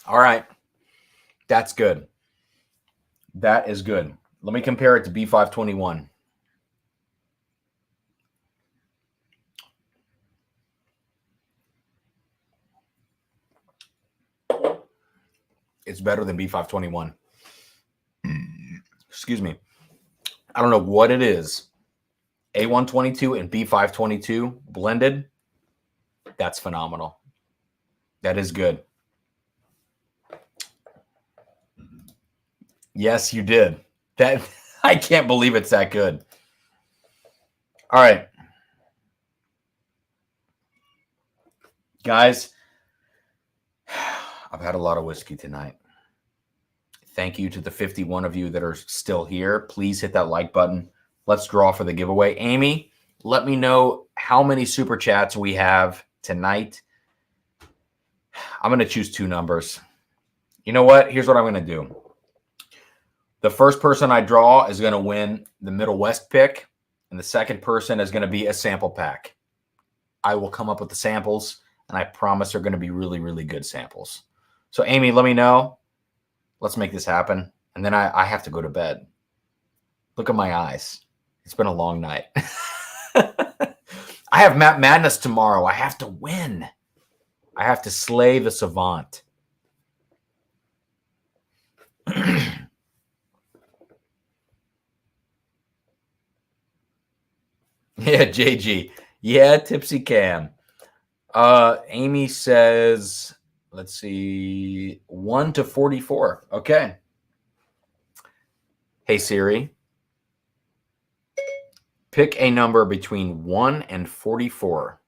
All right. That's good. That is good. Let me compare it to B521. It's better than B521. Excuse me. I don't know what it is. A122 and B522 blended. That's phenomenal. That is good. Yes, you did. That I can't believe it's that good. All right. Guys, I've had a lot of whiskey tonight. Thank you to the 51 of you that are still here. Please hit that like button. Let's draw for the giveaway. Amy, let me know how many super chats we have tonight. I'm going to choose 2 numbers. You know what? Here's what I'm going to do. The first person I draw is going to win the Middlewest pick, and the second person is going to be a sample pack. I will come up with the samples, and I promise they're going to be really, really good samples. So, Amy, let me know. Let's make this happen. And then I have to go to bed. Look at my eyes. It's been a long night. I have Map Madness tomorrow. I have to win. I have to slay the savant. Yeah, JG. Yeah, Tipsy Cam. Amy says, let's see, 1 to 44. Okay. Hey, Siri. Pick a number between 1 and 44.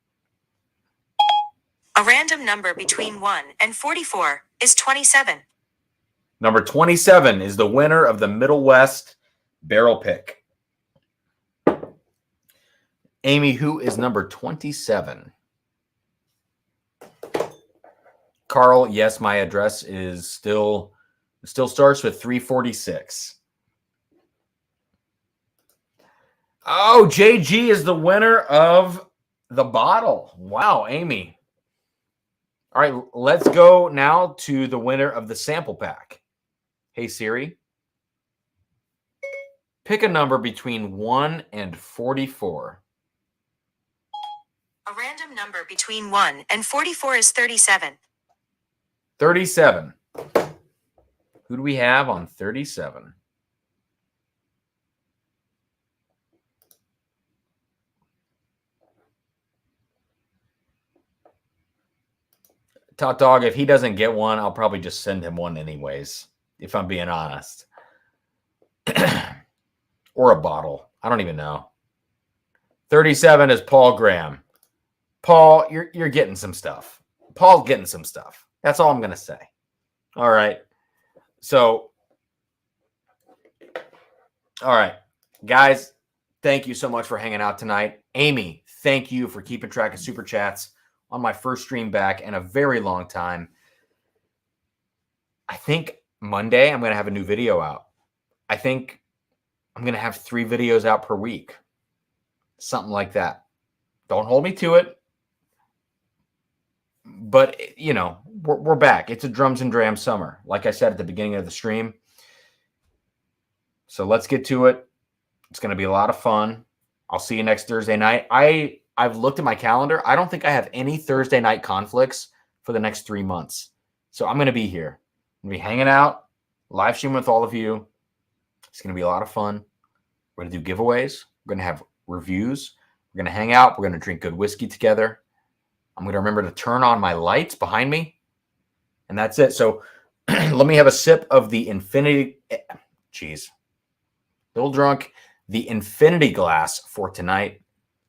A random number between 1 and 44 is 27. Number 27 is the winner of the Middlewest barrel pick. Amy, who is number 27? Carl, yes, my address is still starts with 346. Oh, JG is the winner of the bottle. Wow, Amy. All right, let's go now to the winner of the sample pack. Hey, Siri. Pick a number between 1 and 44. A random number between 1 and 44 is 37. 37. Who do we have on 37? Top Dog, if he doesn't get one, I'll probably just send him one anyways, if I'm being honest. Or a bottle. I don't even know. 37 is Paul Graham. Paul, you're getting some stuff. Paul's getting some stuff. That's all I'm going to say. All right. So, all right. Guys, thank you so much for hanging out tonight. Amy, thank you for keeping track of Super Chats on my first stream back in a very long time. I think Monday I'm going to have a new video out. I think I'm going to have 3 videos out per week. Something like that. Don't hold me to it. But, you know, we're back. It's a Drums and Drams summer, like I said at the beginning of the stream. So let's get to it. It's going to be a lot of fun. I'll see you next Thursday night. I've looked at my calendar. I don't think I have any Thursday night conflicts for the next 3 months. So I'm going to be here. I'm going to be hanging out, live streaming with all of you. It's going to be a lot of fun. We're going to do giveaways. We're going to have reviews. We're going to hang out. We're going to drink good whiskey together. I'm going to remember to turn on my lights behind me. And that's it. So let me have a sip of the Infinity. Jeez. A little drunk. The Infinity glass for tonight.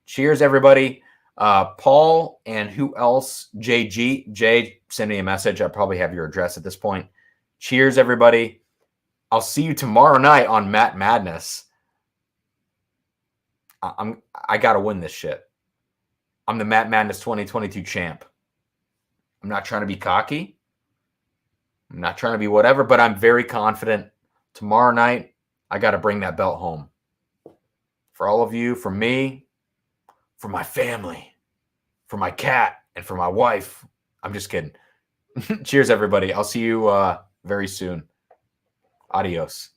Cheers, everybody. Paul and who else? JG. Jay, send me a message. I probably have your address at this point. Cheers, everybody. I'll see you tomorrow night on Matt Madness. I got to win this shit. I'm the Matt Madness 2022 champ. I'm not trying to be cocky. I'm not trying to be whatever, but I'm very confident. Tomorrow night, I got to bring that belt home. For all of you, for me, for my family, for my cat, and for my wife. I'm just kidding. Cheers, everybody. I'll see you very soon. Adios.